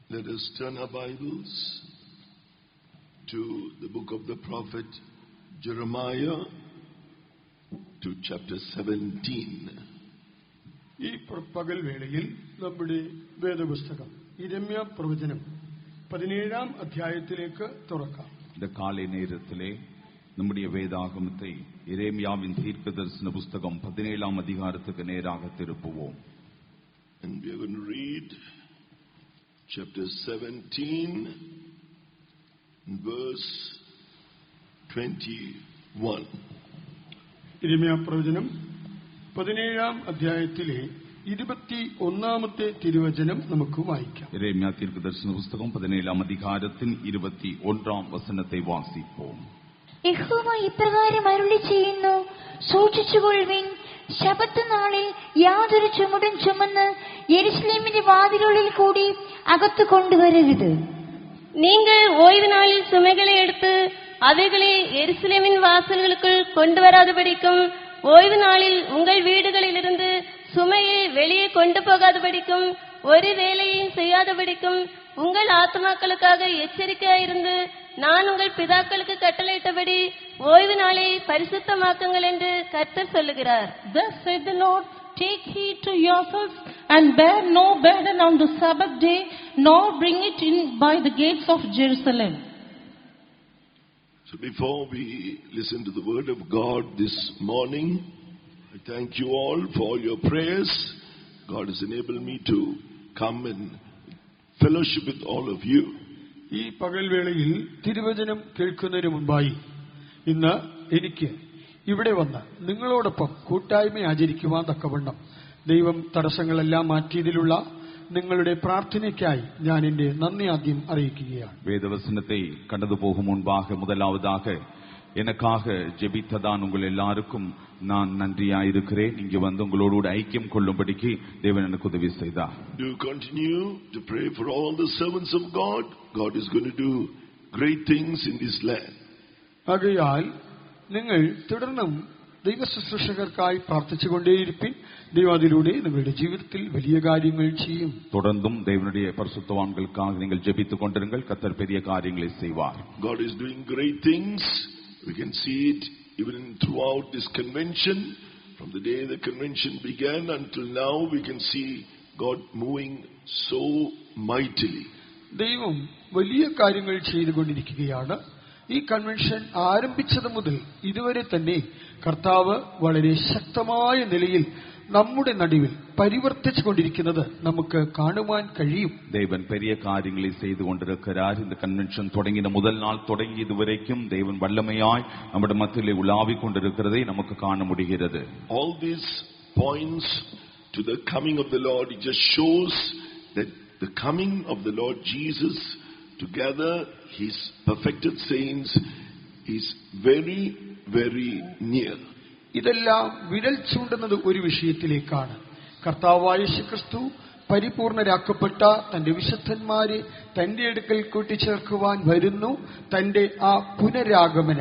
Let us turn our Bibles to the book of the prophet Jeremiah, to chapter 17. ഈ പകൽ വേളയിൽ നമ്മുടെ വേദപുസ്തകം യിരെമ്യാ പ്രവചനം 17-ാം അധ്യായത്തിലേക്ക് തുറക്കാം. இந்த காலை நேரத்திலே நம்முடைய வேதாகமத்தை எரேமியாவின் தீர்க்கதரிசன புத்தகம் 17-ஆம் அதிகாரத்துக்கு நேராக திருப்புவோம். And we are going to read chapter 17 verse 21. യിരെമ്യാ പ്രവചനം 17-ാം അധ്യായത്തിലെ 21-ാമത്തെ തിരുവചനം നമുക്ക് വായിക്കാം. எரேமியா தீர்க்கதரிசன புத்தகம் 17-ஆம் அதிகாரத்தின் 21-ஆம் வசனத்தை வாசிப்போம். യഹോവ ഇപ്രകാരം അരുളിച്ചെയ്യുന്നു, സൂക്ഷിച്ചുകൊള്ളുവിൻ, ശബ്ബത്ത് നാളിൽ യാതൊരു ചുമടും ചുമന്ന് യെരുശലേമിന്റെ വാതിലുകളിൽ കൂടി അകത്തു കൊണ്ടുവരരുത്. நீங்கள் ஓய்வு நாளில் சுமைகளை எடுத்து அவைகளை எருசலேமின் வாசல்களுக்குள் கொண்டு வராதபடிக்கும், ஓய்வு நாளில் உங்கள் வீடுகளிலிருந்து சுமையை வெளியே கொண்டு போகாதபடிக்கும், ஒரு வேலையும் செய்யாதபடிக்கும் உங்கள் ஆத்மாக்களுக்காக எச்சரிக்கையாயிருந்து நான் உங்கள் பிதாக்களுக்கு கட்டளையிட்டபடி ஓய்வு நாளை பரிசுத்தமாக்குங்கள் என்று கர்த்தர் சொல்லுகிறார். Thus said the Lord, take heed to yourselves and bear no burden on the Sabbath day, nor bring it in by the gates of Jerusalem. So before we listen to the word of God this morning, I thank you all for all your prayers. God has enabled me to come and fellowship with all of you. ഈ പകൽ വേളയിൽ തിരുവചനം കേൾക്കുന്നതിന് മുൻപായി ഇന്ന് എനിക്ക് ഇവിടെ വന്ന് നിങ്ങളോടൊപ്പം കൂട്ടായ്മ ആചരിക്കുവാൻ തക്കവണ്ണം ദൈവം തടസ്സങ്ങളെല്ലാം മാറ്റിയതിലുള്ള നിങ്ങളുടെ പ്രാർത്ഥനയ്ക്കായി ഞാൻ എന്റെ നന്ദി ആദ്യം അറിയിക്കുകയാണ്. வேதவசனத்தை கடந்து போகும் முன்பாக முதலாவதாக எனக்காக ஜெபித்ததான் உங்கள் எல்லாருக்கும் நான் நன்றியாயிருக்கிறேன். இங்கே வந்து உங்களோடு ஐக்கியம் கொள்ளும்படிக்கு தேவன் எனக்கு உதவி செய்தார். Do continue to pray for all the servants of God. God is going to do great things in this land. ആകയാൽ നിങ്ങൾ തുടർന്നും ദൈവ ശുശ്രൂഷകർക്കായി പ്രാർത്ഥിച്ചുകൊണ്ടേയിരിപ്പിൻ. ദൈവം അതിലൂടെ നിങ്ങളുടെ ജീവിതത്തിൽ വലിയ കാര്യങ്ങൾ ചെയ്യും. தொடர்ந்தும் தேவனுடைய பரிசுத்தவான்களுக்காக நீங்கள் ஜெபித்துக் கொண்டிருங்கள். கர்த்தர் பெரிய காரியங்களை செய்வார். God is doing great things. We can see it even throughout this convention. From the day the convention began until now, we can see God moving so mightily. ദൈവം വലിയ കാര്യങ്ങൾ ചെയ്തുകൊണ്ടിരിക്കുകയാണ്. ഈ കൺവെൻഷൻ ആരംഭിച്ചത് മുതൽ ഇതുവരെ തന്നെ കർത്താവ് വളരെ ശക്തമായ നിലയിൽ നമ്മുടെ നടുവിൽ പരിവർത്തിച്ചു കൊണ്ടിരിക്കുന്നത് നമുക്ക് കാണുവാൻ കഴിയും. தேவன் பெரிய காரியங்களை செய்து கொண்டிருக்கிறார். இந்த கன்வென்ஷன் தொடங்கின முதல் நாள் தொடங்கி இதுவரைக்கும் தேவன் வல்லமையாய் நம்முடைய மத்தியிலே உலாவிக் கொண்டிருக்கிறதை நமக்கு காண முடிகிறது. All these points to the coming of the Lord, it just shows that the coming of the Lord Jesus together his perfected saints is very very near. ഇതെല്ലാം വിരൽ ചൂണ്ടുന്നത് ഒരു വിഷയത്തിലേക്കാണ്. കർത്താവായ യേശുക്രിസ്തു പരിപൂർണരാക്കപ്പെട്ട തന്റെ വിശുദ്ധന്മാരെ തന്റെ അടുക്കൽ കൂട്ടിച്ചേർക്കുവാൻ വരുന്നു. തന്റെ ആ പുനരാഗമന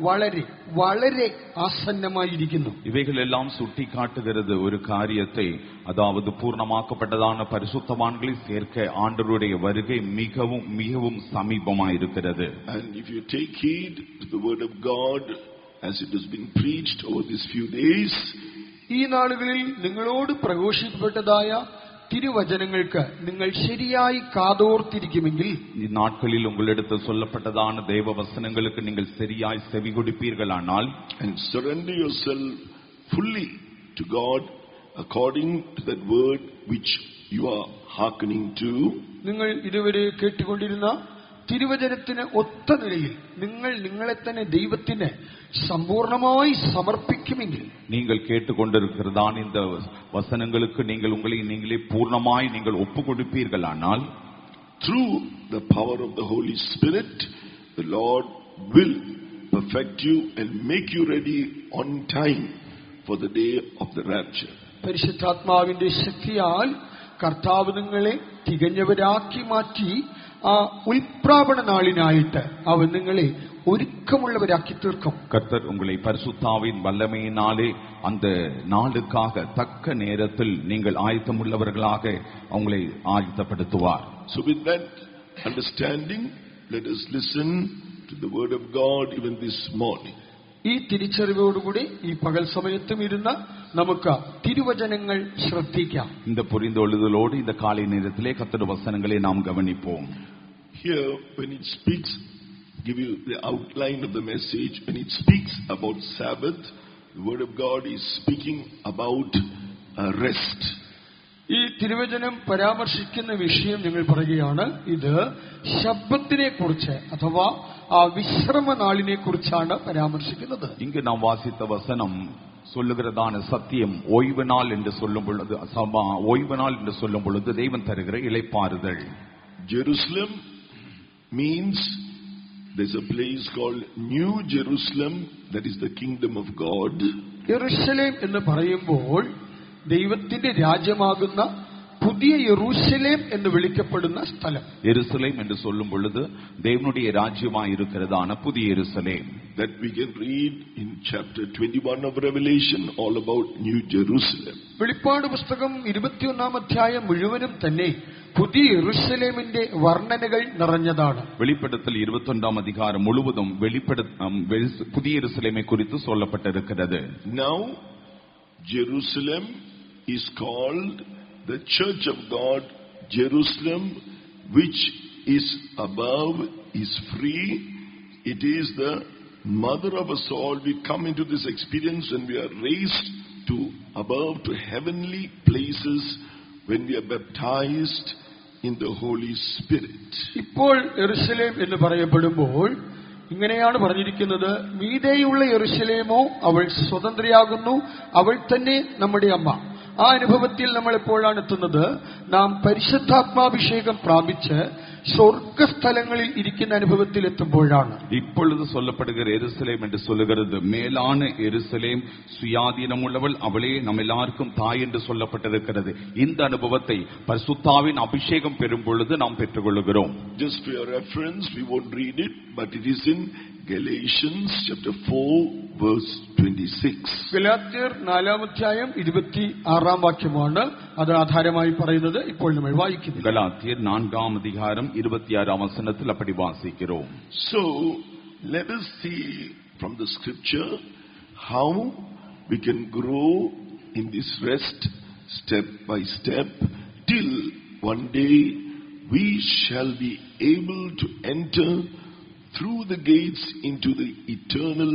വളരെ വളരെ ആസന്നമായിരിക്കുന്നു. இவைகளெல்லாம் சுட்டி காட்டுகிறது ஒரு காரியத்தை, அதாவது பூர்ணமாக்கப்பட்டதான பரிசுத்தவான்களை சேர்க்க ஆண்டவருடைய வருகை மிகவும் மிகவும் சமீபமாயிருக்கிறது. And if you take heed to the word of God as it has been preached over these few days, ഈ നാളുകളിൽ നിങ്ങളോട് പ്രഘോഷിക്കപ്പെട്ടതായ തിരുവചനങ്ങൾക്ക് നിങ്ങൾ ശരിയായി കാതോർത്തിരിക്കുമെങ്കിൽ, ഈ നാட்களில் உங்களிடத்தில் சொல்லப்பட்டதான தேவ வசனங்களுக்கு நீங்கள் சரியாய் செவி கொடுப்பீர்களானால், and surrender yourself fully to God according to that word which you are hearkening to, നിങ്ങൾ ഇതുവരെ കേട്ടുകൊണ്ടിരുന്ന തിരുവചനത്തിന് ഒത്ത നിലയിൽ നിങ്ങൾ നിങ്ങളെ തന്നെ ദൈവത്തിന് സമ്പൂർണമായി സമർപ്പിക്കുമെങ്കിൽ, நீங்கள் கேட்டுக்கொண்டிருக்கிறதான இந்த வசனங்களுக்கு நீங்கள் உங்களை நீங்களே பூர்ணமாய் நீங்கள் ஒப்பு கொடுப்பீர்களானால், through the power of the Holy Spirit, the Lord will perfect you and make you ready on time for the day of the rapture. പരിശുദ്ധാത്മാവിന്റെ ശക്തിയാൽ കർത്താവ് നിങ്ങളെ തികഞ്ഞവരാക്കി മാറ്റി ആ ഉൽപ്രാപണ നാളിനായിട്ട് അവൻ നിങ്ങളെ ഒരുക്കമുള്ളവരാക്കി തീർക്കും. கர்த்தர் உங்களை பரிசுத்தாவின் வல்லமையினாலே அந்த நாளுக்காக தக்க நேரத்தில் நீங்கள் ஆயத்தமுள்ளவர்களாக உங்களை ஆயத்தப்படுத்துவார். So with that understanding, let us listen to the word of God even this morning. ഈ തിരിച്ചറിവോടുകൂടി ഈ പകൽ സമയത്തും ഇരുന്ന് നമുക്ക് തിരുവചനങ്ങൾ ശ്രദ്ധിക്കാം. இந்த புரிந்துகொள்ளுதலோடு இந்த காலை நேரத்திலே கர்த்தருடைய வசனங்களை நாம் கவனிப்போம். Here, when it speaks, give you the outline of the message. When it speaks about Sabbath, the word of God is speaking about rest. ഈ തിരുവചനം പരാമർശിക്കുന്ന വിഷയം ഞങ്ങൾ പറയുകയാണ്. ഇത് ശബ്ബത്തിനെ കുറിച്ച് അഥവാ ആ വിശ്രമ നാളിനെ കുറിച്ചാണ് പരാമർശിക്കുന്നത്. இங்கு நாம் வாசித்த வசனம் சொல்லுகிறதான சத்தியம் ஓய்வு நாள் என்று சொல்லும் பொழுது ஓய்வு நாள் என்று சொல்லும் பொழுது தேவன் தருகிற இளைப்பாறுதல். Jerusalem means there's a place called New Jerusalem, that is the kingdom of God. യെരൂശലേം എന്ന് പറയുമ്പോൾ ദൈവത്തിന്റെ രാജ്യമാകുന്ന പുതിയ യെരൂശലേം എന്ന് വിളിക്കപ്പെടുന്ന സ്ഥലം. യെരൂശലേം എന്ന് சொல்லும் பொழுது தேவனுடைய ராஜ்யமாய் இருக்கிறதான புதிய യെരൂശലേം. That we can read in chapter 21 of Revelation, all about New Jerusalem. വെളിപ്പാട് പുസ്തകം 21-ാം അധ്യായം മുഴുവനും തന്നെ പുതിയ യെരൂശലേമിന്റെ വർണ്ണനകൾ നിറഞ്ഞതാണ്. വെളിപ്പെടുത്തൽ 21-ാം അധികാരം മുഴുവതും പുതിയ യെരൂശലേമെ കുറിച്ച് சொல்லப்பட்டிருக்கிறது. Now Jerusalem is called the church of God. Jerusalem, which is above, is free. It is the mother of us all. We come into this experience when we are raised to above, to heavenly places, when we are baptized in the Holy Spirit. ഇപ്പോൾ യെരൂശലേം എന്ന് പറയപ്പെടുമ്പോൾ ഇങ്ങനെയാണ് പറഞ്ഞിരിക്കുന്നത്: മീതെയുള്ള യെരൂശലേമോ അവൾ സ്വതന്ത്രയാകുന്നു, അവൾ തന്നെ നമ്മുടെ അമ്മ. ആ അനുഭവത്തിൽ നമ്മൾ എപ്പോഴാണ് എത്തുന്നത്? നാം പരിശുദ്ധാത്മാഭിഷേകം പ്രാപിച്ച് സ്വർഗസ്ഥലങ്ങളിൽ ഇരിക്കുന്ന അനുഭവത്തിൽ എത്തുമ്പോഴാണ്. இப்பொழுது சொல்லப்படுகிற எருசலேம் என்று சொல்லுகிறது மேலான எருசலேம், சுயாதீனமுள்ளவள், அவளே நம்ம எல்லாருக்கும் தாய் என்று சொல்லப்பட்டிருக்கிறது. இந்த அனுபவத்தை பரிசுத்தாவின் அபிஷேகம் பெறும் பொழுது நாம் பெற்றுக்கொள்கிறோம். Just for your reference, we won't read it, but it is in Galatians chapter 4 verse 26. ഗലാത്യർ 4-ാം അധ്യായം 26-ാം വാക്യമാണ് അത് ആധാരമായി പറയുന്നത്. ഇപ്പോൾ നമ്മൾ വായിക്കുന്നു. ഗലാത്യർ 4-ാം അധികാരം 26-ാം വചനത്തിൽ அப்படி വാസിக்கிறோம். So let us see from the scripture how we can grow in this rest step by step till one day we shall be able to enter through the gates into the eternal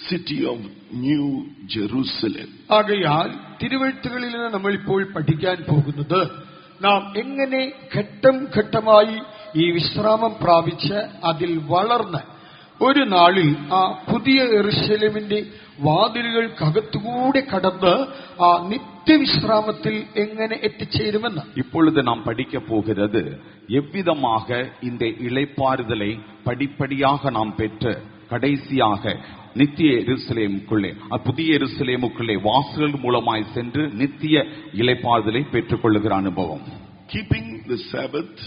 city of New Jerusalem. ആകയാൽ തിരുവെഴുത്തുകളിൽ നിന്ന് നമ്മൾ ഇപ്പോൾ പഠിക്കാൻ പോകുന്നത് നാം എങ്ങനെ ഘട്ടം ഘട്ടമായി ഈ വിശ്രാമം പ്രാപിച്ച് അതിൽ വളർന്ന് ഒരു നാളിൽ ആ പുതിയ യെരൂശലേമിന്റെ വാതിലുകൾക്കകത്തുകൂടെ കടന്ന് ആ നിത്യവിശ്രാമത്തിൽ എങ്ങനെ എത്തിച്ചേരുമെന്ന്. இப்பொழுது நாம் படிக்க போகிறது எவ்விதமாக இந்த இளைப்பாறுதலை படிப்படியாக நாம் பெற்று கடைசியாக நித்திய எருசலேமுக்குள்ளே, புதிய எருசலேமுக்குள்ளே வாசல்கள் மூலமாய் சென்று நித்திய இளைப்பாறுதலை பெற்றுக் கொள்ளுகிற அனுபவம். Keeping the Sabbath,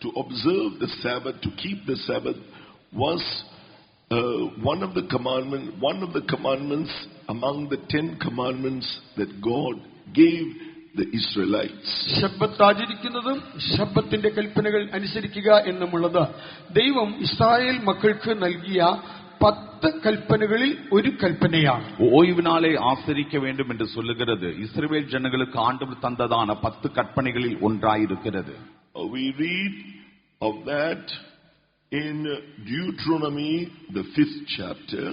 to observe the Sabbath, to keep the Sabbath was one of the commandments among the 10 commandments that God gave the Israelites. ശബ്ബത്ത് ആചരിക്കുന്നതും ശബ്ബത്തിന്റെ കൽപ്പനകൾ അനുസരിക്കുക എന്നുമുള്ളത് ദൈവം ഇസ്രായേൽ മക്കൾക്ക് നൽകിയ 10 കൽപ്പനകളിൽ ഒരു കൽപ്പനയാണ്. ஓய்வு நாளை ஆசரிக்க வேண்டும் என்று சொல்லுகிறது இஸ்ரவேல் ஜனங்களுக்கு ஆண்டவர் தந்ததான 10 கற்பனைகளில் ஒன்றாயிருக்கிறது. We read of that in Deuteronomy, the 5th chapter.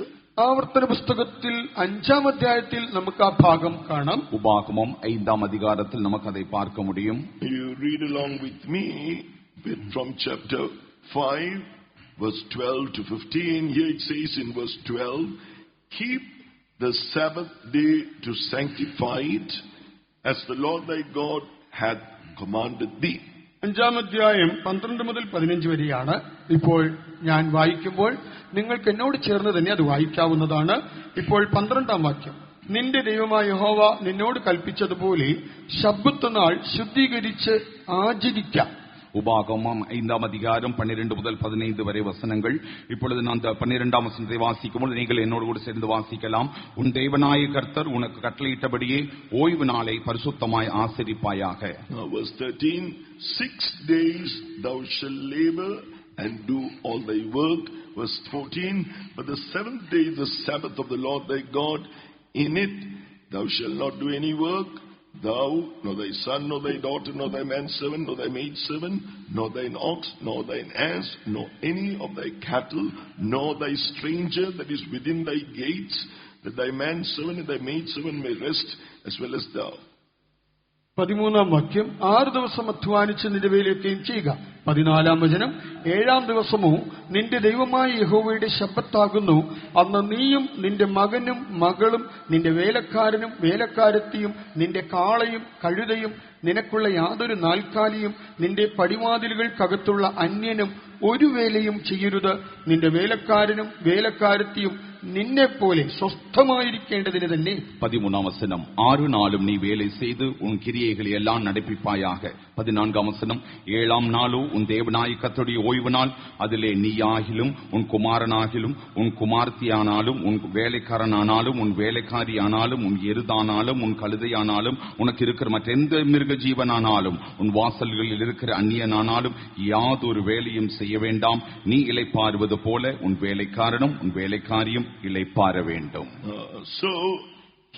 ആവർത്തന പുസ്തകത്തിൽ 5-ാം അധ്യായത്തിൽ നമുക്ക് ആ ഭാഗം കാണാം. ഉപാകമം 5-ാം അധികാരത്തിൽ നമുക്ക് அதை பார்க்க முடியும். You read along with me from chapter 5 verse 12 to 15. Here it says in verse 12, keep the Sabbath day to sanctify it, as the Lord thy God hath commanded thee. 5-ാം അധ്യായം 12 മുതൽ 15 വരെയാണ് ഇപ്പോൾ ഞാൻ വായിക്കുമ്പോൾ നിങ്ങൾക്ക് എന്നോട് ചേർന്ന് തന്നെ അത് വായിക്കാവുന്നതാണ്. ഇപ്പോൾ 12-ാം വാക്യം. നിന്റെ ദൈവമായ യഹോവ നിന്നോട് കൽപ്പിച്ചതുപോലെ ശബ്ബത്ത് നാൾ ശുദ്ധീകരിച്ച് ആചരിക്കാം. உபாகமம் 5ஆம் அதிகாரம் 12 முதல் 15 வரை வசனங்கள். இப்பொழுது நான் அந்த 12ஆம் வசனத்தை வாசிக்கும்போது நீங்கள் என்னோடு கூட சேர்ந்து வாசிக்கலாம். உன் தேவனாய கர்த்தர் உனக்கு கட்டளையிட்டபடியே ஓய்வு நாளை பரிசுத்தமாய் ஆசரிப்பாயாக. Verse 13, 6 days thou shalt labor and do all thy work. Verse 14, but the 7th day is the Sabbath of the Lord thy God. In it thou shalt not do any work, thou, nor thy son, nor thy daughter, nor thy manservant, nor thy maidservant, nor thine ox, nor thine ass, nor any of thy cattle, nor thy stranger that is within thy gates, that thy manservant and thy maidservant may rest as well as thou. 13-ാം വാക്യം, 6 ദിവസം അധ്വാനിച്ച് നിന്റെ വേലയൊക്കെയും ചെയ്യുക. 14-ാം വചനം, 7-ാം ദിവസമോ നിന്റെ ദൈവമായ യഹോവയുടെ ശബ്ബത്താകുന്നു. അന്ന് നീയും നിന്റെ മകനും മകളും നിന്റെ വേലക്കാരനും വേലക്കാരത്തിയും നിന്റെ കാളയും കഴുതയും നിനക്കുള്ള യാതൊരു നാൽക്കാലിയും നിന്റെ പടിവാതിലുകൾക്കകത്തുള്ള അന്യനും ഒരു വേലയും ചെയ്യരുത്. നിന്റെ വേലക്കാരനും വേലക്കാരത്തിയും നിന്നെപ്പോലെ സ്വസ്ഥമായിരിക്കേണ്ടതിന് തന്നെ. 13ஆம் வசனம், 6 நாளும் நீ வேலை செய்து உன் கிரியைகளை எல்லாம் நடப்பிப்பாயாக. 14ஆம் வசனம், 7ஆம் நாளோ உன் தேவனாய கர்த்தருடைய ஓய்வு நாள். அதிலே நீயாகிலும் உன் குமாரனாகிலும் உன் குமார்த்தியானாலும் உன் வேலைக்காரனானாலும் உன் வேலைக்காரியானாலும் உன் எருதானாலும் உன் கழுதையானாலும் உனக்கு இருக்கிற மற்றெந்த மிருக ஜீவனானாலும் உன் வாசல்களில் இருக்கிற அந்நியனானாலும் யாதொரு வேலையும் செய்ய வேண்டாம். நீ இளைப்பாறுவது போல உன் வேலைக்காரனும் உன் வேலைக்காரியும் இளைப்பாற வேண்டும். So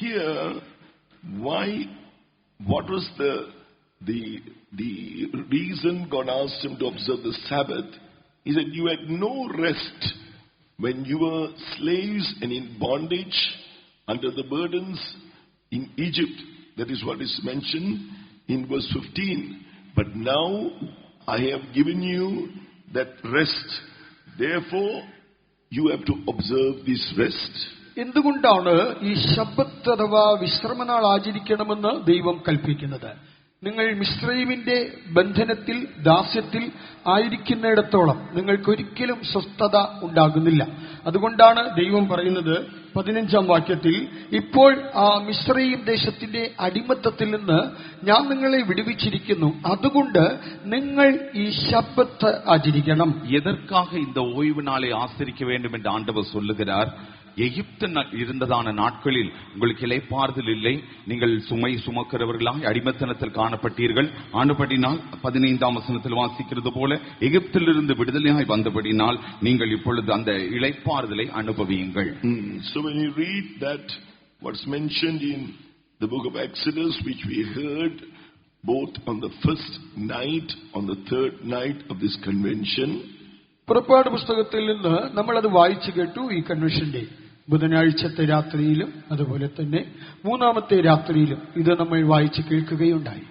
here, what was the reason God asked him to observe the Sabbath? He said you had no rest when you were slaves and in bondage under the burdens in Egypt. That is what is mentioned in verse 15. But now I have given you that rest. Therefore you have to observe this rest. എന്തുകൊണ്ടാണ് ഈ ശബ്ബത്ത് അഥവാ വിശ്രമനാൾ ആചരിക്കണമെന്ന് ദൈവം കൽപ്പിക്കുന്നത്? നിങ്ങൾ മിസ്രയീമിന്റെ ബന്ധനത്തിൽ ദാസ്യത്തിൽ ആയിരിക്കുന്നിടത്തോളം നിങ്ങൾക്കൊരിക്കലും സ്വസ്ഥത ഉണ്ടാകുന്നില്ല. അതുകൊണ്ടാണ് ദൈവം പറയുന്നത് 15-ാം വാക്യത്തിൽ, ഇപ്പോൾ ആ മിസ്രയീം ദേശത്തിന്റെ അടിമത്തത്തിൽ നിന്ന് ഞാൻ നിങ്ങളെ വിടുവിച്ചിരിക്കുന്നു, അതുകൊണ്ട് നിങ്ങൾ ഈ ശബ്ബത്ത് ആചരിക്കണം. எதற்காக இந்த ஓய்வு நாளை ஆசரிக்க வேண்டும் என்று ஆண்டவர் சொல்லுகிறார்? எகிப்து இருந்ததான நாட்களில் உங்களுக்கு இளைப்பாறுதல் இல்லை, நீங்கள் சுமை சுமக்கிறவர்களாய் அடிமைத்தனத்தில் காணப்பட்டீர்கள். ஆனபடினால் 15ஆம் வசனத்தில் வாசிக்கிறது போல எகிப்திலிருந்து விடுதலையாய் வந்தபடினால் நீங்கள் இப்பொழுது அந்த இளைப்பாறுதலை அனுபவியுங்கள். So when you read that what's mentioned in the book of Exodus, which we heard both on the first night, on the third night of this convention, പുറപ്പാട് പുസ്തകത്തിൽ നിന്ന് നമ്മൾ അത് വായിച്ചു കേട്ടു. ഈ കൺവെൻഷന്റെ ബുധനാഴ്ചത്തെ രാത്രിയിലും അതുപോലെ തന്നെ 3ാമത്തെ രാത്രിയിലും ഇത് നമ്മൾ വായിച്ചു കേൾക്കുകയുണ്ടായി.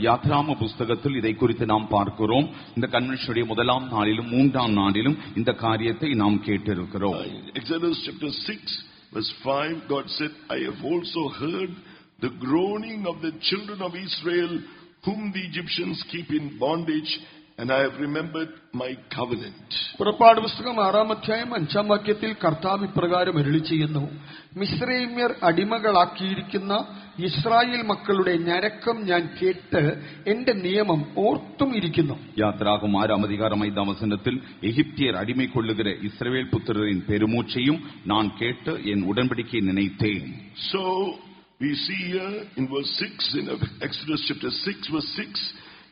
யாத்ராம புஸ்தகத்தில் இதை குறித்து நாம் பார்க்கிறோம். இந்த கன்வென்ஷனுடைய 1ஆம் நாளிலும் 3ஆம் நாளிலும் இந்த காரியத்தை நாம் கேட்டிருக்கிறோம். Exodus chapter 6 verse 5, God said, I have also heard the groaning of the children of Israel whom the Egyptians keep in bondage, and I have remembered my covenant. പുറപ്പാട് പുസ്തകം 6-ാം അധ്യായം 5-ാം വാക്യത്തിൽ കർത്താവ് ഇപ്രകാരം അരുളി ചെയ്യുന്നു, മിസ്രയീമ്യർ അടിമകളാക്കിയിരിക്കുന്ന ഇസ്രായേൽ മക്കളുടെ ഞരക്കം ഞാൻ കേട്ട് എന്റെ നിയമം ഓർത്തും ഇരിക്കുന്നു. யாத்ராகமம் 6ஆம் அதிகாரம் 5ஆம் வசனத்தில், எகிப்தியர் அடிமை கொள்ளுகிற இஸ்ரவேல் புத்திரரின் பெருமூச்சையும் நான் கேட்டு என் உடன்படிக்கையை நினைத்தேன். So we see here in verse 6 in Exodus chapter 6 verse 6,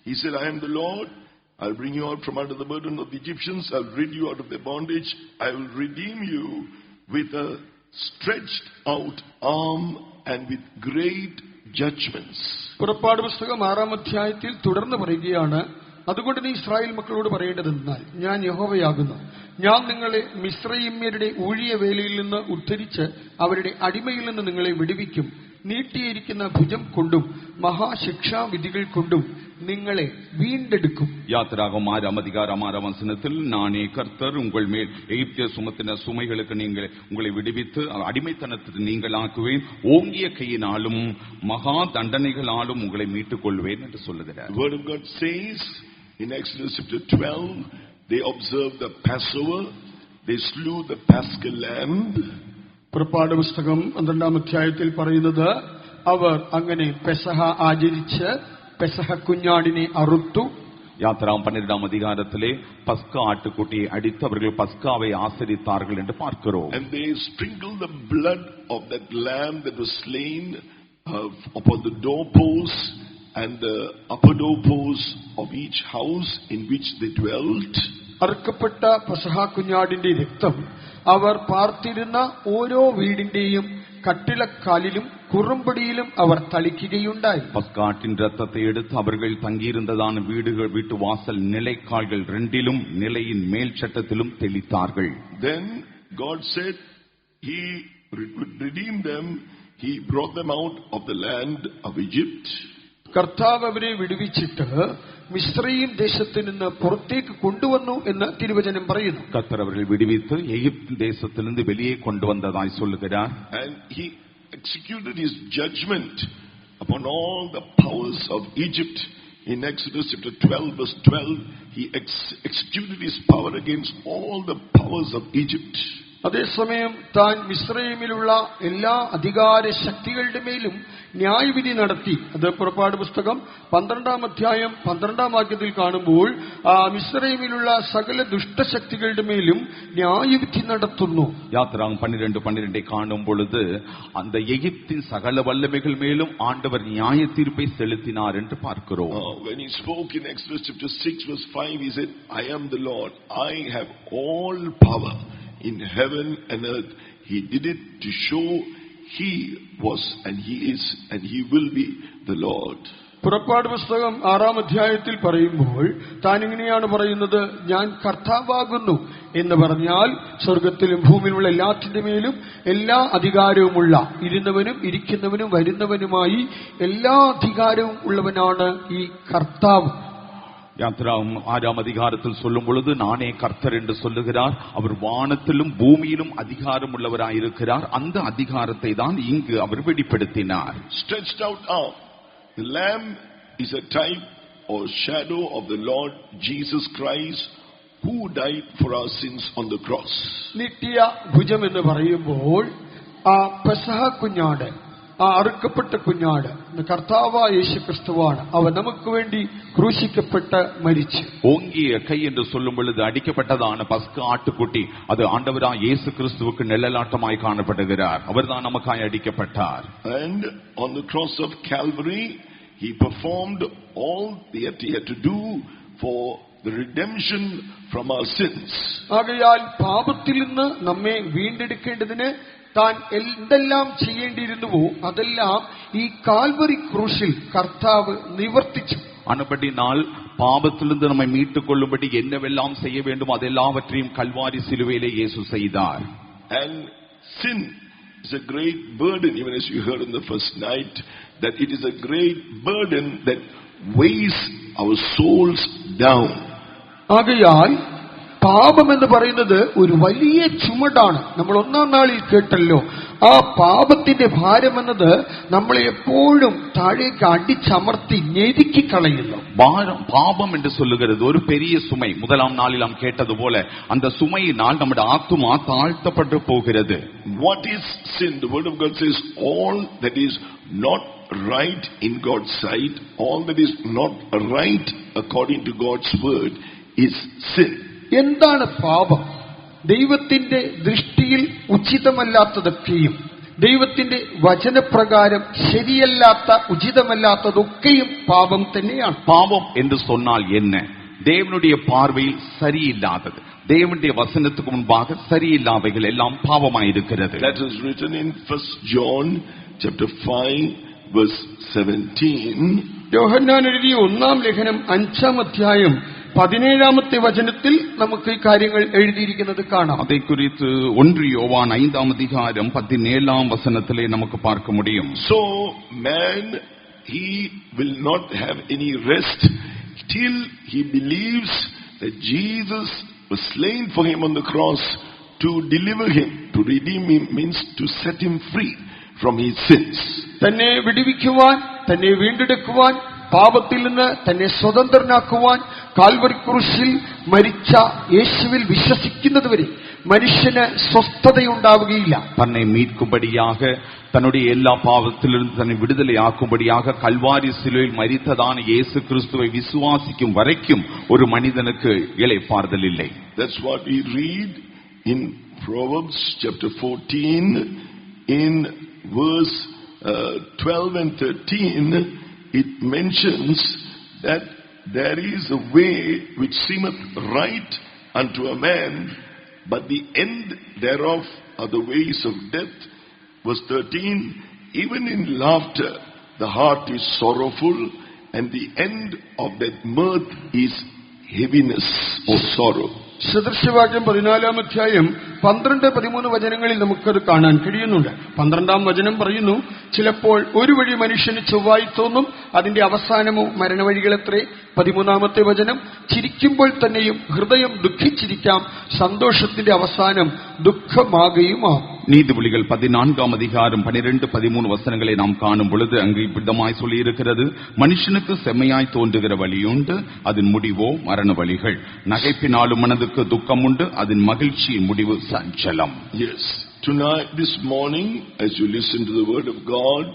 he said, I am the Lord, I'll bring you out from under the burden of the Egyptians, I'll rid you out of their bondage, I will redeem you with a stretched out arm and with great judgments. പുറപ്പാട് പുസ്തകം 6-ാം അധ്യായത്തിൽ തുടർന്ന് പറയുകയാണ്, അതുകൊണ്ട് നീ Israel മക്കളോട് പറയേണ്ടതെന്നാൽ, ഞാൻ യഹോവയാകുന്നു, ഞാൻ നിങ്ങളെ മിസ്രയീമ്യരുടെ ഊഴിയ വേലയിൽ നിന്ന് ഉദ്ധരിച്ച് അവരുടെ അടിമയിൽ നിന്ന് നിങ്ങളെ വിടുവിക്കും. നീട്ടിയിരിക്കുന്ന ഭുജം കൊണ്ടും മഹാശിക്ഷാവിധികൾ കൊണ്ടും നിങ്ങളെ വീണ്ടെടുക്കും. யாத்ராகமம் 6ஆம் அதிகாரம் 6ஆம் வசனத்தில், நானே கர்த்தர் உங்கள் மேல் எகிப்தியர் சுமத்தின சுமைகளுக்கு உங்களை விடுவித்து அடிமைத்தனத்துக்கு நீங்களாக்குவேன், ஓங்கிய கையினாலும் மகா தண்டனைகளாலும் உங்களை மீட்டுக் கொள்வேன் என்று சொல்லுகிறார். The word of God says in Exodus chapter 12, they observed the Passover, they slew the Paschal lamb. പുറപ്പാട് പുസ്തകം 12-ാം അധ്യായത്തിൽ പറയുന്നത്, അവർ അങ്ങനെ പെസഹ ആചരിച്ച് പെസഹ കുഞ്ഞാടിനെ അറുത്തു. யாத்திராம் 12ஆம் அதிகாரத்திலே பஸ்கா ஆட்டுக்குட்டியை அடித்து அவர்கள் பஸ்காவை ஆசரித்தார்கள் என்று பார்க்கிறோம். And they sprinkled the blood of that lamb that was slain upon the doorposts and the upper doorposts of each house in which they dwelt. അറുക്കപ്പെട്ട പെസഹ കുഞ്ഞാടിന്റെ രക്തം അവർ പാർത്തിരുന്ന ഓരോ വീടിന്റെയും കട്ടിളക്കാലിലും കുറുമ്പടിയിലും അവർ തളിക്കുകയുണ്ടായി. பஸ்காட்டின் ரத்தத்தை எடுத்து அவர்கள் தங்கியிருந்ததான வீடுகள் வீட்டு வாசல் நிலைக்கால்கள் ரெண்டிலும் நிலையின் மேல் சட்டத்திலும் தெளித்தார்கள். Then God said he would redeem them. He brought them out of the land of Egypt. കർത്താവ് അവരെ വിടുവിച്ചിട്ട് മിസ്രയീം ദേശത്തിൽ നിന്ന് പുറത്തേക്ക് കൊണ്ടുവന്നു എന്ന് തിരുവചനം പറയുന്നു. கர்த்தர் அவர்கள் விடுவித்து எகிப்து தேசத்திலிருந்து வெளியே கொண்டு வந்ததாய் சொல்லுகிறார். And he executed his judgment upon all the powers of Egypt. In Exodus chapter 12 verse 12, he executed his power against all the powers of Egypt. അതേസമയം താൻ മിസ്രയീമിലുള്ള എല്ലാ അധികാര ശക്തികളുടെ മേലും ന്യായവിധി നടത്തി. അത് പുറപ്പാട് പുസ്തകം 12-ാം അധ്യായം 12-ാം വാക്യത്തിൽ കാണുമ്പോൾ മിസ്രയീമിലുള്ള സകല ദുഷ്ടശക്തികളുടെ മേലും ന്യായവിധി നടത്തുന്നു. யாத்திராகம் 12:12 காணும் பொழுது அந்த எகிப்தின் சகல வல்லமைகள் மேலும் ஆண்டவர் நியாய தீர்ப்பை செலுத்தினார் என்று பார்க்கிறோம். When he spoke in Exodus chapter 6 verse 5, he said, I am the Lord, I have all power in heaven and earth. He did it to show he was and he is and he will be the Lord. പുറപ്പാട് പുസ്തകം 6-ാം അധ്യായത്തിൽ പറയുമ്പോൾ താൻ ഇങ്ങനെയാണ് പറയുന്നത്, ഞാൻ കർത്താവാകുന്നു എന്ന് പറഞ്ഞാൽ സ്വർഗത്തിലും ഭൂമിയിലുള്ള എല്ലാറ്റിന്റെ മേലും എല്ലാ അധികാരവുമുള്ള, ഇരുന്നവനും ഇരിക്കുന്നവനും വരുന്നവനുമായി എല്ലാ അധികാരവും ഉള്ളവനാണ് ഈ കർത്താവ്. யாத்திராகம் 6ஆம் அதிகாரத்தில் சொல்லும் பொழுது நானே கர்த்தர் என்று சொல்லுகிறார். அவர் வானத்திலும் பூமியிலும் அதிகாரம் உள்ளவராயிருக்கிறார். அந்த அதிகாரத்தை தான் இங்கு அவர் வெளிப்படுத்தினார். Stretched out arm. The lamb is a type or shadow of the Lord Jesus Christ who died for our sins on the cross. നീട്ടിയ ഭുജം എന്ന് പറയുമ്പോൾ ആ പെസഹ കുഞ്ഞാട്, ആ അറുക്കപ്പെട്ട കുഞ്ഞാട് കർത്താവായ യേശുക്രിസ്തുവാണ്. അവൻ നമുക്ക് വേണ്ടി ക്രൂശിക്കപ്പെട്ട് മരിച്ചു. ஓங்கிய கை என்று சொல்லும் பொழுது அடிக்கப்பட்டதான பஸ்கா ஆட்டுக்குட்டி அது ஆண்டவராய் இயேசு கிறிஸ்துவுக்கு நிழலாட்டமாய் காணப்படுகிறார். அவர்தான் நமக்காய் அடிக்கப்பட்டார். And on the cross of Calvary he performed all that he had to do for the redemption from our sins. ആകയാൽ പാപത്തിൽ നിന്ന് നമ്മെ വീണ്ടെടുക്കേണ്ടതിന് താൻ എന്തെല്ലാം ചെയ്യേണ്ടിയിരുന്നുവോ അതെല്ലാം ഈ കാൽവറി ക്രൂശിൽ കർത്താവ് നിവർത്തിച്ചു. ஆனபடினால் பாவத்திலிருந்து நம்மை மீட்டுக் கொள்ளும்படி என்னவெல்லாம் செய்ய வேண்டும் அதெல்லாவற்றையும் கல்வாரி சிலுவையிலே இயேசு செய்தார். And sin is a great burden, even as you heard in the first night, that it is a great burden that weighs our souls down. ആകയാൽ പാപം എന്ന് പറയുന്നത് ഒരു വലിയ ചുമടാണ്. നമ്മൾ 1-ാം നാളിൽ കേട്ടല്ലോ, ആ പാപത്തിന്റെ ഭാരം എന്നത് നമ്മളെ എപ്പോഴും താഴേക്ക് അടിച്ചമർത്തി ഞെരുക്കി കളയുന്നു. பாவம் என்று சொல்லுகிறது ஒரு பெரிய சுமை. 1ஆம் நாளில் நாம் கேட்டது போல அந்த சுமையினால் நம்முடைய ஆத்துமா தாழ்த்தப்பட்டு போகிறது. What is sin? The word of God says all that is not right in God's sight, all that is not right according to God's word is sin. എന്താണ് പാപം? ദൈവത്തിന്റെ ദൃഷ്ടിയിൽ ഉചിതമല്ലാത്തതൊക്കെയും ദൈവത്തിന്റെ വചനപ്രകാരം ശരിയല്ലാത്ത ഉചിതമല്ലാത്തതൊക്കെയും പാപം തന്നെയാണ്. பாவம் என்று சொன்னால் என்ன? தேவனுடைய பார்வையில் சரியில்லாதது, தேவனுடைய வசனத்துக்கு முன்பாக சரியில்லாதவைகள் எல்லாம் பாவமாயிருக்கிறது. That is written in 1 John chapter 5 verse 17. യോഹന്നാൻ എഴുതിയ 1-ാം ലേഖനം 5-ാം അധ്യായം 17-ാമത്തെ വചനത്തിൽ നമുക്ക് ഈ കാര്യങ്ങൾ എഴുതിയിരിക്കുന്നത് കാണാം. அதை குறித்து 1 யோவான் 5ஆம் அதிகாரம் 17ஆம் வசனத்திலே நமக்கு பார்க்க முடியும். So man, he will not have any rest till he believes that Jesus was slain for him on the cross to deliver him, to redeem him, means to set him free from his sins. തന്നെ വിടുവിക്കുവാൻ, തന്നെ വീണ്ടെടുക്കുവാൻ, പാപത്തിൽ നിന്ന് തന്നെ സ്വതന്ത്രനാക്കുവാൻ, Calvary ക്രൂശിൽ മരിച്ച യേശുവിൽ വിശ്വസിക്കുന്നതുവരെ മനുഷ്യന് സ്വസ്ഥതയുണ്ടാവുകയില്ല. தன்னை மீட்கும்படியாக தன்னுடைய எல்லா பாவத்திலிருந்து தன்னை விடுதலையாக்கும்படியாக கல்வாரி சிலுவையில் மரித்ததான இயேசு கிறிஸ்துவை விசுவாசிக்கும் வரைக்கும் ஒரு மனிதனுக்கு இளைப்பாறுதல் இல்லை. That's what we read in Proverbs chapter 14 in verse 12 and 13. It mentions that there is a way which seemeth right unto a man, but the end thereof are the ways of death. Verse 13, even in laughter the heart is sorrowful, and the end of that mirth is heaviness or sorrow. സദൃശവാക്യം 14-ാം അധ്യായം 12-13 വചനങ്ങളിൽ നമുക്കത് കാണാൻ കഴിയുന്നുണ്ട്. 12-ാം വചനം പറയുന്നു, ചിലപ്പോൾ ഒരു വഴി മനുഷ്യന് ചൊവ്വായി തോന്നും, അതിന്റെ അവസാനമോ മരണവഴികളത്രേ. 13-ാമത്തെ വചനം, ചിരിക്കുമ്പോൾ തന്നെയും ഹൃദയം ദുഃഖിച്ചിരിക്കാം, സന്തോഷത്തിന്റെ അവസാനം ദുഃഖമാകുകയുമാകും. நீதிமொழிகள் 14-ாம் அதிகாரம் 12-13 வசனங்களை நாம் காணும் பொழுது அங்கு இப்படிமாய் சொல்லி இருக்கிறது, மனுஷனுக்கு செம்மையாய் தோன்றுகிற வழியுண்டு, அதன் முடிவோ மரண வழிகள். நகைப்பினாலும் மனதுக்கு துக்கம் உண்டு, அதன் மகிழ்ச்சியின் முடிவு சஞ்சலம். Yes, tonight, this morning, as you listen to the word of God,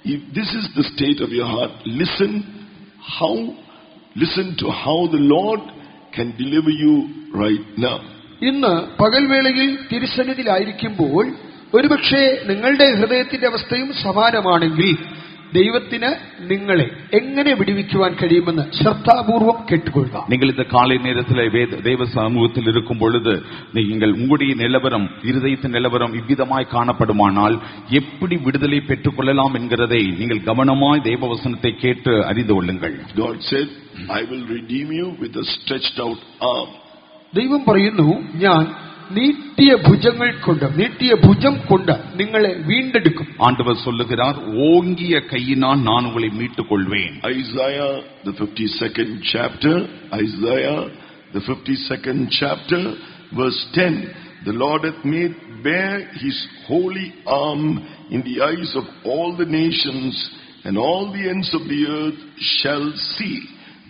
if this is the state of your heart, listen to how the Lord can deliver you right now. ഇന്ന് പകൽവേളയിൽ തിരുസന്നിധിയിലായിരിക്കുമ്പോൾ ഒരുപക്ഷെ നിങ്ങളുടെ ഹൃദയത്തിന്റെ അവസ്ഥയും സമാനമാണെങ്കിൽ ദൈവത്തിന് നിങ്ങളെ എങ്ങനെ വിടുവിക്കുവാൻ കഴിയുമെന്ന് ശ്രദ്ധാപൂർവം കേട്ടുകൊള്ളുക. நீங்கள் இந்த காலை நேரத்தில் தேவ சமூகத்தில் இருக்கும் பொழுது நீங்கள் உங்களுடைய நிலவரம், இருதயத்தின் நிலவரம் இவ்விதமாய் காணப்படுமானால் எப்படி விடுதலை பெற்றுக் கொள்ளலாம் என்கிறதை நீங்கள் கவனமாய் தேவ வசனத்தை கேட்டு அறிந்து கொள்ளுங்கள். God said, I will redeem you with a stretched out arm. ദൈവം പറയുന്നു, ഞാൻ നീട്ടിയ ഭുജം കൊണ്ട് നിങ്ങളെ വീണ്ടെടുക്കും. ஆண்டவர் சொல்லுகிறார், ஓங்கிய கையினால் நான் உங்களை மீட்டுக் கொள்வேன். Isaiah the 52nd chapter verse 10, the Lord hath made bare his holy arm in the eyes of all the nations, and all the ends of the earth shall see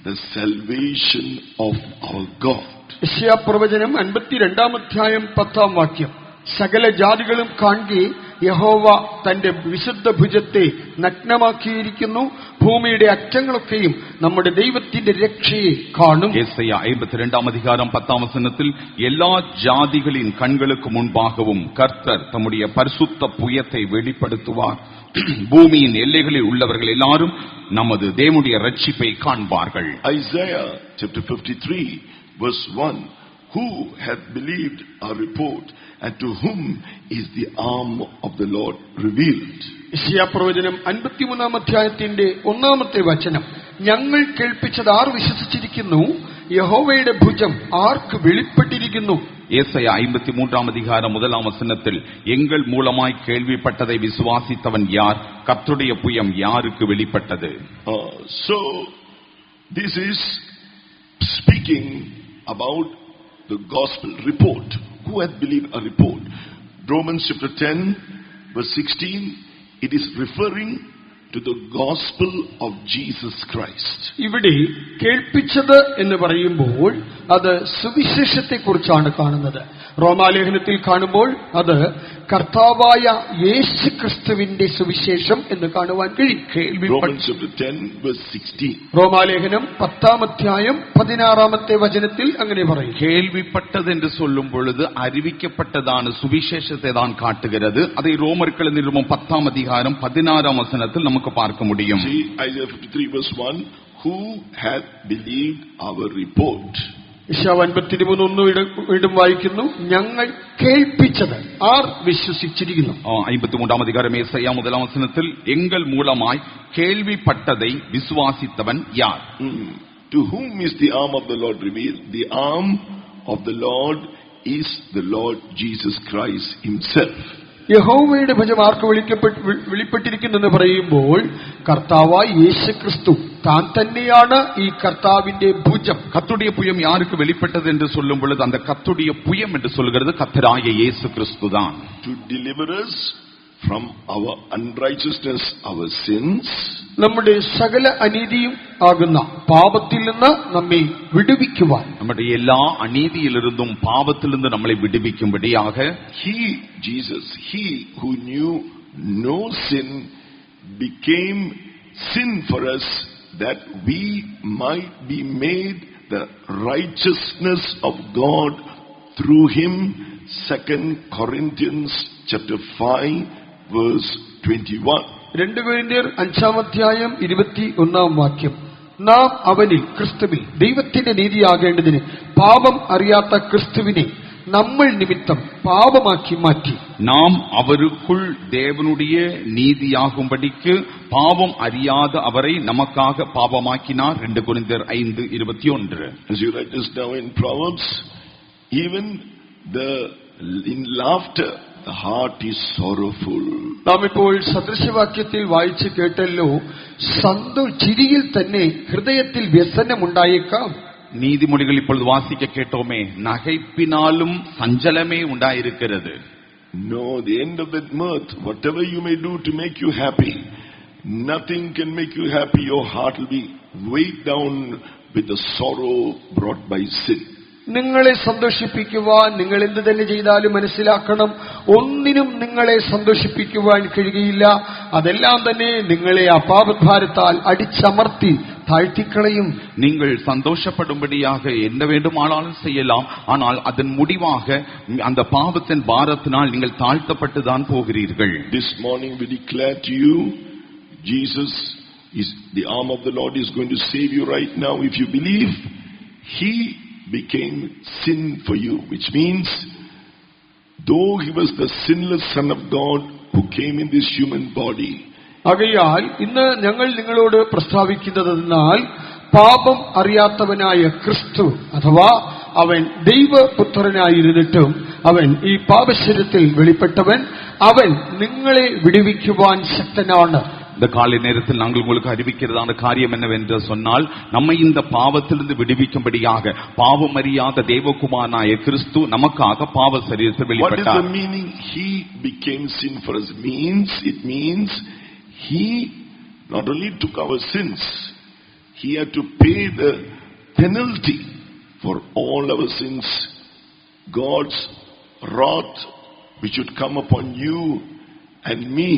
the salvation of our God. യെശയ്യാപ്രവചനം 52-ാം അധ്യായം 10-ാം വാക്യം, സകല ജാതികളും കാണുകെ യഹോവ തന്റെ വിശുദ്ധ ഭുജത്തെ നഗ്നമാക്കിയിരിക്കുന്നു, ഭൂമിയുടെ അറ്റങ്ങളൊക്കെയും നമ്മുടെ ദൈവത്തിന്റെ രക്ഷയെ കാണും. യെശയ്യാ 52-ാം அதிகாரம் 10-ாம் வசனத்தில், எல்லா ஜாதிகளின் கண்களுக்கு முன்பாகவும் கர்த்தர் தம்முடைய பரிசுத்த புயத்தை வெளிப்படுத்துவார், பூமியின் எல்லைகளில் உள்ளவர்கள் எல்லாரும் நமது தேவனுடைய ரட்சிப்பை காண்பார்கள். Isaiah chapter 53 verse 1, who hath believed our report, and to whom is the arm of the Lord revealed? യെശയ്യാപ്രവചനം 53-ാം അധ്യായത്തിന്റെ 1-ാമത്തെ വചനം, ഞങ്ങൾ കേൾപ്പിച്ചത് ആർ വിശ്വസിച്ചിരിക്കുന്നു, യഹോവയുടെ ഭുജം ആർക്ക് വെളിപ്പെട്ടിരിക്കുന്നു. യെശയ്യാ 53-ാം அதிகாரம் 1-ாம் வசனத்தில், எங்கள் மூலமாய் கேள்விப்பட்டதை விசுவாசித்தவன் யார், கர்த்தருடைய புயம் யாருக்கு வெளிப்பட்டது. So this is speaking about the gospel report. Who hath believed a report? Romans chapter 10 verse 16, it is referring to the gospel of Jesus Christ. ഇവിടെ കേൾപ്പിച്ചത് എന്ന് പറയുമ്പോൾ അത് സുവിശേഷത്തെക്കുറിച്ചാണ് കാണുന്നത്. റോമാലേഖനത്തിൽ കാണുമ്പോൾ അത് കർത്താവായ യേശു ക്രിസ്തുവിന്റെ സുവിശേഷം എന്ന് കാണുവാൻ കഴിയും. Romans chapter 10 verse 16. റോമാലേഖനം 10-ാം അധ്യായം 16-ാമത്തെ വചനത്തിൽ അങ്ങനെ പറയും. கேள்விப்பட்டது என்று சொல்லும் பொழுது அறிவிக்கப்பட்டதான சுவிசேஷத்தை தான் காட்டுகிறது. அதை ரோமர்கள் நிருபம் 10-ாம் அதிகாரம் 16-ாம் வசனத்தில் நமக்கு பார்க்க முடியும். See Isaiah 53 verse 1, who hath believed our report? യെശയ്യാ 53:1 വീണ്ടും വായിക്കുന്നു, ഞങ്ങൾ കേൾപ്പിച്ചത് ആർ വിശ്വസിച്ചിരിക്കുന്നു. 53-ാം அதிகாரம் യെശയ്യാ 1-ാം വചനത്തിൽ, എങ്കൽ മൂലമായി കേൾവിപ്പെട്ടதை വിശ്വാസിത്തവൻ യാർ. To whom is the arm of the Lord revealed? The arm of the Lord is the Lord Jesus Christ himself. യഹോവയുടെ ഭുജം ആർക്ക് വെളിപ്പെട്ടിരിക്കുന്നെന്ന് പറയുമ്പോൾ കർത്താവായ യേശു ക്രിസ്തു താൻ തന്നെയാണ് ഈ കർത്താവിന്റെ ഭുജം. கர்த்தருடைய புயம் யாருக்கு வெளிப்பட்டது என்று சொல்லும் பொழுது அந்த கர்த்தருடைய புயம் என்று சொல்கிறது கர்த்தராகிய இயேசு கிறிஸ்து தான். To deliver us from our unrighteousness, our sins, നമ്മുടെ സകല അനീതിയും ആകുന്ന പാപത്തിൽ നിന്ന് നമ്മെ വിടുവിക്കുവാൻ, നമ്മുടെ എല്ലാ അനീതിയിലിരുന്നും പാപത്തിൽ നിന്ന് നമ്മളെ വിടുവിക്കുമ്പടിയാക, He, Jesus, He who knew no sin became sin for us, that we might be made the righteousness of God through Him. 2 Corinthians chapter 5 verse 21. 2 കൊരിന്ത്യർ 5-ാം 21-ാം വാക്യം, നാം അവനിൽ ക്രിസ്തുവിൽ ദൈവത്തിന്റെ നീതിയാകേണ്ടതിന് പാപം അറിയാത്ത ക്രിസ്തുവിനെ നമ്മൾ നിമിത്തം പാപമാക്കി മാറ്റി. நாம் அவருக்குள் தேவனுடைய நீதியாகும்படிக்கு பாவம் அறியாத அவரை நமக்காக பாவமாக்கினார். 2 கொரிந்தியர் 5:21. As you write this now in Proverbs, even in laughter the heart is sorrowful. നാം ഇപ്പോൾ സദൃശവാക്യത്തിൽ വായിച്ചു കേട്ടല്ലോ, ചിരിയിൽ തന്നെ ഹൃദയത്തിൽ വ്യസനമുണ്ടായേക്കാം. நீதிமொழிகள் இப்பொழுது வாசிக்க கேட்டோமே, நகைப்பினாலும் சஞ்சலமே உண்டாயிருக்கிறது. No, the end of that mirth, whatever you may do to make you happy, nothing can make you happy. Your heart will be weighed down with the sorrow brought by sin. നിങ്ങളെ സന്തോഷിപ്പിക്കുവാൻ നിങ്ങൾ എന്ത് തന്നെ ചെയ്താലും മനസ്സിലാക്കണം, ഒന്നിനും നിങ്ങളെ സന്തോഷിപ്പിക്കുവാൻ കഴിയുകയില്ല. അതെല്ലാം തന്നെ നിങ്ങളെ ആ പാപഭാരത്താൽ അടിച്ചമർത്തി താഴ്ത്തിക്കളയും. நீங்கள் சந்தோஷப்படும்படியாக என்ன வேண்டுமானாலும் செய்யலாம், ஆனால் அதன் முடிவாக அந்த பாவத்தின் பாரத்தினால் நீங்கள் தாழ்த்தப்பட்டு தான் போகிறீர்கள். This morning we declare to you, Jesus is the arm of the Lord is going to save you right now. If you believe, He became sin for you, which means though He was the sinless Son of God who came in this human body, ആകയാൽ ഇന്ന് ഞങ്ങൾ നിങ്ങളോട് പ്രസ്താവിക്കുന്നതെന്നാൽ, പാപം അറിയാത്തവനായ ക്രിസ്തു അഥവാ അവൻ ദൈവപുത്രനായിരുന്നിട്ടും അവൻ ഈ പാപശരീരത്തിൽ വെളിപ്പെട്ടവൻ, അവൻ നിങ്ങളെ വിടുവിക്കുവാൻ ശക്തനാണ്. இந்த காலை நேரத்தில் நாங்கள் உங்களுக்கு அறிவிக்கிறதான காரியம் என்னவென்று சொன்னால், நம்மை இந்த பாவத்திலிருந்து விடுவிக்கும்படியாக பாவம் அறியாத தேவகுமாரனாய கிறிஸ்து நமக்காக பாவ சரீரத்தில் வெளிப்பட்டார். What is the meaning He became sin for us? It means He not only took our sins, He had to pay the penalty for all our sins. God's wrath which would come upon you and me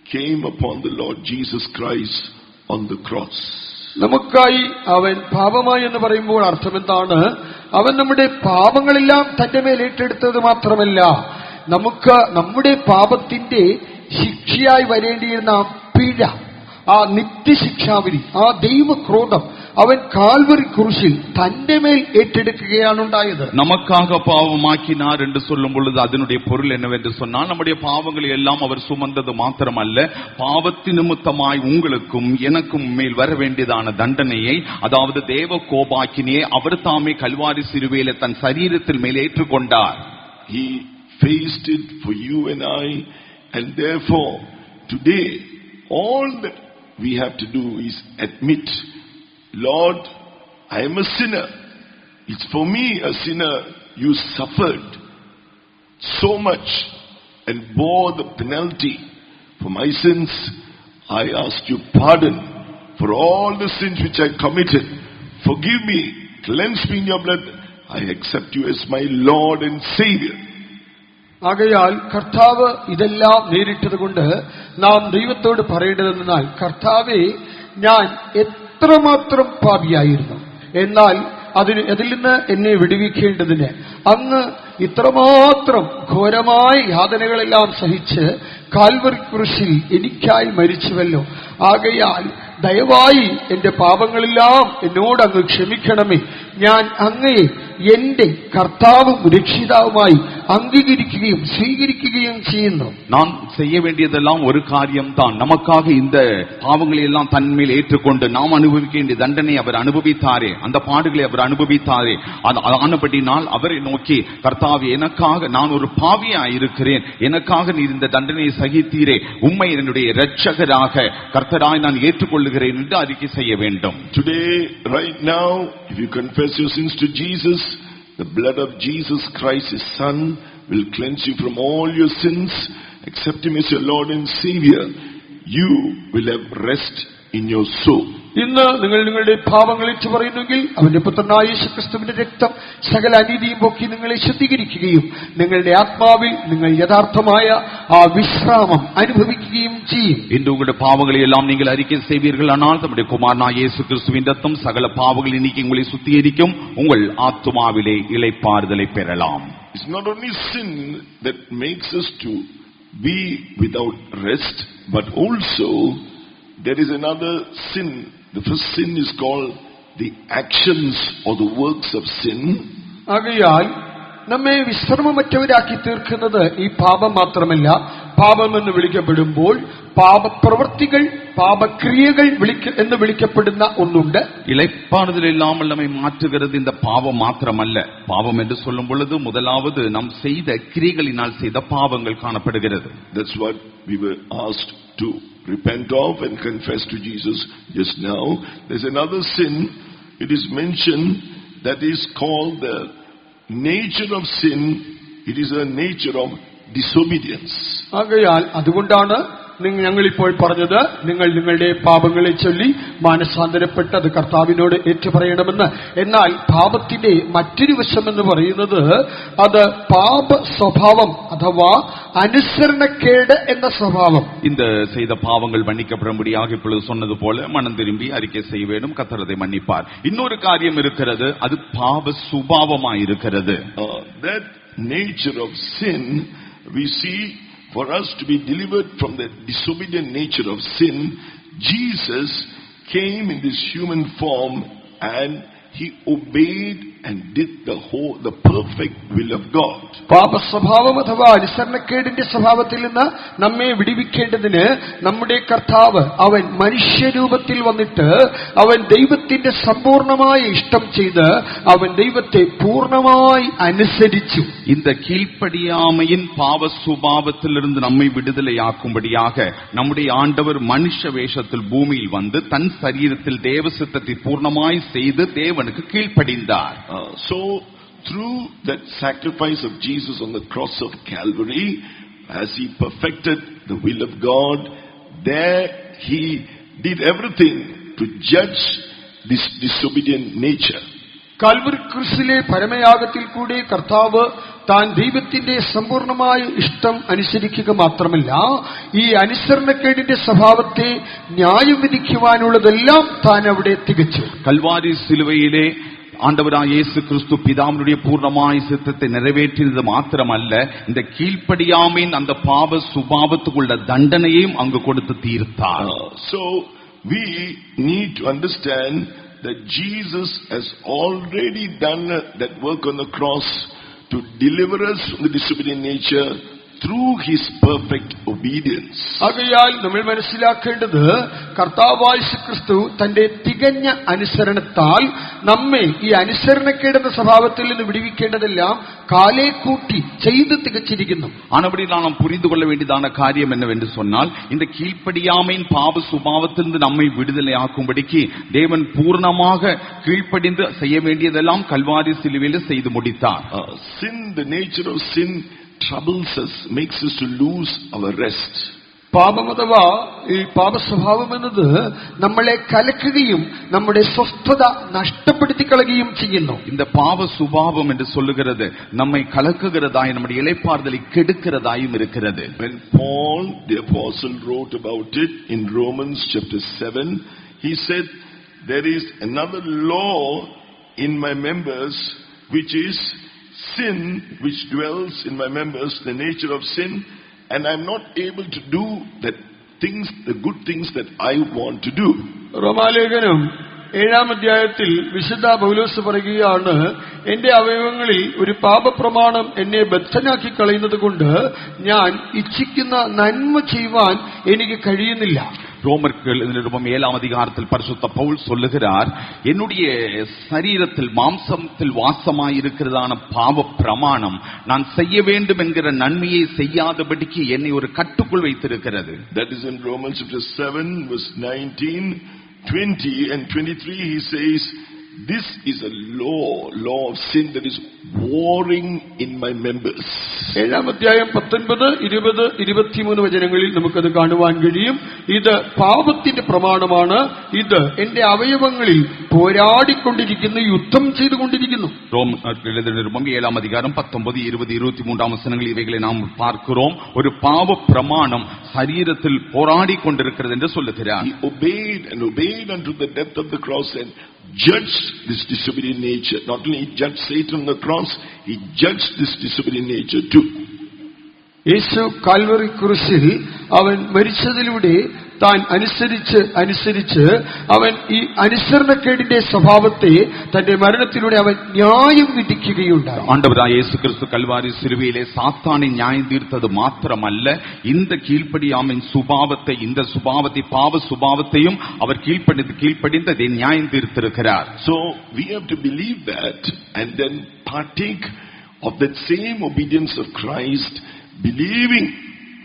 came upon the Lord Jesus Christ on the cross. നമുക്കായി അവൻ പാപമായി എന്ന് പറയുമ്പോൾ അർത്ഥമെന്താണ്? അവൻ നമ്മുടെ പാപങ്ങളെല്ലാം തന്റെ മേൽ ഏറ്റെടുത്തത് മാത്രമല്ല, നമുക്ക് നമ്മുടെ പാപത്തിന്റെ ശിക്ഷയായി വരേണ്ടിയിരുന്ന പിഴ, ആ നിത്യശിക്ഷാവിധി, ആ ദൈവക്രോധം അവൻ കാൽവരി ക്രൂശിൽ തന്റെ മേൽ ഏറ്റെടുക്കുകയാണ് ഉണ്ടായത്. நமக்காக பாவமாக்கினார் என்று சொல்லும் பொழுது அதனுடைய பொருள் என்னவென்று சொன்னால், நம்முடைய பாவங்களை எல்லாம் அவர் சுமந்தது மாத்திரமல்ல, பாவத்தின் நிமித்தமாய் உங்களுக்கும் எனக்கும் மேல் வர வேண்டியதான தண்டனையை, அதாவது தேவ கோபாக்கினியை அவர் தாமே கல்வாரி சிலுவையிலே தன் சரீரத்தில் மேல் ஏற்றுக்கொண்டார். He faced it for you and I, and therefore today all that we have to do is admit, Lord, I am a sinner. It's for me, a sinner. You suffered so much and bore the penalty for my sins. I ask you pardon for all the sins which I committed. Forgive me, cleanse me in your blood. I accept you as my Lord and Savior. ആകയാൽ കർത്താവ് ഇതെല്ലാം നേരിട്ടതുകൊണ്ട് നാം ദൈവത്തോട് പറയേണ്ടതെന്നാൽ, കർത്താവേ, ഞാൻ എത്രമാത്രം പാപിയായിരുന്നു, എന്നാൽ അതിൽ നിന്ന് എന്നെ വിടുവിക്കേണ്ടതിന് അങ്ങ് ഇത്രമാത്രം ഘോരമായ യാതനകളെല്ലാം സഹിച്ച് കാൽവരി ക്രൂശിൽ എനിക്കായി മരിച്ചുവല്ലോ. ആകയാൽ ദയവായി എന്റെ പാപങ്ങളെല്ലാം എന്നോട് അങ്ങ് ക്ഷമിക്കണമേ. ഞാൻ അങ്ങയെ എന്റെ കർത്താവും രക്ഷിതാവുമായി അംഗീകരിക്കുകയും സ്വീകരിക്കുകയും ചെയ്യുന്നു. நான் செய்ய வேண்டியதெல்லாம் ஒரு காரியம்தான். நமக்காக இந்த பாவங்களை எல்லாம் தன்மேல் ஏற்றுக்கொண்டு நாம் அனுபவிக்க வேண்டிய தண்டனை அவர் அனுபவித்தாரே, அந்த பாடுகளை அவர் அனுபவித்தாரே, ஆனபடினால் அவரை நோக்கி, கர்த்தாவே, எனக்காக நான் ஒரு பாவியாய் இருக்கிறேன், எனக்காக நீர் இந்த தண்டனையை சகித்தீரே, உம்மை என்னுடைய இரட்சகராக கர்த்தராய் நான் ஏற்றுக்கொள்ளுகிறேன் என்று அறிக்கை செய்ய வேண்டும். Today, right now, if you confess your sins to Jesus, the blood of Jesus Christ, His Son, will cleanse you from all your sins, accept Him as your Lord and Savior, you will have rest in your soul. ഇന്ന് നിങ്ങൾ നിങ്ങളുടെ പാപങ്ങളെ പറയുന്നെങ്കിൽ അവന്റെ പുത്രനായ യേശുക്രിസ്തുവിന്റെ രക്തം സകല അനീതിയും പോക്കി നിങ്ങളെ ശുദ്ധീകരിക്കുകയും നിങ്ങളുടെ ആത്മാവിൽ നിങ്ങൾ യഥാർത്ഥമായ ആ വിശ്രാമം അനുഭവിക്കുകയും ചെയ്യും. இன்று உங்களுடைய பாவங்களை எல்லாம் நீங்கள் அறிக்கை செய்வீர்கள், ஆனால் நம்முடைய குமாரனாகிய இயேசு கிறிஸ்துவின் ரத்தம் சகல பாவங்களை நீக்கி உங்களை சுத்திகரிக்கும், உங்கள் ஆத்துமாவிலே இளைப்பாறுதலை பெறலாம். It's not only sin that makes us to be without rest, but also there is another sin. The first sin is called the actions or the works of sin. ആകയാൽ നമ്മെ വിശ്രമമറ്റവരാക്കി തീർക്കുന്നത് ഈ പാപം മാത്രമല്ല. പാപമെന്ന് വിളിക്കപ്പെടുമ്പോൾ പാപപ്രവൃത്തികൾ, പാപക്രിയകൾ എന്ന് വിളിക്കപ്പെടുന്ന ഒന്നുണ്ട്. இளைப்பாறுதல் இல்லாமல் நம்மை மாற்றுகிறது இந்த பாவம் மாத்திரமல்ல. பாவம் என்று சொல்லும் பொழுது முதலாவது நாம் செய்த கிரியைகளினால் செய்த பாவங்கள் காணப்படுகிறது. That's what we were asked to repent of and confess to Jesus just now. There's another sin. It is mentioned that is called the nature of sin. It is a nature of disobedience. ആകയാൽ അതുകൊണ്ടാണ് ഞങ്ങളിപ്പോൾ പറഞ്ഞത്, നിങ്ങൾ നിങ്ങളുടെ പാപങ്ങളെ ചൊല്ലി മാനസാന്തരപ്പെട്ട് അത് കർത്താവിനോട് ഏറ്റുപറയണമെന്ന്. എന്നാൽ പാപത്തിന്റെ മറ്റൊരു വശമെന്ന് പറയുന്നത് അത് പാപ സ്വഭാവം അഥവാ അനുസരണക്കേട് എന്ന സ്വഭാവം. இந்த செய்த பாவங்கள் மன்னிக்கப்படும்படியாக இப்பொழுது சொன்னது போல மனம் திரும்பி அறிக்கை செய்ய வேண்டும், கர்த்தர் அதை மன்னிப்பார். இன்னொரு காரியம் இருக்கிறது, அது பாவ சுபாவமாய் இருக்கிறது. That nature of sin, we see, for us to be delivered from the disobedient nature of sin, Jesus came in this human form and He obeyed and did the perfect will of God. പാപസ്വഭാവം അഥവാ അനുസരണക്കേടിന്റെ സ്വഭാവത്തിൽ നിന്ന് നമ്മെ വിടുവിക്കേണ്ടതിന് നമ്മുടെ കർത്താവ് അവൻ മനുഷ്യരൂപത്തിൽ വന്നിട്ട് അവൻ ദൈവത്തിന്റെ സമ്പൂർണമായ ഇഷ്ടം ചെയ്ത് അവൻ ദൈവത്തെ പൂർണ്ണമായി അനുസരിച്ചു. இந்த கீழ்ப்படியாமையின் பாவ சுபாவத்திலிருந்து நம்மை விடுதலையாக்கும்படியாக நம்முடைய ஆண்டவர் மனுஷ வேஷத்தில் பூமியில் வந்து தன் சரீரத்தில் தேவ சித்தத்தை பூர்ணமாய் செய்து தேவனுக்கு கீழ்ப்படிந்தார். So through that sacrifice of Jesus on the cross of Calvary, as He perfected the will of God, there He did everything to judge this disobedient nature. Calvary ക്രൂശിലെ പരമയാഗത്തിൽ കൂടി കർത്താവ് താൻ ദൈവത്തിന്റെ സമ്പൂർണമായ ഇഷ്ടം അനുസരിക്കുക മാത്രമല്ല, ഈ അനുസരണക്കേടിന്റെ സ്വഭാവത്തെ ന്യായം വിധിക്കുവാനുള്ളതെല്ലാം താൻ അവിടെ തികച്ചു. കൽവാരി സിലുവയിലെ ஆண்டவராகிய இயேசு கிறிஸ்து பிதாவினுடைய பூர்ணமாய சித்தத்தை நிறைவேற்றியது மாத்திரமல்ல, இந்த கீழ்ப்படியாமையின் அந்த பாவ சுபாவத்துக்குள்ள தண்டனையும் அங்கு கொடுத்து தீர்த்தார். So we need to understand that Jesus has already done that work on the cross to deliver us from the disobedient nature through His perfect obedience. ആകയാൽ നമ്മൾ മനസ്സിലാക്കേണ്ടത് കർത്താവായ ക്രിസ്തു തന്റെ തികഞ്ഞ അനുസരണത്താൽ നമ്മെ ഈ അനുസരണക്കേടുന്ന സ്വഭാവത്തിൽ നിന്ന് വിടുവിക്കേണ്ടതെല്ലാം കാലേ കൂട്ടി ചെയ്ത് തികച്ചിരിക്കുന്നു. ஆனபடி நாம் புரிந்து கொள்ள வேண்டியதான காரியம் என்னவென்று சொன்னால், இந்த கீழ்ப்படியாமையின் பாவ சுபாவத்திலிருந்து நம்மை விடுதலையாக்கும்படிக்கு தேவன் பூர்ணமாக கீழ்ப்படிந்து செய்ய வேண்டியதெல்லாம் கல்வாரி சிலுவையில் செய்து முடித்தார். Sin, the nature of sin troubles us, makes us to lose our rest. പാപം അഥവാ ഈ പാപസ്വഭാവം എന്നത് നമ്മളെ കലക്കുകയും നമ്മുടെ സ്വസ്ഥത നഷ്ടപ്പെടുത്തി കളയുകയും ചെയ്യുന്നു. இந்த பாவ சுபாவம் என்று சொல்லுகிறது நம்மை கலக்குகிறதாய், நம்முடைய இளைப்பாறுதலை கெடுக்கிறதாயும் இருக்கிறது. When Paul the apostle wrote about it in Romans chapter 7, he said, there is another law in my members, which is sin, which dwells in my members, the nature of sin, and I'm not able to do the good things that I want to do. റോമാലേഖനം 7-ാം അധ്യായത്തിൽ വിശുദ്ധ പൗലോസ് പറയുകയാണ്, എന്റെ അവയവങ്ങളിൽ ഒരു പാപപ്രമാണം എന്നെ ബദ്ധനാക്കി കളയുന്നത് കൊണ്ട് ഞാൻ ഇച്ഛിക്കുന്ന നന്മ ചെയ്യുവാൻ എനിക്ക് കഴിയുന്നില്ല. ரோமர்கள் 7-ஆம் அதிகாரத்தில் பரிசுத்த பவுல் சொல்லுகிறார், என்னுடைய சரீரத்தில் மாம்சத்தில் வாசமாயிருக்கிறதான பாவ பிரமாணம் நான் செய்ய வேண்டும் என்கிற நன்மையை செய்யாதபடிக்கு என்னை ஒரு கட்டுக்குள் வைத்திருக்கிறது. That is in Romans chapter 7 verse 19, 20 and 23 he says, this is a law of sin that is warring in my members. 7-ാം അധ്യായം 19, 20, 23 വചനങ്ങളിൽ നമുക്കത് കാണുവാൻ കഴിയും. ഇത് പാപത്തിന്റെ പ്രമാണമാണ്. ഇത് എന്റെ അവയവങ്ങളിൽ പോരാടിക്കൊണ്ടിരിക്കുന്നു, യുദ്ധം ചെയ്തുകൊണ്ടിരിക്കുന്നു. ரோமர் 7-ம் அதிகாரம் 19, 20, 23 வசனங்கள் இவைகளை நாம் பார்க்கிறோம். ஒரு பாவ பிரமாணம் சரீரத்தில் போராடி கொண்டிருக்கிறது என்று சொல்லுகிறார். He obeyed unto the death of the cross and judged this disobedient nature. Not only he judged Satan on the cross, he judged this disobedient nature too. Yeshu Calvary ക്രൂശിൽ അവൻ മരിച്ചതിലൂടെ താൻ അനുസരിച്ച് അവൻ ഈ അനുസരണക്കേടിന്റെ സ്വഭാവത്തെ തന്റെ മരണത്തിലൂടെ അവൻ ന്യായം വിധിക്കുകയുണ്ടായി. ஆண்டவராய் இயேசு கிறிஸ்து கல்வாரி சிலுவையிலே சாத்தானை நியாயம் தீர்த்தது மாத்திரமல்ல, இந்த கீழ்ப்படியாமையின் சுபாவத்தை, இந்த சுபாவத்தை, பாவ சுபாவத்தையும் அவர் கீழ்ப்படிந்து அதை நியாயம் தீர்த்திருக்கிறார். So we have to believe that and then partake of that same obedience of Christ, believing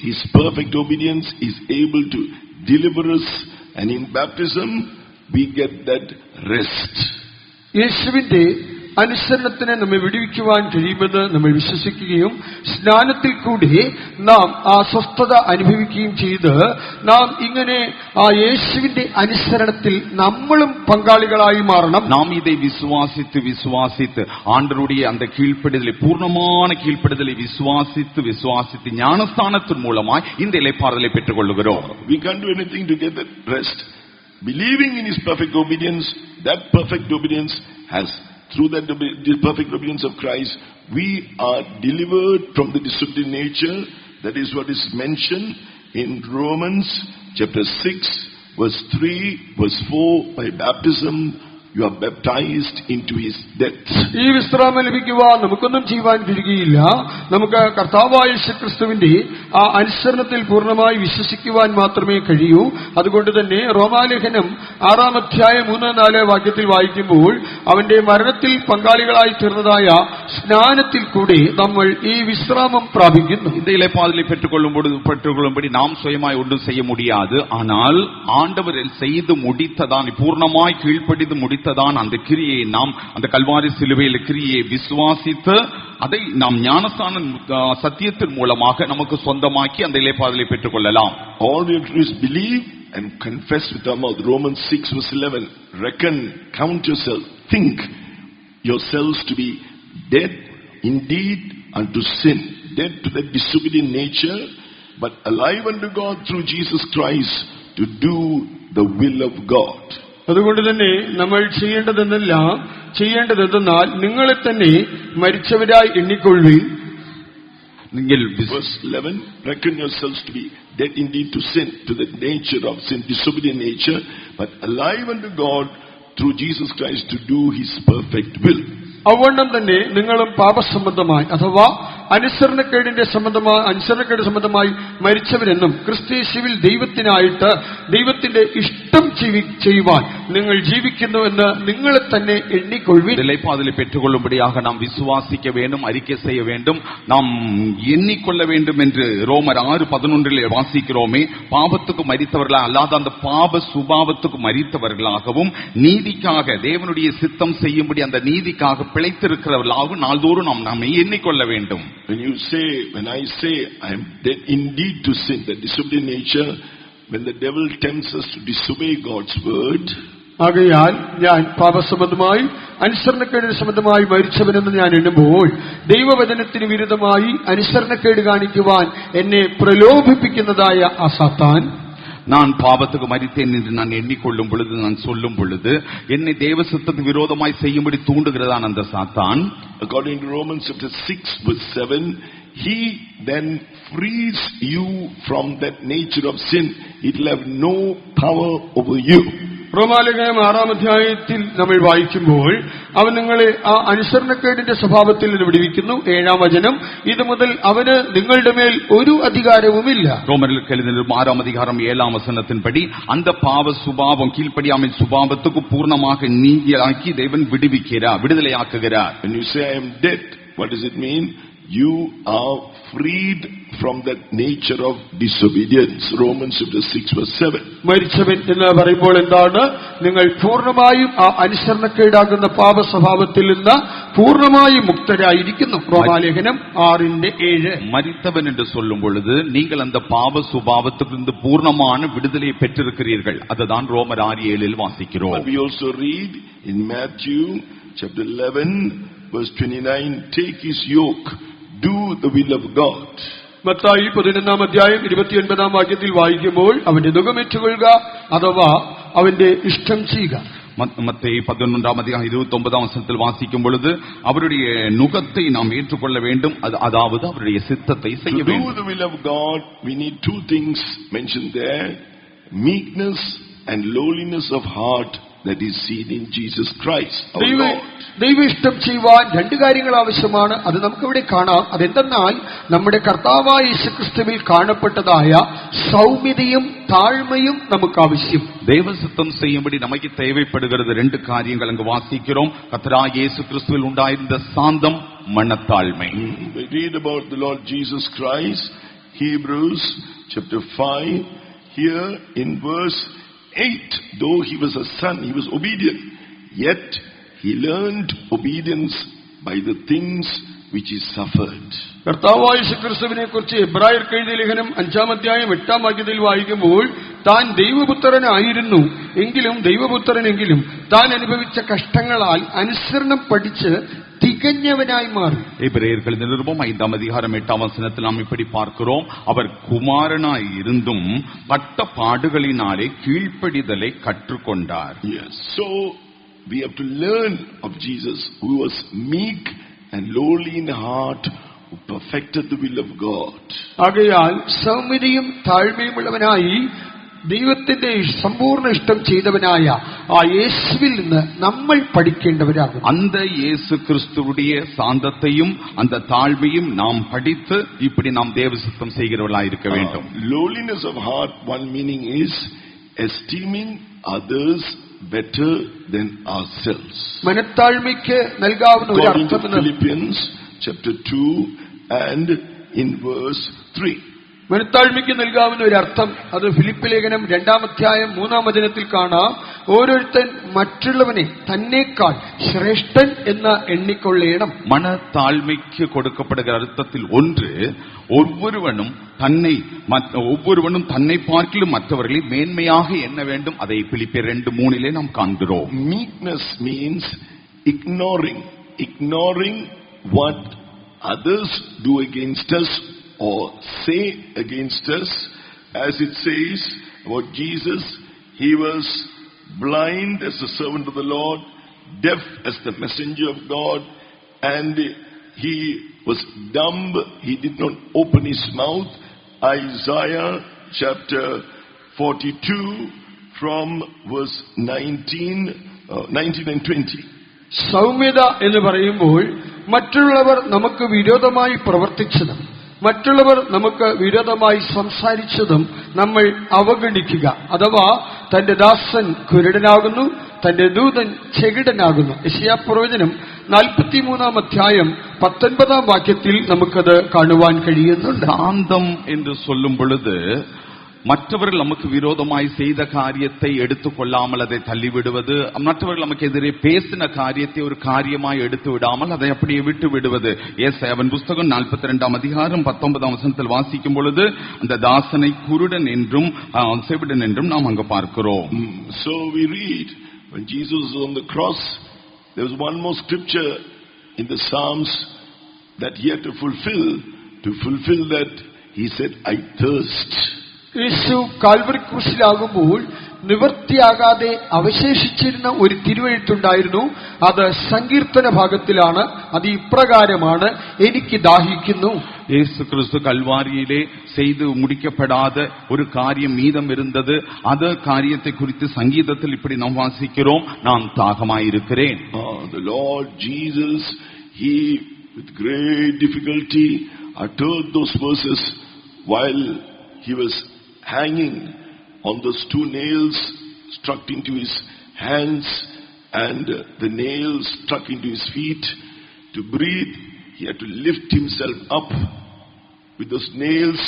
his perfect obedience is able to deliver us, and in baptism we get that rest. യേശുവിന്റെ അനുസരണത്തിന് നമ്മെ വിടുവിക്കുവാൻ കഴിയുമെന്ന് നമ്മൾ വിശ്വസിക്കുകയും സ്നാനത്തിൽ കൂടി നാം ആ സ്വസ്ഥത അനുഭവിക്കുകയും ചെയ്ത് നാം ഇങ്ങനെ ആ യേശുവിന്റെ അനുസരണത്തിൽ നമ്മളും പങ്കാളികളായി മാറണം. നാം ഇதை விசுவாசித்து ஆண்டவருடைய அந்த கீழ்ப்படிதலை, பூர்ணமான கீழ்ப்படிதலை விசுவாசித்து ஞானஸ்தானத்தின் மூலமாய் இந்த இளைப்பாறுதலை பெற்றுக் கொள்கிறோம். We can't do anything to get that rest. Believing in his perfect obedience, that perfect obedience has, through that perfect obedience of Christ, we are delivered from the disobedient nature. That is what is mentioned in Romans chapter 6, verse 3, verse 4. By baptism you are baptized into his death. ഈ വിശ്രാമം ലഭിക്കുവാൻ നമുക്കൊന്നും ചെയ്യുവാൻ കഴിയുകയില്ല. നമുക്ക് കർത്താവായ യേശുക്രിസ്തുവിന്റെ ആ അനുസരണത്തിൽ പൂർണ്ണമായി വിശ്വസിക്കുവാൻ മാത്രമേ കഴിയൂ. അതുകൊണ്ട് തന്നെ റോമാലേഖനം 6-ാം അധ്യായം 3-4 വാക്യത്തിൽ വായിക്കുമ്പോൾ അവന്റെ മരണത്തിൽ പങ്കാളികളായി തീർന്നതായ സ്നാനത്തിൽ കൂടി നമ്മൾ ഈ വിശ്രാമം പ്രാപിക്കുന്നു. இந்த இளைப்பாறுதலை பெற்றுக்கொள்ளும்படி நாம் சுயமாய் ஒன்றும் செய்ய முடியாது. ஆனால் ஆண்டவர் செய்து முடித்ததான், பூர்ணமாய் கீழ்ப்படிந்து முடித்ததான் அந்த கிரியை நாம், அந்த கல்வாரி சிலுவையில் கிரியை விசுவாசித்து அதை நாம் ஞானஸ்தான சத்தியத்தின் மூலமாக நமக்கு சொந்தமாக்கி அந்த இளைப்பாறுதலை பெற்றுக் கொள்ளலாம். All we have to do is believe and confess with our mouth. Romans 6 verse 11. Reckon, count yourself, think yourselves to be dead indeed unto sin, dead to that disobedient nature, but alive unto God through Jesus Christ to do the will of God. അതുകൊണ്ട് തന്നെ നമ്മൾ ചെയ്യേണ്ടതെന്നാൽ നിങ്ങളെ തന്നെ മരിച്ചവരായി എണ്ണിക്കൊള്ളുവിൻ. Verse 11, reckon yourselves to be dead indeed to sin, to the nature of sin, disobedient nature, but alive unto God through Jesus Christ to do his perfect will. അവണ്ണം തന്നെ നിങ്ങളും പാപസംബന്ധമായി അഥവാ അനുസരണക്കേട് സംബന്ധമായി മരിച്ചവരെന്നും ക്രിസ്തുയേശുവിൽ ദൈവത്തിനായിട്ട് ദൈവത്തിന്റെ ഇഷ്ടം ചെയ്യുവാൻ നിങ്ങൾ ജീവിക്കുന്നുവെന്ന് നിങ്ങളെ തന്നെ എണ്ണിക്കൊള്ളുവിൻ. இளைப்பாறுதலை பெற்றுக்கொள்ளும்படியாக நாம் விசுவாசிக்க வேண்டும், அறிக்கை செய்ய வேண்டும், நாம் எண்ணிக்கொள்ள வேண்டும் என்று ரோமர் 6:11 வாசிக்கிறோமே. பாவத்துக்கு மரித்தவர்களாக அல்லாத அந்த பாவ சுபாவத்துக்கு மரித்தவர்களாகவும் நீதிக்காக, தேவனுடைய சித்தம் செய்யும்படி அந்த நீதிக்காக பிழைத்திருக்கிறவர்களாகவும் நாள்தோறும் நாம் எண்ணிக்கொள்ள வேண்டும். When I say I am dead indeed to sin, the disobedient nature, when the devil tempts us to disobey God's word, ആകയാൽ ഞാൻ പാപസംബന്ധമായി അനുസരണക്കേടിന് സംബന്ധമായി മരിച്ചവനെന്ന് ഞാൻ എണ്ണുമ്പോൾ ദൈവവചനത്തിന് വിരുദ്ധമായി അനുസരണക്കേട് കാണിക്കുവാൻ എന്നെ പ്രലോഭിപ്പിക്കുന്നതായ ആ സാത്താൻ, நான் பாவத்துக்கு மரித்தேன் என்று நான் எண்ணிக்கொள்ளும் பொழுது, நான் சொல்லும் பொழுது என்னை தேவ சித்தத்துக்கு விரோதமாய் செய்யும்படி தூண்டுகிறதான் அந்த சாத்தான். According to Romans chapter 6 verse 7, he then frees you from that nature of sin. It will have no power over you. റോമാലേഖനം 6-ാം അധ്യായത്തിൽ നമ്മൾ വായിക്കുമ്പോൾ അവൻ നിങ്ങളെ ആ അനുസരണക്കേടിന്റെ സ്വഭാവത്തിൽ നിന്ന് വിടുവിക്കുന്നു. 7-ാം വചനം, ഇത് മുതൽ അവന് നിങ്ങളുടെ മേൽ ഒരു അധികാരവുമില്ല. ரோமர்களுக்கு எழுதின 6-ம் அதிகாரம் 7-ம் வசனத்தின்படி அந்த பாவ சுபாவம், கீழ்ப்படியாமை சுபாவத்துக்கு பூர்ணமாக நீங்களாக்கி தேவன் விடுதலையாக்குகிறார். When you say I am dead, what does it mean? you are freed from that nature of disobedience. Romans chapter 6 verse 7. മരിച്ചവൻ എന്ന് പറയുമ്പോൾ എന്താണ്? നിങ്ങൾ പൂർണ്ണമായും ആ അനുസരണക്കേടാകുന്ന പാപ സ്വഭാവത്തിൽ നിന്ന് പൂർണ്ണമായും മുക്തരായിരിക്കുന്നു. റോമാലേഖനം 6:7. மரித்தவன் என்று சொல்லும் பொழுது நீங்கள் அந்த பாவ சுபாவத்திலிருந்து பூர்ணமான விடுதலை பெற்றிருக்கிறீர்கள். அதுதான் ரோமர் 6:7 வாசிக்கிறோம். We also read in Matthew chapter 11 verse 29, take his yoke, do the will of God. Mathai 11:29 വാക്യത്തിൽ വായിക്കുമ്പോൾ അവന്റെ നുകമേറ്റുകൊള്ളുക അഥവാ അവന്റെ ഇഷ്ടം ചെയ്യുക. மத்தேயு 11:29 வாசிக்கும் பொழுது அவருடைய நுகத்தை நாம் ஏற்றுக்கொள்ள வேண்டும், அதாவது அவருடைய சித்தத்தை செய்ய வேண்டும். To do the will of God, we need two things mentioned there: meekness and lowliness of heart that is seen in Jesus Christ our Lord. ദൈവ ഇഷ്ടം ചെയ്യുവാൻ രണ്ട് കാര്യങ്ങൾ ആവശ്യമാണ്. അത് നമുക്കിവിടെ കാണാം. അതെന്തെന്നാൽ നമ്മുടെ കർത്താവായ യേശുക്രിസ്തുവിൽ കാണപ്പെട്ടതായ സൗമ്യതയും താഴ്മയും നമുക്ക് ആവശ്യം. தேவ சித்தம் செய்யும்படி நமக்கு தேவைப்படுகிறது ரெண்டு காரியங்கள் அங்கு வாசிக்கிறோம். கர்த்தராகிய இயேசு கிறிஸ்துவில் உண்டாயிருந்த சாந்தம், மனத்தாழ்மை. We read about the Lord Jesus Christ, Hebrews chapter 5, here in verse 8, though he was a son, he was obedient, yet he learned obedience by the things which he suffered. കർത്താവായ യേശുക്രിസ്തുവിനെ കുറിച്ച് എബ്രായർക്ക് എഴുതിയ ലേഖനം 5:8 വാക്യത്തിൽ വായിക്കുമ്പോൾ താൻ ദൈവപുത്രനായിരുന്നു എങ്കിലും താൻ അനുഭവിച്ച കഷ്ടങ്ങളാൽ അനുസരണം പഠിച്ച് തികഞ്ഞവനായി മാറി. எபிரேயர்கள் நிருபம் 5:8 நாம் இப்படி பார்க்கிறோம், அவர் குமாரனாய் இருந்தும் பட்ட பாடுகளினாலே கீழ்ப்படிதலை கற்றுக்கொண்டார். Yes, so we have to learn of Jesus, who was meek and lowly in heart, who perfected the will of God. ആകയാൽ സൗമ്യതയും താഴ്മയുമുള്ളവനായി ദൈവത്തിന്റെ സമ്പൂർണ്ണ ഇഷ്ടം ചെയ്തവനായ ആ യേശുവിൽ നിന്ന് നമ്മൾ പഠിക്കേണ്ടവരാകും. அந்த இயேசு கிறிஸ்துவுடைய சாந்தத்தையும் அந்த தாழ்மையும் நாம் படித்து இப்படி நாம் தேவ சித்தம் செய்கிறவர்களாய் இருக்க வேண்டும். Lowliness of heart, one meaning is esteeming others better than ourselves. മനത്താഴ്മയ്ക്ക് നൽകാവുന്ന ഒരു According to അർത്ഥം Philippians chapter 2 and in verse 3. മനത്താഴ്മയ്ക്ക് നൽകാവുന്ന ഒരു അർത്ഥം അത് ഫിലിപ്പ് ലേഖനം 2:3 കാണാം. ഓരോരുത്തൻ മറ്റുള്ളവനെ തന്നേക്കാൾ ശ്രേഷ്ഠൻ എന്ന് എണ്ണിക്കൊള്ളേണം. மனத்தாழ்மைக்கு கொடுக்கப்படுகிற அர்த்தத்தில் ஒன்று, ஒவ்வொருவனும் தன்னை பார்க்கிலும் மற்றவர்களை மேன்மையாக எண்ண வேண்டும். அதை பிலிப்பியர் 2:3 நாம் காண்கிறோம். Meekness means ignoring what others do against us or say against us. As it says about Jesus, he was blind as the servant of the Lord, deaf as the messenger of God, and he was dumb. He did not open his mouth. Isaiah chapter 42 from verse 19 and 20. സൗമ്യത എന്ന് പറയുമ്പോൾ മറ്റുള്ളവർ നമുക്ക് വിരോധമായി പ്രവർത്തിച്ചതും മറ്റുള്ളവർ നമുക്ക് വിരോധമായി സംസാരിച്ചതും നമ്മൾ അവഗണിക്കുക. അഥവാ തന്റെ ദാസൻ കുരുടനാകുന്നു, തന്റെ ദൂതൻ ചെകിടനാകുന്നു. യെശയ്യാപ്രവചനം 43:19 വാക്യത്തിൽ നമുക്കത് കാണുവാൻ കഴിയുന്നുണ്ട്. சாந்தம் என்று சொல்லும் பொழுது மற்றவர்கள் நமக்கு விரோதமாய் செய்த காரியத்தை எடுத்துக்கொள்ளாமல் அதை தள்ளிவிடுவது, மற்றவர்கள் நமக்கு எதிரே பேசின காரியத்தை ஒரு காரியமாய் எடுத்து விடாமல் அதை அப்படியே விட்டு விடுவது. ஏசாயாவின் புஸ்தகம் 42:19 வாசிக்கும் பொழுது அந்த தாசனை குருடன் என்றும் செவிடன் என்றும் நாம் அங்கு பார்க்கிறோம். So we read, when Jesus was on the cross, there was one more scripture in the Psalms that he had to fulfill that. He said, I thirst. Yeshu Calvary ക്രൂശിലാകുമ്പോൾ നിവൃത്തിയാകാതെ അവശേഷിച്ചിരുന്ന ഒരു തിരുവെഴുത്തുണ്ടായിരുന്നു. അത് സങ്കീർത്തന ഭാഗത്തിലാണ്. അത് ഇപ്രകാരമാണ്, എനിക്ക് ദാഹിക്കുന്നു. இயேசு கிறிஸ்து கல்வாரியிலே செய்து முடிக்கப்படாத ஒரு காரியம் மீதம் இருந்தது. அந்த காரியத்தை குறித்து சங்கீதத்தில் இப்படி நாம் வாசிக்கிறோம், நான் தாகமாயிருக்கிறேன். The Lord Jesus, he with great difficulty uttered those verses while he was hanging on those two nails struck into his hands and the nails struck into his feet. To breathe, he had to lift himself up with those nails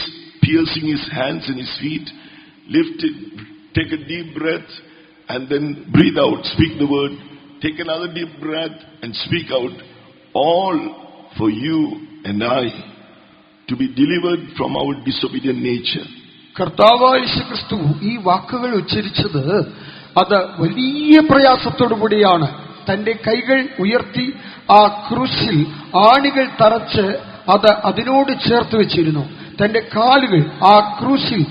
piercing his hands and his feet. Lift it, take a deep breath, and then breathe out, speak the word. Take another deep breath and speak out. All for you and I to be delivered from our disobedient nature. കർത്താവായ യേശുക്രിസ്തു ഈ വാക്കുകൾ ഉച്ചരിച്ചത് അത് വലിയ പ്രയാസത്തോടു കൂടിയാണ്. തന്റെ കൈകൾ ഉയർത്തി ആ ക്രൂശിൽ ആണികൾ തറച്ച് അത് അതിനോട് ചേർത്ത് വെച്ചിരുന്നു. തന്റെ കാലുകൾ ആ ക്രൂശിൽ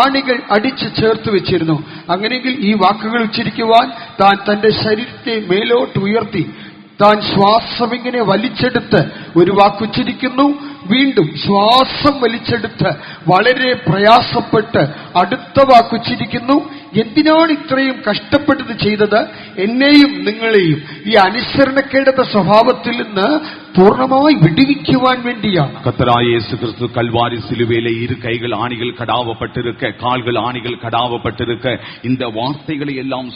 ആണികൾ അടിച്ച് ചേർത്ത് വെച്ചിരുന്നു. അങ്ങനെയെങ്കിൽ ഈ വാക്കുകൾ ഉച്ചരിക്കുവാൻ താൻ തന്റെ ശരീരത്തെ മേലോട്ട് ഉയർത്തി താൻ ശ്വാസം ഇങ്ങനെ വലിച്ചെടുത്ത് ഒരു വാക്കുച്ചരിക്കുന്നു, വീണ്ടും ശ്വാസം വലിച്ചെടുത്ത് വളരെ പ്രയാസപ്പെട്ട് അടുത്ത വാക്കുച്ചരിക്കുന്നു. എന്തിനാണ് ഇത്രയും കഷ്ടപ്പെട്ടത് ചെയ്തത്? എന്നെയും നിങ്ങളെയും ഈ അനുസരണക്കേടത്തെ സ്വഭാവത്തിൽ നിന്ന് പൂർണ്ണമായി വിടുവിക്കുവാൻ വേണ്ടിയാണ്. கர்த்தராகிய இயேசு கிறிஸ்து கல்வாரி சிலுவையிலே இரு கைகள் ஆணிகள் கடாவப்பட்டிருக்க, கால்கள் ஆணிகள் கடாவப்பட்டிருக்க, இந்த வார்த்தைகளை எல்லாம்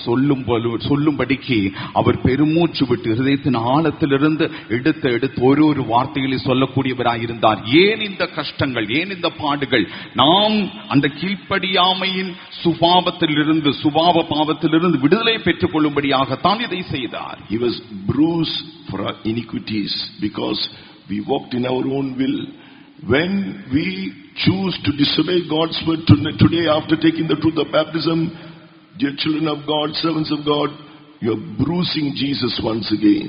சொல்லும்படிக்கு அவர் பெருமூச்சு விட்டு ஹிருதயத்தின் ஆழத்திலிருந்து எடுத்து ஒரு வார்த்தைகளை சொல்லக்கூடியவராயிருந்தார். ஏன் இந்த கஷ்டங்கள், ஏன் இந்த பாடுகள்? நாம் அந்த கீழ்ப்படியாமையின் சுபாவ பாவத்திலிருந்து விடுதலை பெற்றுக் கொள்ளும்படியாகத்தான் இதை செய்தார். He was bruised for our iniquities because we walked in our own will. When we choose to disobey God's word today after taking the truth of baptism, dear children of God, servants of God, you are bruising Jesus once again.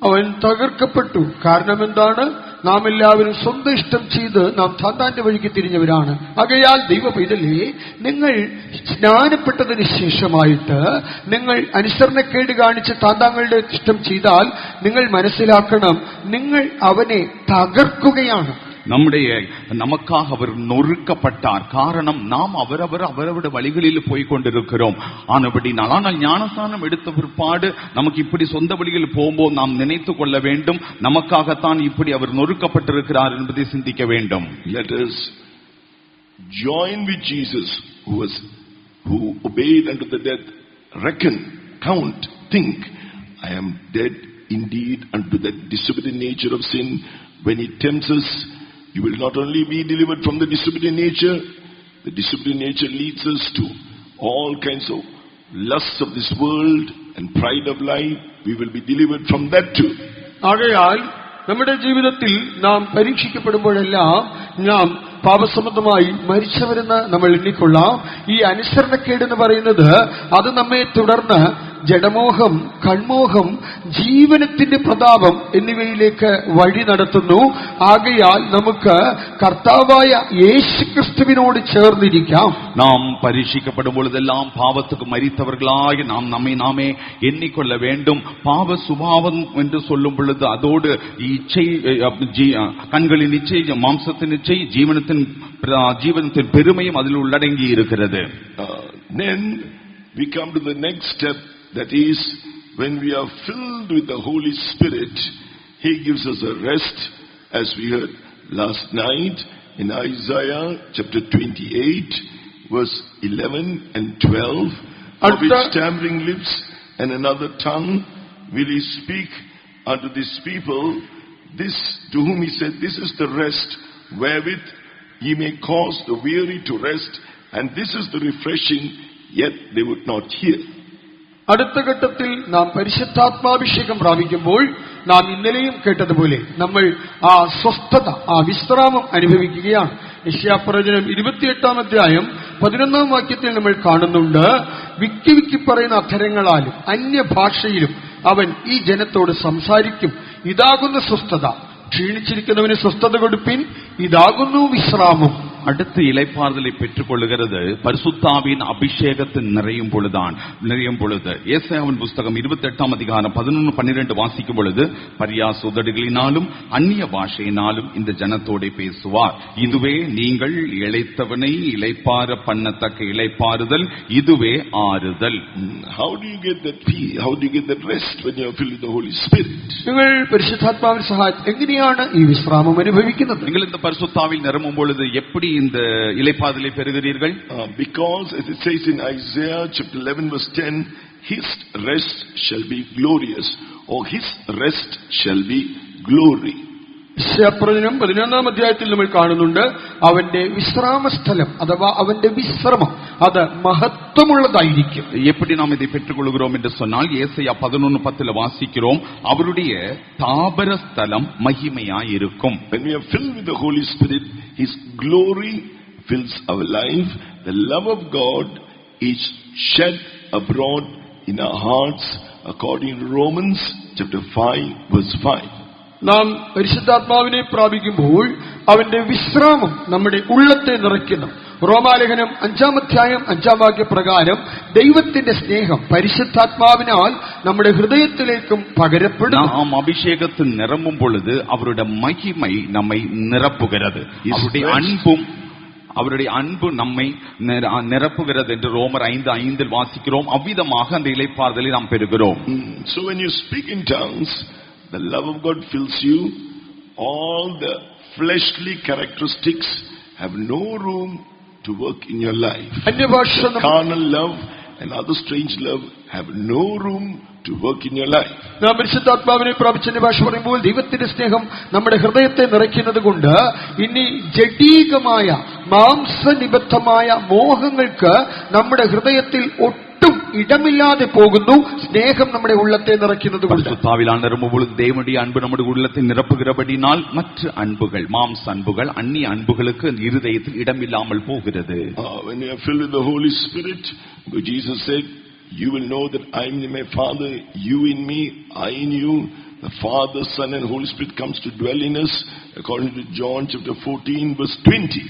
അവൻ തകർക്കപ്പെട്ടു. കാരണം എന്താണ്? നാം എല്ലാവരും സ്വന്തം ഇഷ്ടം ചെയ്ത് നാം താന്താന്റെ വഴിക്ക് തിരിഞ്ഞവരാണ്. ആകയാൽ ദൈവപൈതലേ, നിങ്ങൾ സ്നാനപ്പെട്ടതിന് ശേഷമായിട്ട് നിങ്ങൾ അനുസരണക്കേട് കാണിച്ച് താന്താങ്ങളുടെ ഇഷ്ടം ചെയ്താൽ നിങ്ങൾ മനസ്സിലാക്കണം, നിങ്ങൾ അവനെ തകർക്കുകയാണ്. நமக்காக அவர் நொறுக்கப்பட்டார். காரணம், நாம் அவரவருடைய வழிகளில் போய் கொண்டிருக்கிறோம். ஆனபடினால் ஆனால் ஞானஸ்நானம் எடுத்த பிற்பாடு நமக்கு இப்படி சொந்த வழிகளில் போகும்போது நாம் நினைத்து கொள்ள வேண்டும், நமக்காகத்தான் இப்படி அவர் நொறுக்கப்பட்டிருக்கிறார் என்பதை சிந்திக்க வேண்டும். Let us join with Jesus who obeyed unto the death. Reckon, count, think, I am dead indeed unto the disobedient nature of sin. When he tempts us, you will not only be delivered from the disobedient nature, the disobedient nature leads us to all kinds of lusts of this world and pride of life. We will be delivered from that too. ആകയാൽ നമ്മുടെ ജീവിതത്തിൽ നാം പരീക്ഷിക്കപ്പെടുമ്പോഴെല്ലാം നാം പാപസംബന്ധമായി മരിച്ചവരെന്ന് നമ്മൾ എണ്ണിക്കൊള്ളാം. ഈ അനുസരണക്കേടെന്ന് പറയുന്നത് അത് നമ്മെ തുടർന്ന് ജഡമോഹം, കൺമോഹം, ജീവനത്തിന്റെ പ്രതാപം എന്നിവയിലേക്ക് വഴി നടത്തുന്നു. ആകയാൽ നമുക്ക് കർത്താവായ യേശുക്രിസ്തുവിനോട് ചേർന്നിരിക്കാം. നാം പരീക്ഷിക്കപ്പെടുമ്പോഴെല്ലാം പാപத்துக்கு மரித்தவர்களாய் நாம் நம்மை நாமே எண்ணிக்கொள்ள வேண்டும். பாவ சுபாவம் என்று சொல்லும் பொழுது அதோடு இச்சை, கண்களின் இச்சை, மாம்சத்தின் இச்சை, ஜீவனத்தின் பெருமையும் அதில் உள்ளடங்கி இருக்கிறது. Then we come to the next step, that is, when we are filled with the Holy Spirit, He gives us a rest, as we heard last night in Isaiah chapter 28 verse 11 and 12. Of which stammering lips and another tongue will He speak unto these people, this to whom He said, this is the rest wherewith He may cause the weary to rest, and this is the refreshing, yet they would not hear. അടുത്ത ഘട്ടത്തിൽ നാം പരിശുദ്ധാത്മാഭിഷേകം പ്രാപിക്കുമ്പോൾ നാം ഇന്നലെയും കേട്ടതുപോലെ നമ്മൾ ആ സ്വസ്ഥത, ആ വിശ്രാമം അനുഭവിക്കുകയാണ്. യെശയ്യാപ്രവചനം 28-ാം അധ്യായം 11-ാം വാക്യത്തിൽ നമ്മൾ കാണുന്നുണ്ട്, വിക്കി വിക്കി പറയുന്ന അധരങ്ങളാലും അന്യഭാഷയിലും അവൻ ഈ ജനത്തോട് സംസാരിക്കും. ഇതാകുന്നു സ്വസ്ഥത, ക്ഷീണിച്ചിരിക്കുന്നവന് സ്വസ്ഥത കൊടുപ്പിൻ, ഇതാകുന്നു വിശ്രാമം. அடுத்து இளைப்பாறுதலை பெற்றுக் கொள்ளுகிறது பரிசுத்தாவின் அபிஷேகத்தின் நிறையும் பொழுது. ஏசாயாவின் புஸ்தகம் 28-ஆம் அதிகாரம் 11-12 வாசிக்கும் பொழுது, பரியாச உதடுகளினாலும் அந்நிய பாஷையினாலும் இந்த ஜனத்தோட பேசுவார். இதுவே நீங்கள் இளைத்தவனை இளைப்பாற பண்ணத்தக்க இளைப்பாறுதல், இதுவே ஆறுதல். How do you get that peace? How do you get that rest when you are filled with the Holy Spirit? നിങ്ങൾ പരിശുദ്ധാത്മാവിന്റെ സഹായത്താൽ എങ്ങനെയാണ് ഈ വിശ്രാമം അനുഭവിക്കുന്നത്? നിങ്ങൾ இந்த பரிசுத்தாவில் நிரம்பும் பொழுது எப்படி இந்த இளைப்பாறுதலை பெறுகிறீர்கள்? Because as it says in Isaiah chapter 11 verse 10, His rest shall be glorious, or His rest shall be glory. യശയ്യാപ്രവചനം 11-ാം അധ്യായത്തിൽ നമ്മൾ കാണുന്നുണ്ട്, അവന്റെ വിശ്രാമസ്ഥലം അഥവാ അവന്റെ വിശ്രമം അത് மகத்துவமுள்ளதாയിരിக்கும். எப்படி நாம் இதை பெற்றுக்கொள்கிறோம் என்று சொன்னால் ஏசாயா 11:10 வாசிக்கிறோம், அவருடைய தாபர ஸ்தலம் மகிமையாய் இருக்கும். When we are filled with the Holy Spirit, His glory fills our life. The love of God is shed abroad in our hearts according to Romans chapter 5 verse 5. നാം പരിശുദ്ധാത്മാവിനെ പ്രാപിക്കുമ്പോൾ അവന്റെ വിശ്രാമം നമ്മുടെ ഉള്ളത്തെ നിറയ്ക്കുന്നു. റോമാലേഖനം 5-ാം അധ്യായം 5-ാം വാക്യപ്രകാരം ദൈവത്തിന്റെ സ്നേഹം പരിശുദ്ധാത്മാവിനാൽ നമ്മുടെ ഹൃദയത്തിലേക്കും പകരപ്പെടുന്നു. നാം അഭിഷേകത്തിൽ നിറങ്ങും பொழுது அவருடைய மகிமை நம்மை நிரப்புகிறது. அவருடைய அன்பு நம்மை நிரப்புகிறது என்று ரோமர் 5:5 வாசிக்கிறோம். அவ்விதமாக அந்த இளைப்பாறுதலை நாம் பெறுகிறோம். So when you speak in tongues, the love of God fills you. All the fleshly characteristics have no room to work in your life. Carnal love and other strange love have no room to work in your life. നാം പരിശുദ്ധാത്മാവിനെ പ്രാപിച്ചതിന്റെ ഭാഷ പറയുമ്പോൾ ദൈവത്തിന്റെ സ്നേഹം നമ്മുടെ ഹൃദയത്തെ നിറയ്ക്കുന്നത് കൊണ്ട് ഇനി ജഡീകമായ മാംസനിബദ്ധമായ മോഹങ്ങൾക്ക് നമ്മുടെ ഹൃദയത്തിൽ ഒട്ടും ഇടമില്ലാതെ പോകുന്നു. സ്നേഹം നമ്മുടെ ഉള്ളത്തെ നിറയ്ക്കുന്നത് കൊണ്ട്. പരിശുദ്ധാത്മാവിനാൽ നിറയുമ്പോൾ ദൈവത്തിന്റെ അൻപ് നമ്മുടെ ഉള്ളത്തെ നിറപ്പുகிறபடினால் மற்ற அன்புகள் மாம்ச அன்புகள் அந்நிய அன்புகளுக்கு இருதயத்தில் இடமில்லாமல் போகிறது. When you are filled with the Holy Spirit, Jesus said, you will know that I am in my Father, you in me, I in you. The Father, Son and Holy Spirit comes to dwell in us according to John chapter 14 verse 20.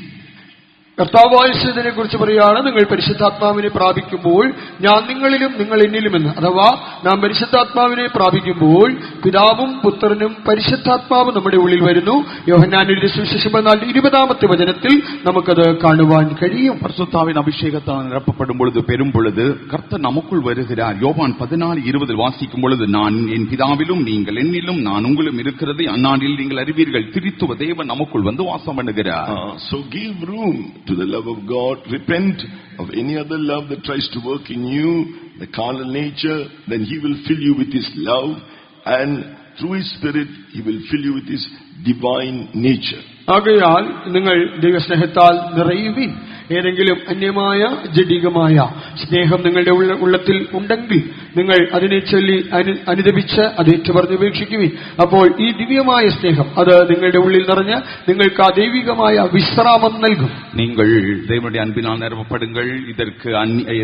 കർത്താവായതിനെ കുറിച്ച് പറയുകയാണ്, നിങ്ങൾ പരിശുദ്ധാത്മാവിനെ പ്രാപിക്കുമ്പോൾ ഞാൻ നിങ്ങളിലും നിങ്ങൾ എന്നിലുമെന്ന്. അഥവാ നാം പരിശുദ്ധാത്മാവിനെ പ്രാപിക്കുമ്പോൾ പിതാവും പുത്രനും പരിശുദ്ധാത്മാവും നമ്മുടെ ഉള്ളിൽ വരുന്നു. യോഹന്നാന്റെ സുവിശേഷം 20-ാമത്തെ വചനത്തിൽ നമുക്കത് കാണുവാൻ കഴിയും. പരിശുദ്ധാവിൻ അഭിഷേകത്താൽ നിറപ്പപ്പെടും பொழுது பெரும் பொழுது கர்த்தர் நமக்குள் வருகிறார். யோவான் 14:20 வாசிக்கும் பொழுது, நான் என் பிதாவிலும் நீங்கள் என்னிலும் நான் உங்களும் இருக்கிறது அந்நாளில் நீங்கள் அறிவீர்கள். திரித்துவ தேவன் நமக்குள் வந்து வாசம் பண்ணுகிறார். So give room to the love of God. Repent of any other love that tries to work in you, the carnal nature. Then He will fill you with His love, and through His Spirit He will fill you with His divine nature. ആകയാൽ നിങ്ങൾ ദൈവസ്നേഹത്താൽ നിറയുവിൻ. ഏതെങ്കിലും അന്യമായ ജഡികമായ സ്നേഹം നിങ്ങളുടെ ഉള്ളത്തിൽ ഉണ്ടെങ്കിൽ നിങ്ങൾ അതിനെ ചൊല്ലി അനുദപിച്ച് അത് ഏറ്റുപറഞ്ഞ് ഉപേക്ഷിക്കുവിൻ. അപ്പോൾ ഈ ദിവ്യമായ സ്നേഹം അത് നിങ്ങളുടെ ഉള്ളിൽ നിറഞ്ഞ് നിങ്ങൾക്ക് ആ ദൈവികമായ വിശ്രാമം നൽകും. நீங்கள் தேவனுடைய அன்பினால் நிரப்பப்படுங்கள். இதற்கு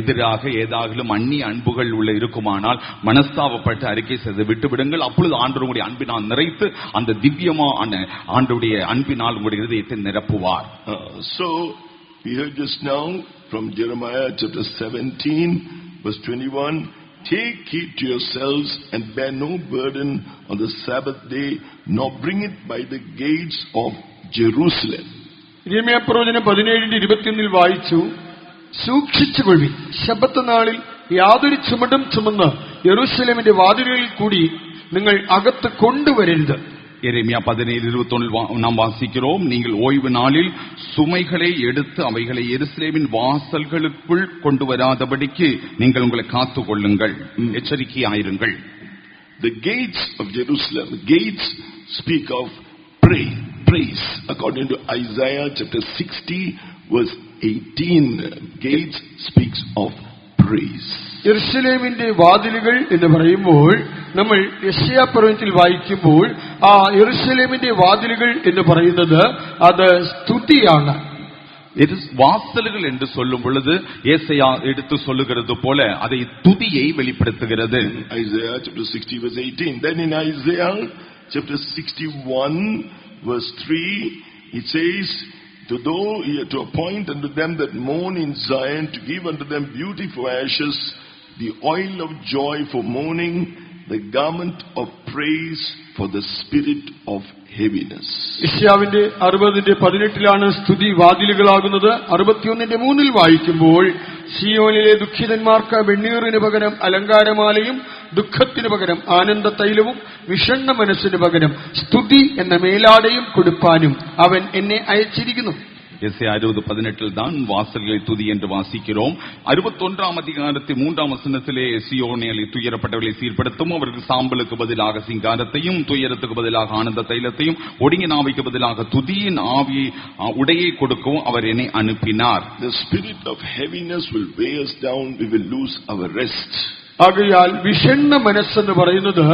எதிராக ஏதாகிலும் அந்நிய அன்புகள் உள்ள இருக்குமானால் மனஸ்தாபப்பட்டு அறிக்கை செய்து விட்டுவிடுங்கள். அப்பொழுது ஆண்டவருடைய அன்பினால் நிறைத்து அந்த திவ்யமான ஆண்டவருடைய அன்பினால் உங்களுடைய இதயத்தை நிரப்புவார். So we heard just now from Jeremiah chapter 17 verse 21, take heed to yourselves and bear no burden on the Sabbath day, nor bring it by the gates of Jerusalem. യിരെമ്യാ പ്രവചനം 17:21 വായിച്ചു, സൂക്ഷിച്ചുകൊള്ളുവിൻ, ശബ്ബത്ത് നാളിൽ യാതൊരു ചുമടും ചുമന്ന് യെരൂശലേമിന്റെ വാതിലുകളിൽ കൂടി നിങ്ങൾ അകത്ത് കൊണ്ടുവരരുത്. எரேமியா 17:21 நாம் வாசிக்கிறோம், நீங்கள் ஓய்வு நாளில் சுமைகளை எடுத்து அவைகளை எருசலேமின் வாசல்களுக்குள் கொண்டு வராதபடிக்கு நீங்கள் உங்களை காத்துக் கொள்ளுங்கள், எச்சரிக்கையாயிருங்கள். The gates of Jerusalem, gates speak of praise. According to Isaiah chapter 60 verse 18, gates speaks of praise. യെരൂശലേമിന്റെ വാതിലുകൾ എന്ന് പറയുമ്പോൾ നമ്മൾ യെശയ്യാ പ്രവചനത്തിൽ വായിക്കുമ്പോൾ ആ യെരൂശലേമിന്റെ വാതിലുകൾ എന്ന് പറയുന്നത് അത് സ്തുതിയാണ്. வாசல்கள் என்று சொல்லும் பொழுது ஏசாயா எடுத்து சொல்லுகிறது போல அதை துதியை வெளிப்படுத்துகிறது. Isaiah chapter 60 verse 18. Then in Isaiah chapter 61 verse 3 it says, to appoint unto them that mourn in Zion, to give unto them beauty for ashes, the oil of joy for mourning, the garment of praise for the spirit of heaviness. യെശയ്യാവിന്റെ 60:18 സ്തുതി വാതിലുകളാകുന്നത്. 61:3 വായിക്കുമ്പോൾ, സിയോനിലെ ദുഃഖിതന്മാർക്ക് വെണ്ണീറിന് പകരം അലങ്കാരമാലയും ദുഃഖത്തിന് പകരം ആനന്ദ തൈലവും വിഷണ്ണ മനസ്സിന് പകരം സ്തുതി എന്ന മേലാടയും കൊടുപ്പാനും അവൻ എന്നെ അയച്ചിരിക്കുന്നു. எஸ்ஐயா 60:18 தான் வாசல்களை துதி என்று வாசிக்கிறோம். 61ஆம் அதிகாரத்தில் 3ஆம் வசனத்திலே சீயோனிலே துயரப்பட்டவர்களை சீர்படுத்தும், அவர்கள் சாம்பலுக்கு பதிலாக சிங்காரத்தையும், துயரத்துக்கு பதிலாக ஆனந்த தைலத்தையும், ஒடுங்கின ஆவிக்கு பதிலாக துதியின் ஆவியை உடையை கொடுக்கவும் அவர் என்னை அனுப்பினார். The spirit of heaviness will weigh us down, we will lose our rest. ആകയാൽ വിഷണ്ണ മനസ്സെന്ന് പറയുന്നത്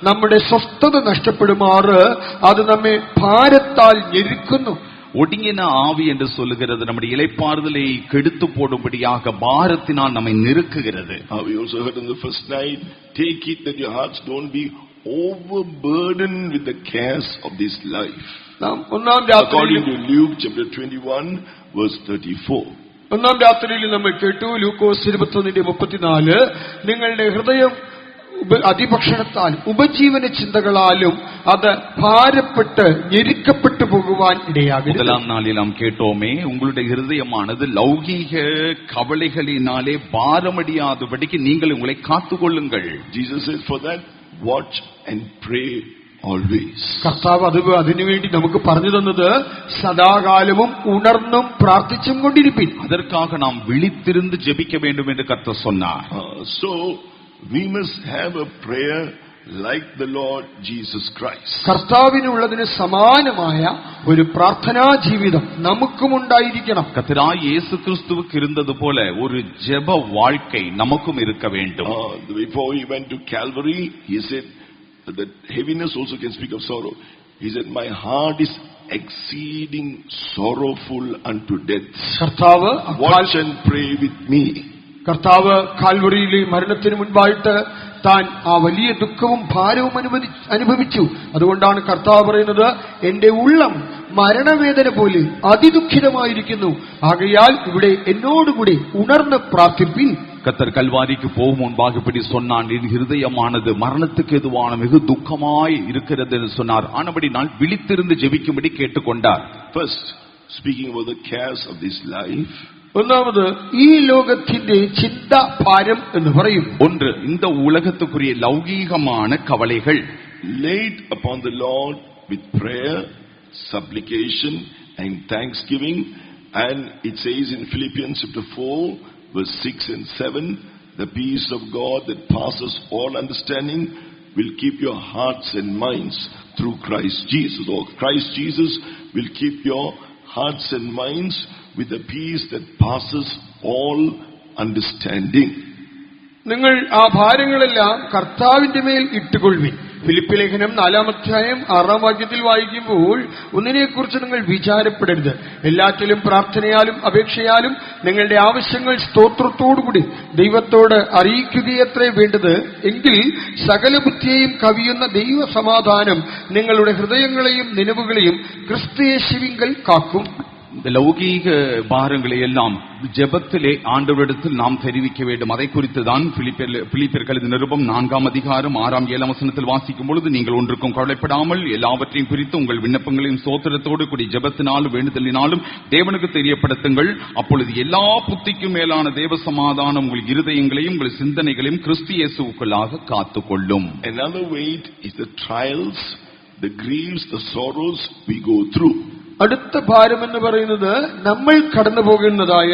നമ്മുടെ സ്വസ്ഥത നഷ്ടപ്പെടുമാറ് അത് നമ്മെ ഭാരത്താൽ ഞെരുക്കുന്നു. ஒடுங்கின ஆவி என்று சொல்லுகிறது நம்முடைய இளைப்பாறுதலை கெடுத்து போடும்படியாக பாரத்தினால் நம்மை நெருக்குகிறது. We also heard in the first night, take it that your hearts don't be overburdened with the cares of this life. According to Luke chapter 21 verse 34. ഒന്നാം രാത്രിയിൽ നമ്മൾ കേട്ടു ലൂക്കോസ് 21:34, നിങ്ങളുടെ ഹൃദയം അതിഭക്ഷണത്താലും ഉപജീവന ചിന്തകളാലും അത് ഭാരപ്പെട്ട് ഞെരുക്കപ്പെട്ടു പോകുവാൻ ഇടയാകരുത്. முதலாம் நாளில் நாம் கேட்டோமே, உங்களுடைய இருதயமானது லௌகீக கவலைகளினாலே பாரமடியாதபடிக்கு நீங்கள் உங்களை காத்துக்கொள்ளுங்கள். Jesus says, for that watch and pray always. കർത്താവ് അതിനുവേണ്ടി നമുക്ക് പറഞ്ഞു തന്നത് സദാകാലവും ഉണർന്നും പ്രാർത്ഥിച്ചും കൊണ്ടിരിപ്പിൻ. அதற்காக நாம் விழித்திருந்து ஜெபிக்க வேண்டும் என்று கர்த்தர் சொன்னார். So we must have a prayer like the Lord Jesus Christ. കർത്താവിനുള്ളതിന് സമാനമായ ഒരു പ്രാർത്ഥനാ ജീവിതം നമുക്കും ഉണ്ടായിരിക്കണം. கர்த்தராகிய இயேசு கிறிஸ்துவுக்கு இருந்தது போல ஒரு ஜெப வாழ்க்கை நமக்கும் இருக்க வேண்டும். Before he went to Calvary, he said that heaviness also can speak of sorrow. He said, my heart is exceeding sorrowful unto death. കർത്താവ് watch and pray with me. കർത്താവ് കാൽവറിയിലെ മരണത്തിന് മുൻപായിട്ട് താൻ ആ വലിയ ദുഃഖവും ഭാരവും അനുഭവിച്ചു. അതുകൊണ്ടാണ് കർത്താവ് പറയുന്നത്, എന്റെ ഉള്ളം മരണവേദന പോലെ അതിദുഃഖിതമായിരിക്കുന്നു, ആകയാൽ ഇവിടെ എന്നോടുകൂടി ഉണർന്ന് പ്രാർത്ഥിപ്പിൻ. கர்த்தர் கல்வாரிக்கு போகும் முன்பாக இப்படி சொன்னான், என் இருதயமானது மரணத்துக்கு எதுவான மிகு துக்கமாய் இருக்கிறது என்று சொன்னார். ஆனபடி நான் விழித்திருந்து ஜெபிக்கும்படி கேட்டுக்கொண்டார். First, speaking about the cares of this life. ഒന്നാമത് ഈ ലോകത്തിന്റെ ചിന്ത ഭാരം എന്ന് പറയും. ஒன்று, இந்த உலகத்துக்குரிய லௌகீகமான கவலைகள். Laid upon the Lord with prayer, supplication and thanksgiving. And it says in Philippians chapter 4 verse 6 and 7, the peace of God that passes all understanding will keep your hearts and minds through Christ Jesus. Or Christ Jesus will keep your hearts and minds with the peace that passes all understanding. നിങ്ങൾ ആ ഭാരങ്ങളെല്ലാം കർത്താവിന്റെ മേൽ ഇട്ടുകൊള്ളുവിൻ. Philippi ലേഖനം 4-ാം അധ്യായം 6-ാം വാക്യത്തിൽ വായിക്കുമ്പോൾ, ഒന്നിനെക്കുറിച്ച് നിങ്ങൾ വിചാരപ്പെടരുത്, എല്ലാറ്റിലും പ്രാർത്ഥനയാലും അപേക്ഷയാലും നിങ്ങളുടെ ആവശ്യങ്ങൾ സ്തോത്രത്തോടുകൂടി ദൈവത്തോട് അറിയിക്കുകയത്രേ വേണ്ടത്. എങ്കിൽ സകല ബുദ്ധിയെയും കവിയുന്ന ദൈവ സമാധാനം നിങ്ങളുടെ ഹൃദയങ്ങളെയും നിലവുകളെയും ക്രിസ്തുയേശുവിങ്കൽ കാക്കും. இந்த லௌகீக பாரங்களை எல்லாம் ஜெபத்திலே ஆண்டவரிடத்தில் நாம் தெரிவிக்க வேண்டும். அதை குறித்து தான் பிலிப்பியர்கள் நிருபம் 4-ாம் அதிகாரம் 6-ஆம் 7-ஆம் வசனத்தில் வாசிக்கும் பொழுது, நீங்கள் ஒன்றுக்கும் கவலைப்படாமல் எல்லாவற்றையும் குறித்து உங்கள் விண்ணப்பங்களையும் ஸ்தோத்திரத்தோடு கூடி ஜெபத்தினாலும் வேண்டுதலினாலும் தேவனுக்கு தெரியப்படுத்துங்கள். அப்பொழுது எல்லா புத்திக்கும் மேலான தேவ சமாதானம் உங்கள் இருதயங்களையும் உங்கள் சிந்தனைகளையும் கிறிஸ்து இயேசுவுக்குள்ளாக காத்துக்கொள்ளும். Another weight is the trials, the griefs, the sorrows we go through. അടുത്ത ഭാരം എന്ന് പറയുന്നത് നമ്മൾ കടന്നു പോകുന്നതായ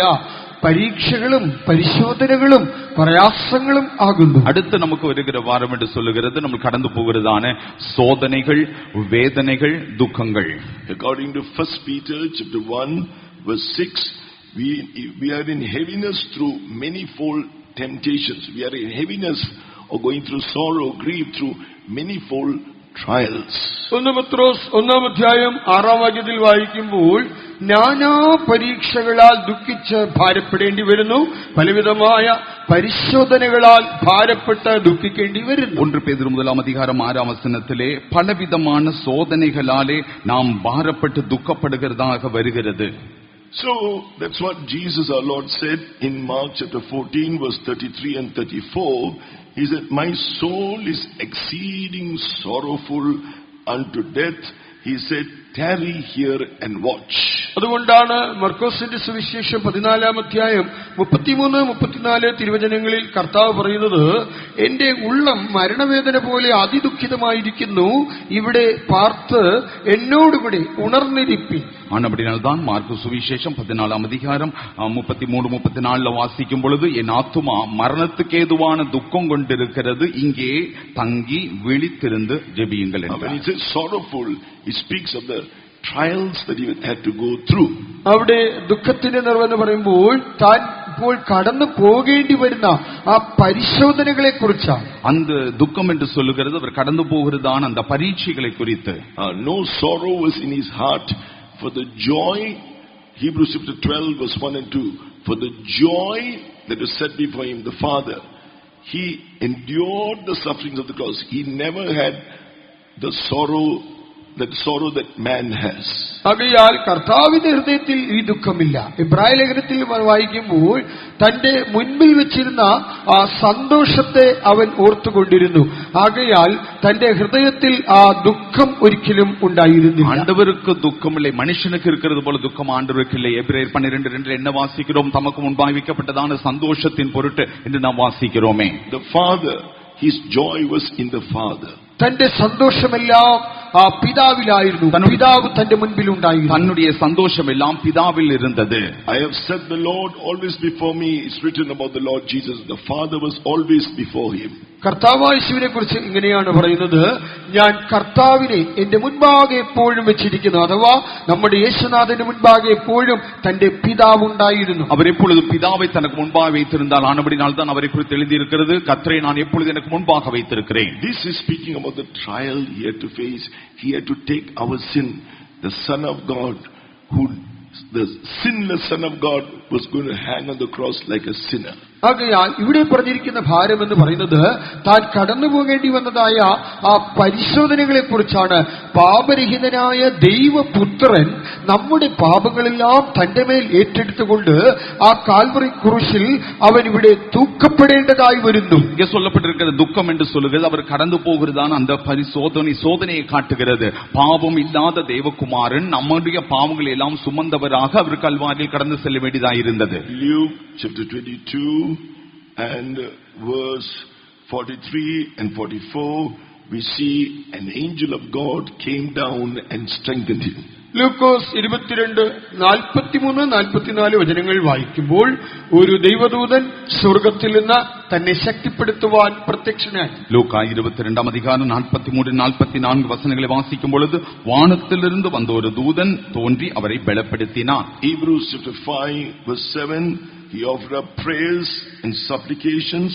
പരീക്ഷകളും പരിശോധനകളും പ്രയാസങ്ങളും ആകുന്നു. அடுத்து நமக்கு வருகிற வாரம் என்று சொல்லுகிறது, நம்ம கடந்து போகிறதான சோதனைகள், வேதனைகள், துக்கங்கள். According to 1 Peter chapter 1 verse 6, we are in heaviness through manifold temptations. We are in heaviness or going through sorrow, grief, through manifold trials. 1 പത്രോസ് 1-ാം അധ്യായം 6-ാം വാക്യത്തിൽ വായിക്കുമ്പോൾ, നാനാ പരീക്ഷകളാൽ ദുഃഖിച്ച് ഭാരപ്പെടേണ്ടി വരുന്നു, പലവിധമായ പരിശോധനകളാൽ ഭാരപ്പെട്ട് ദുഃഖിക്കേണ്ടി വരുന്നു. 1 பேதுரு 1-ாம் அதிகாரம் 6-ஆம் வசனத்திலே பலவிதமான சோதனைகளாலே நாம் பாரப்பட்டு துக்கப்படுகிறதாக வருகிறது. So that's what Jesus our Lord said in Mark chapter 14 verse 33 and 34. He said, my soul is exceeding sorrowful unto death. He said, tarry here and watch. അതുകൊണ്ടാണ് മർക്കോസിന്റെ സുവിശേഷം 14-ാം അധ്യായം 33-34 തിരുവചനങ്ങളിൽ കർത്താവ് പറയുന്നത്, എന്റെ ഉള്ളം മരണവേദന പോലെ അതിദുഃഖിതമായിരിക്കുന്നു, ഇവിടെ പാർത്ത് എന്നോടുകൂടി ഉണർന്നിരിപ്പി. ஆனபடினால்தான் மார்க்கு சுவிசேஷம் 14ஆம் அதிகாரம் 33-34 வாசிக்கும் பொழுது, என் ஆத்துமா மரணத்துக்கு ஏதுவான துக்கம் கொண்டிருக்கிறது, இங்கே தங்கி விழித்திருந்து ஜெபியுங்கள் என்றார். When he says sorrowful, he speaks of the trials that he had to go through. അവിടെ ദുഃഖത്തിന്റെ നിറവെന്ന് പറയുമ്പോൾ താൻ ഇപ്പോൾ കടന്നു പോകേണ്ടി വരുന്ന ആ പരിശോധനകളെ കുറിച്ചാണ്. அந்த துக்கம் என்று சொல்லுகிறது அவர் கடந்து போகிறதான அந்த பரீட்சைகளை குறித்து. No sorrow was in his heart for the joy. Hebrews chapter 12 verse 1 and 2. For the joy that was set before him, the Father, he endured the sufferings of the cross. He never had the sorrow that man has. ആകയാൽ കർത്താവിന്റെ ഹൃദയത്തിൽ ഈ ദുഃഖമില്ല. ഇബ്രായ ലേഖനത്തിൽ വായിക്കുമ്പോൾ തന്റെ മുൻപിൽ വെച്ചിരുന്ന ആ സന്തോഷത്തെ അവൻ ഓർത്തുകൊണ്ടിരുന്നു. ആകയാൽ തന്റെ ഹൃദയത്തിൽ ആ ദുഃഖം ഒരിക്കലും ഉണ്ടായിരുന്നില്ല. ஆண்டவருக்கு துக்கம் இல்லை, மனுஷனுக்கு இருக்கிறது போல துக்கம் ஆண்டவருக்கு இல்லை. எபிரேயர் 12:2 என்ன வாசிக்கிறோம்? தமக்கு முன்பாக வைக்கப்பட்டதான சந்தோஷத்தின் பொருட்டு என்று நாம் வாசிக்கிறோமே. The Father, his joy was in the Father. തന്റെ സന്തോഷമെല്ലാം ആ പിതാവിലായിരുന്നു. പിതാവ് തന്റെ മുൻപിൽ ഉണ്ടായിരുന്നു. തன்னுடைய சந்தோஷம் எல்லாம் பிதாவில் இருந்தது. I have set the Lord always before me. It's written about the Lord Jesus. The Father was always before him. കർത്താവായ യേശുവിനെ കുറിച്ച് ഇങ്ങനെയാണ് പറയുന്നത്, ഞാൻ കർത്താവിനെ എന്റെ മുൻപാകെ എപ്പോഴും വെച്ചിരിക്കുന്നു. അഥവാ നമ്മുടെ യേശുനാഥന്റെ മുൻപാകെ എപ്പോഴും തന്റെ പിതാവ് ഉണ്ടായിരുന്നു. அவர் எப்பொழுது பிதாவை தனக்கு முன்பாக வைத்திருந்தால், ஆனபடினால் தான் அவரை குறித்து எழுதியிருக்கிறது, கர்த்தரை நான் எப்பொழுது எனக்கு முன்பாக வைத்திருக்கிறேன். This is speaking about the trial he had to face. He had to take our sin. The Son of God, the sinless Son of God, was going to hang on the cross like a sinner. ആകയാൽ ഇവിടെ പറഞ്ഞിരിക്കുന്ന ഭാരം എന്ന് പറയുന്നത് താൻ കടന്നു പോകേണ്ടി വന്നതായ ആ പരിശോധനകളെ കുറിച്ചാണ്. പാപരഹിതനായ ദൈവപുത്രൻ നമ്മുടെ പാപങ്ങളെല്ലാം തന്റെ മേൽ ഏറ്റെടുത്തുകൊണ്ട് ആ കാൽവറി ക്രൂശിൽ അവൻ ഇവിടെ തൂക്കപ്പെടേണ്ടതായി വരുന്നു. இங்கே சொல்லப்பட்டிருக்கிற துக்கம் என்று சொல்லுகிறது அவர் கடந்து போகிறதான அந்த சோதனையை காட்டுகிறது. பாவம் இல்லாத தேவகுமாரன் நம்முடைய பாவங்களை எல்லாம் சுமந்தவராக அவர் கல்வாரியில் கடந்து செல்ல வேண்டியதாக இருந்தது. Luke chapter 22 and verse 43 and 44, we see an angel of God came down and strengthened him. ലൂക്കോസ് 22:43-44 വചനങ്ങൾ വായിക്കുമ്പോൾ ഒരു ദൈവദൂതൻ സ്വർഗത്തിൽ നിന്ന് തന്നെ ശക്തിപ്പെടുത്തുവാൻ പ്രത്യക്ഷനായി. ലൂക്കാ 22-ാം അധികാരം 43-44 വചനങ്ങളെ വാസിക്കും പൊழுது വാനത്തിലിருந்து വന്ന ഒരു ദൂതൻ തോന്റി അവരെ ബലപ്പെടുത്തിനാർ. Hebrews chapter 5 verse 7, he offered up prayers and supplications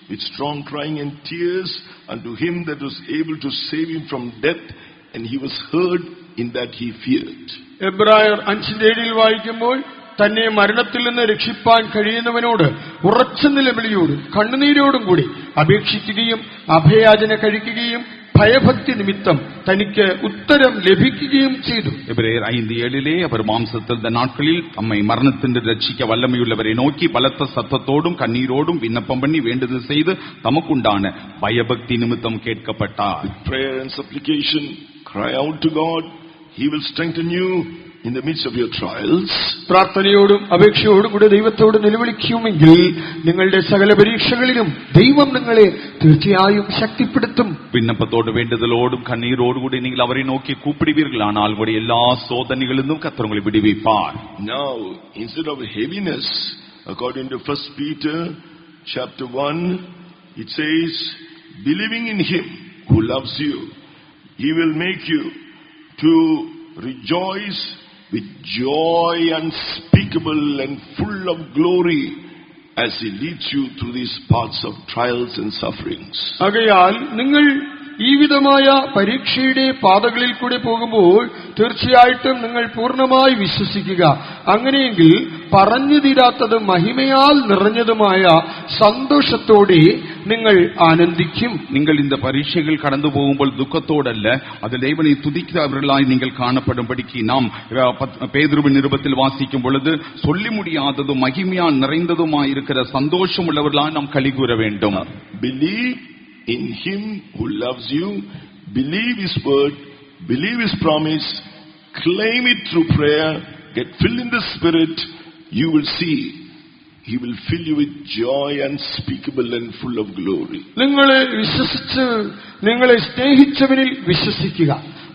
with strong crying and tears unto him that was able to save him from death, and he was heard in that he feared. എബ്രായർ 5:7 വായിക്കുമ്പോൾ തന്നെ മരണത്തിൽ നിന്ന് രക്ഷിപ്പാൻ കഴിയുന്നവനോട് ഉറച്ച നിലവിളിയോടും കണ്ണുനീരോടും കൂടി അപേക്ഷിക്കുകയും അഭയാചന കഴിക്കുകയും ഭയഭക്തി നിമിത്തം തനിക്ക് ഉത്തരം ലഭിക്കുകയും ചെയ്തു. എബ്രായർ 5:7 அவர் மாம்சத்தில் இந்த நாட்களில் தம்மை மரணத்திலிருந்து ரட்சிக்க வல்லமையுள்ளவரை நோக்கி பலத்த சத்தத்தோடும் கண்ணீரோடும் விண்ணப்பம் பண்ணி வேண்டுதல் செய்து தமக்குண்டான பயபக்தி நிமித்தம் கேட்கப்பட்டார். Prayer and supplication, cry out to God. He will strengthen you in the midst of your trials. പ്രാർത്ഥനയോടും അപേക്ഷയോടും കൂടെ ദൈവത്തോട് നിലവിളിക്കുമെങ്കിൽ നിങ്ങളുടെ സകല പരീക്ഷകളിലും ദൈവം നിങ്ങളെ തീർച്ചയായും ശക്തിപ്പെടുത്തും. വിണ്ണപ്പത്തോട് വേണ്ടുதலோடும் கண்ணீரோடு கூட நீங்கள் அவரை நோக்கி கூப்பிடுவீர்களானால் உங்களுடைய எல்லா சோதனைகளிலும் கர்த்தர் உங்களை விடுவிப்பார். Now, instead of heaviness, according to 1 Peter chapter 1, it says, believing in him who loves you, he will make you to rejoice with joy unspeakable and full of glory as he leads you through these paths of trials and sufferings. ആകയാൽ നിങ്ങൾ ഈ വിധമായ പരീക്ഷയുടെ പാതകളിൽ കൂടെ പോകുമ്പോൾ തീർച്ചയായിട്ടും നിങ്ങൾ പൂർണ്ണമായി വിശ്വസിക്കുക. അങ്ങനെയെങ്കിൽ പറഞ്ഞു തീരാത്തതും മഹിമയാൽ നിറഞ്ഞതുമായ സന്തോഷത്തോടെ നിങ്ങൾ ആനന്ദിക്കും. നിങ്ങൾ இந்த பரீட்சைகள் கடந்து போகும்போது துக்கத்தோடல்ல, அது தேவனை துதிக்கிறவர்களாய் நீங்கள் காணப்படும்படிக்கு நாம் பேதுருவின் நிருபத்தில் வாசிக்கும் பொழுது சொல்லி முடியாததும் மகிமையால் நிறைந்ததுமாய் இருக்கிற சந்தோஷம் உள்ளவர்களாய் நாம் களிகூர வேண்டும். Believe in him who loves you, believe his word, believe his promise, claim it through prayer, get filled in the Spirit. You will see He will fill you with joy unspeakable and full of glory. നിങ്ങളെ വിശ്വസിച്ച് നിങ്ങളെ സ്നേഹിച്ചവനിൽ വിശ്വസിക്കുക,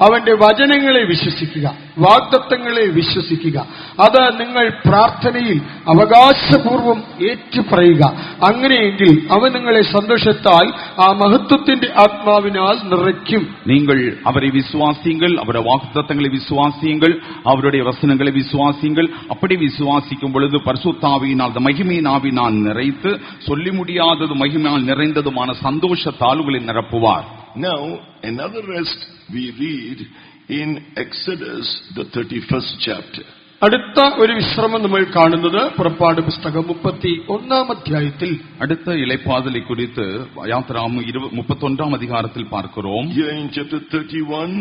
അവന്റെ വചനങ്ങളെ വിശ്വസിക്കുക, വാഗ്ദത്തങ്ങളെ വിശ്വസിക്കുക. അത് നിങ്ങൾ പ്രാർത്ഥനയിൽ അവകാശപൂർവം ഏറ്റുപറയുക. അങ്ങനെയെങ്കിൽ അവൻ നിങ്ങളെ സന്തോഷത്താൽ ആ മഹത്വത്തിന്റെ ആത്മാവിനാൽ നിറയ്ക്കും. நீங்கள் அவரை விசுவாசியுங்கள், அவருடைய வாக்குத்தத்தங்களை விசுவாசியுங்கள், அவருடைய வசனங்களை விசுவாசியுங்கள். அப்படி விசுவாசிக்கும் பொழுது பரிசுத்த ஆவியினால், அந்த மகிமையின் ஆவியினால் நிறைத்து சொல்லி முடியாதது மகிமையால் நிறைந்ததுமான சந்தோஷத்தால் உங்களை நிரப்புவார். Now, another rest we read in Exodus, the 31st chapter. അടുത്ത ഒരു വിശ്രമം നമ്മൾ കാണുന്നത് പുറപ്പാട് പുസ്തകം 31-ാം അധ്യായത്തിൽ. அடுத்த இளைப்பாதலை குறித்து யாத்திராகமம் 31-ாம் அதிகாரத்தில் பார்க்கிறோம். Here in chapter 31,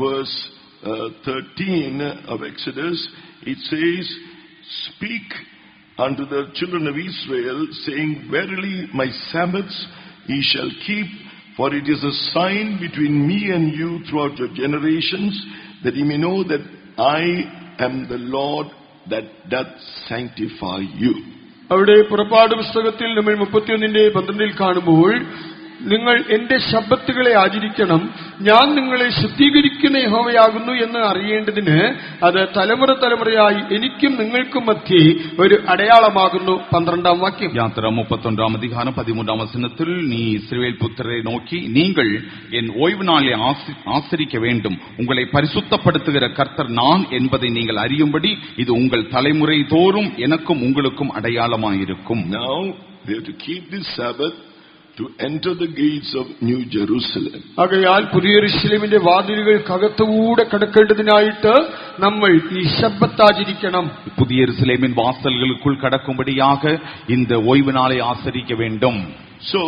verse 13 of Exodus, it says, "Speak unto the children of Israel, saying, Verily my Sabbaths ye shall keep, for it is a sign between me and you throughout your generations, that ye may know that I am the Lord that doth sanctify you." അവിടെ പുറപ്പാട് പുസ്തകത്തിൽ നമ്മൾ 31-12 കാണുമ്പോൾ, നിങ്ങൾ എന്റെ ശബ്ബത്തുകളെ ആചരിക്കണം, ഞാൻ നിങ്ങളെ ശുദ്ധീകരിക്കുന്ന യഹോവയാകുന്നു എന്ന് അറിയേണ്ടതിന് അത് തലമുറ തലമുറയായി എനിക്കും നിങ്ങൾക്കും മധ്യേ ഒരു അടയാളമാകുന്നു. 12-ാം വാക്യം. யாத்திரா 31-ாம் அதிகாரம் 13-ாம் வசனத்தில், நீ இஸ்ரவேல் புத்திரரை நோக்கி, நீங்கள் என் ஓய்வு நாளை ஆசரிக்க வேண்டும், உங்களை பரிசுத்தப்படுத்துகிற கர்த்தர் நான் என்பதை நீங்கள் அறியும்படி இது உங்கள் தலைமுறை தோறும் எனக்கும் உங்களுக்கும் அடையாளமாயிருக்கும். Now we have to keep this Sabbath to enter the gates of New Jerusalem. ആകയാൽ പുതിയ യെരൂശലേമിന്റെ വാതിലുകൾക്കകത്തുകൂടെ കടക്കേണ്ടതിനായിട്ട് നമ്മൾ ഈ ശബ്ബത്ത് ആചരിക്കണം. புதிய எருசலேமின் வாசல்களுக்குள் கடக்கும்படியாக இந்த ஓய்வு நாளை ஆசரிக்க வேண்டும். So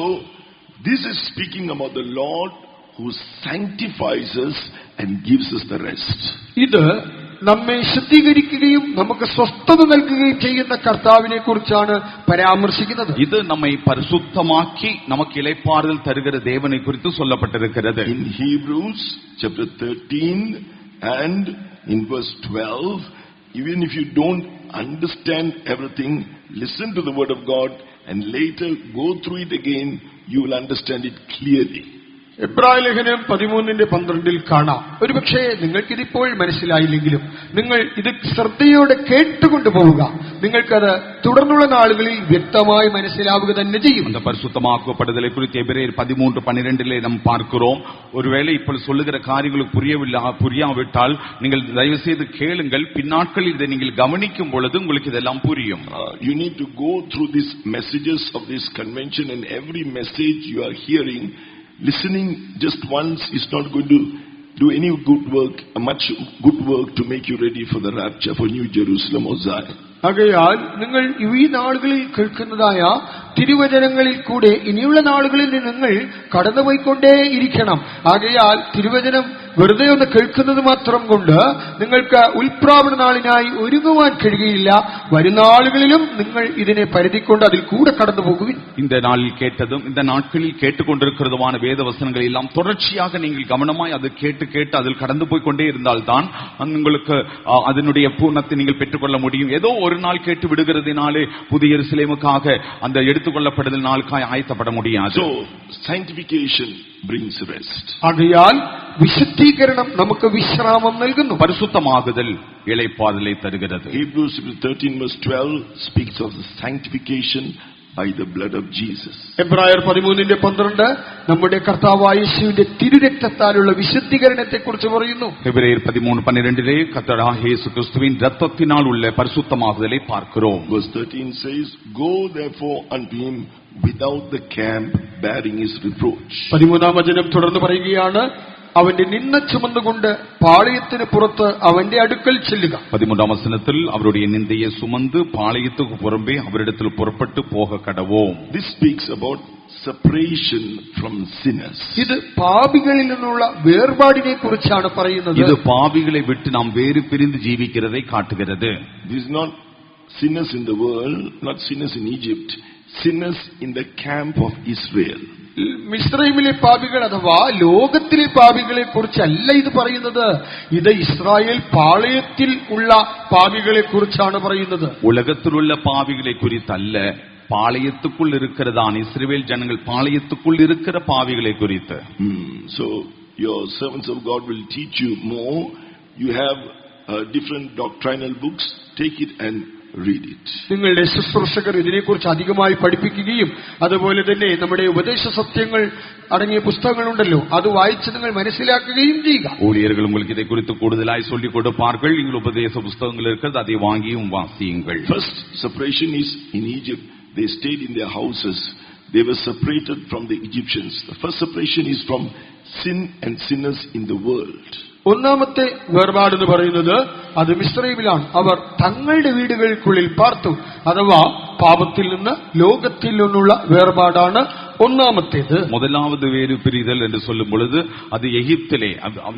this is speaking about the Lord who sanctifies us and gives us the rest. ഇത് നമ്മെ ശുദ്ധീകരിക്കുകയും നമുക്ക് സ്വസ്ഥത നൽകുകയും ചെയ്യുന്ന കർത്താവിനെ കുറിച്ചാണ് പരാമർശിക്കുന്നത്. ഇത് നമ്മെ പരിശുദ്ധമാക്കി നമുക്ക് ഇളപ്പാറുതൽ തരുகிற தேவனை குறித்து சொல்லப்பட்டிருக்கிறது. In Hebrews chapter 13 and in verse 12, even if you don't understand everything, listen to the word of God and later go through it again, you will understand it clearly. എബ്രായ ലേഖനം 13-12 കാണാം. ഒരുപക്ഷെ നിങ്ങൾക്കിതിപ്പോൾ മനസ്സിലായില്ലെങ്കിലും നിങ്ങൾ ഇത് ശ്രദ്ധയോടെ കേട്ടുകൊണ്ടുപോവുക, നിങ്ങൾക്കത് തുടർന്നുള്ള നാളുകളിൽ വ്യക്തമായി മനസ്സിലാവുക തന്നെ ചെയ്യും. அந்த பரிசுத்தமாக்கப்படுதலை குறித்து எபிரேயர் 13:12 நாம் பார்க்கிறோம். ஒருவேளை இப்பொழுது சொல்லுகிற காரியங்களுக்கு புரியாவிட்டால் நீங்கள் தயவு செய்து கேளுங்கள், பின்னாட்களில் இதை நீங்கள் கவனிக்கும் பொழுது உங்களுக்கு இதெல்லாம் புரியும். You need to go through these messages of this convention, and every message you are hearing, listening just once is not going to do any good work, much good work to make you ready for the rapture, for New Jerusalem or Zion. ആകയാൽ നിങ്ങൾ ഈ നാളുകളിൽ കേൾക്കുന്നതായ തിരുവചനങ്ങളിൽ കൂടെ ഇനിയുള്ള നാളുകളിൽ നിങ്ങൾ കടന്നുപോയിക്കൊണ്ടേ ഇരിക്കണം. ആകയാൽ തിരുവചനം വെറുതെ ഒന്ന് കേൾക്കുന്നത് മാത്രം കൊണ്ട് നിങ്ങൾക്ക് ഉൽപ്രാപണ നാളിനായി ഒരുങ്ങുവാൻ കഴിയുകയില്ല. വരുന്ന നാളുകളിലും നിങ്ങൾ ഇതിനെ പരിധിക്കൊണ്ട് അതിൽ കൂടെ കടന്നു പോകുവിൻ. இந்த நாளில் கேட்டதும் இந்த நாட்களில் கேட்டுக்கொண்டிருக்கிறதுமான வேத வசனங்கள் எல்லாம் தொடர்ச்சியாக நீங்கள் கவனமாய் அதை கேட்டு அதில் கடந்து போய் கொண்டே இருந்தால்தான் உங்களுக்கு அதனுடைய பூர்ணத்தை நீங்கள் பெற்றுக்கொள்ள முடியும். ஏதோ ஒரு நாள் கேட்டு விடுகிறதுனாலே புதிய எருசலேமுக்காக அந்த எடுத்துக்கொள்ளப்படுதல் நாளுக்காய் ஆயத்தப்பட முடியாது. So sanctification brings rest. ആകയാൽ വിശുദ്ധീകരണം നമുക്ക് വിശ്രാമം നൽകുന്നു. പരിശുദ്ധമാകുதல் ഇളപ്പാറുதலை തരുகிறது. Hebrews 13 verse 12 speaks of the sanctification by the blood of Jesus. എബ്രായർ 13:12 നമ്മുടെ കർത്താവായ യേശുവിന്റെ തിരുരക്തത്താലുള്ള വിശുദ്ധീകരണത്തെ കുറിച്ച് പറയുന്നു. എബ്രായർ 13:12 കർത്താവായ യേശു ക്രിസ്തുവിൻ രക്തത്തിനാൽ ഉള്ള പരിശുദ്ധമാകുதலை பார்க்கிறோம். Verse 13 says, "Go therefore unto him without the camp, bearing his reproach." 13-ാം വചനം തുടർന്ന് പറയുകയാണ്, അവന്റെ നിന്ന ചുമന്നുകൊണ്ട് പാളയത്തിന് പുറത്ത് അവന്റെ അടുക്കൽ ചെല്ലുക. 13-ാം വചനത്തിൽ അവരുടെ നിന്ദയെ സുമந்து പാളയத்துக்கு പുറമേ അവരിடത്തിൽ പുറപ്പെട്ടു പോക കടവോം. This speaks about separation from sinners. ഇത് പാപികളിൽ നിന്നുള്ള വേർപാടിനെ കുറിച്ചാണ് പറയുന്നത്. ഇത് പാപികളെ വിട്ട് നാം വേறு പിരിந்து ജീവിக்கிறதை காட்டுகிறது. This is not sinners in the world, not sinners in Egypt, sinners in the camp of Israel. മിസ്രൈമിലെ പാപികൾ അഥവാ ലോകത്തിലെ പാപികളെ കുറിച്ചല്ല ഇത് പറയുന്നത്. ഇത് ഇസ്രായേൽ പാളയത്തിൽ ഉള്ള പാപികളെ കുറിച്ചാണ് പറയുന്നത്. உலகத்திலுள்ள பாவிகளை குறித்தல்ல, பாளையத்துக்குள் இருக்கிறதான இஸ்ரவேல் ஜனங்கள் பாளையத்துக்குள் இருக்கிற பாவிகளை குறித்து. So your servants of God will teach you more. You have different doctrinal books. Take it and read it. നിങ്ങളുടെ ശുശ്രൂഷകർ ഇതിനെക്കുറിച്ച് അധികമായി പഠിപ്പിക്കുകയും അതുപോലെ തന്നെ നമ്മുടെ ഉപദേശ സത്യങ്ങൾ അടങ്ങിയ പുസ്തകങ്ങളുണ്ടല്ലോ, അത് വായിച്ച് നിങ്ങൾ മനസ്സിലാക്കുകയും ചെയ്യുക. ஊழியர்கள் உங்களுக்கு இதை குறித்து கூடுதலாய் சொல்லிக் கொடுப்பார்கள். நீங்கள் உபதேச புஸ்தகங்கள் இருக்கிறது, அதை வாங்கியும் வாசியுங்கள். First separation is in Egypt. They stayed in their houses. They were separated from the Egyptians. The first separation is from sin and sinners in the world. ഒന്നാമത്തെ വേർപാടെന്ന് പറയുന്നത് അത് മിസ്രൈമിലാണ്. അവർ തങ്ങളുടെ വീടുകൾക്കുള്ളിൽ പാർത്തു. അഥവാ പാപത്തിൽ നിന്ന് ലോകത്തിൽ നിന്നുള്ള വേർപാടാണ് ഒന്നാമത്തേത്. முதலாவது வேறு பிரிதல் என்று சொல்லும் பொழுது அது எகிப்திலே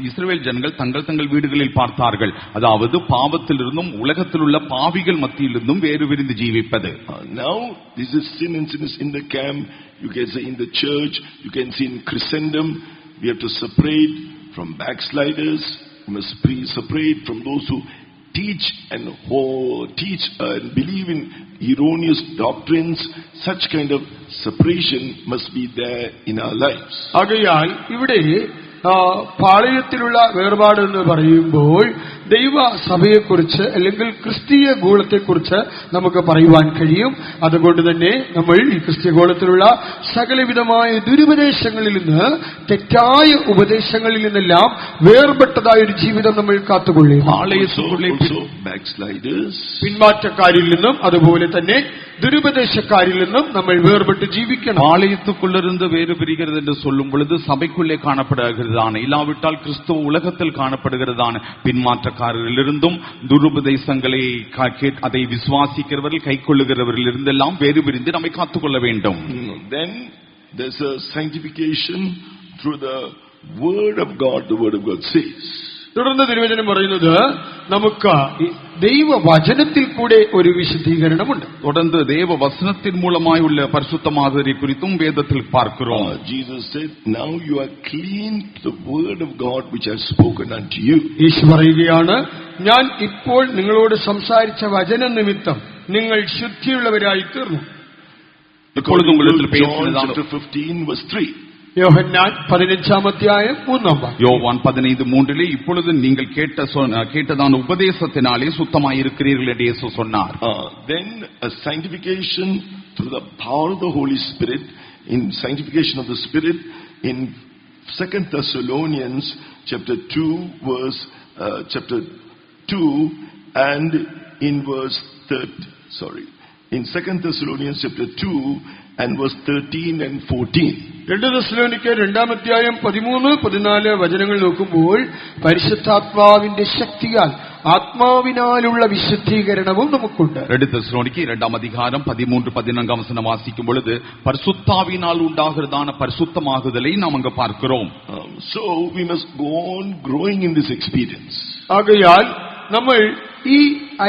இஸ்ரவேல் ஜனங்கள் தங்கள் வீடுகளில் பார்த்தார்கள். அதாவது பாவத்திலிருந்தும் உலகத்தில் உள்ள பாவிகள் மத்தியிலிருந்தும் வேறு பிரிந்து ஜீவிப்பது. Now this is sin and sinners in the camp. You can say in the church. You can see in Christendom. We have to separate from backsliders. We must separate from those who teach and believe in erroneous doctrines. Such kind of separation must be there in our lives. ആകയാൽ ഇവിടെ പാളയത്തിലുള്ള വേർപാട് എന്ന് പറയുമ്പോൾ ദൈവസഭയെക്കുറിച്ച് അല്ലെങ്കിൽ ക്രിസ്തീയ ഗോളത്തെക്കുറിച്ച് നമുക്ക് പറയുവാൻ കഴിയും. അതുകൊണ്ട് തന്നെ നമ്മൾ ഈ ക്രിസ്തീയ ഗോളത്തിലുള്ള സകലവിധമായ ദുരുപദേശങ്ങളിൽ നിന്ന്, തെറ്റായ ഉപദേശങ്ങളിൽ നിന്നെല്ലാം വേർപെട്ടതായ ഒരു ജീവിതം നമ്മൾ കാത്തുകൊള്ളും. പിന്മാറ്റക്കാരിൽ നിന്നും അതുപോലെ തന്നെ ദുരുപദേശക്കാരിൽ നിന്നും നമ്മൾ വേർപെട്ട് ജീവിക്കണം. ஆலயத்துக்குள்ளிருந்து வேறு பிரிகிறது என்று சொல்லும் பொழுது சபைக்குள்ளே காணப்படுகிறதான, இல்லாவிட்டால் கிறிஸ்துவ உலகத்தில் காணப்படுகிறதான பின்மாற்றக்காரர்களிலிருந்தும் துருபதேசங்களை அதை விசுவாசிக்கிறவர்கள் கைக்கொள்ளுகிறவர்கள் இருந்தெல்லாம் வேறு பிரிந்து நம்மை காத்துக்கொள்ள வேண்டும். Then there's a sanctification through the word of God. The word of God says. തുടർന്ന് തിരുവചനം പറയുന്നത് നമുക്ക് ദൈവവചനത്തിൽ കൂടെ ഒരു വിശുദ്ധീകരണമുണ്ട്. தொடர்ந்து தேவ வசனத்தின் மூலமாயுள்ள பரிசுத்தமாதலை குறித்தும் வேதத்தில் பார்க்கிறோம். Jesus said, now you are clean to the word of God which I have spoken unto you. യേശു പറയുകയാണ്, ഞാൻ ഇപ്പോൾ നിങ്ങളോട് സംസാരിച്ച വചന നിമിത്തം നിങ്ങൾ ശുദ്ധിയുള്ളവരായി തീർന്നു. இப்பொழுது உங்களுக்கு John chapter 15 verse 3. യോഹന്നാൻ 15-3. யோவான் 15:3 இப்பொழுது நீங்கள் கேட்டதான உபதேசத்தினாலே சுத்தமாயிருக்கிறீர்கள் என்று இயேசு சொன்னார். Then a sanctification through the power of the Holy Spirit, in sanctification of the Spirit in 2 Thessalonians chapter 2 and in verse 3. In 2 Thessalonians chapter 2 and verse 13 and 14. 2 തെസ്സലോനിക്കർ 2-13-14 വചനങ്ങൾ നോക്കുമ്പോൾ പരിശുദ്ധാത്മാവിന്റെ ശക്തിയാൽ ആത്മാവിനാലുള്ള വിശുദ്ധീകരണവും നമുക്കുണ്ട്. 2 തെസ്സലോനിക്കർ 2-13-14 വാസിക്കും பொழுது பரிசுத்தாவினால் உண்டாகிறதான பரிசுத்தமாகுதலை நாம் அங்க பார்க்கிறோம். So we must go on growing in this experience. ആകയാൽ നമ്മൾ ഈ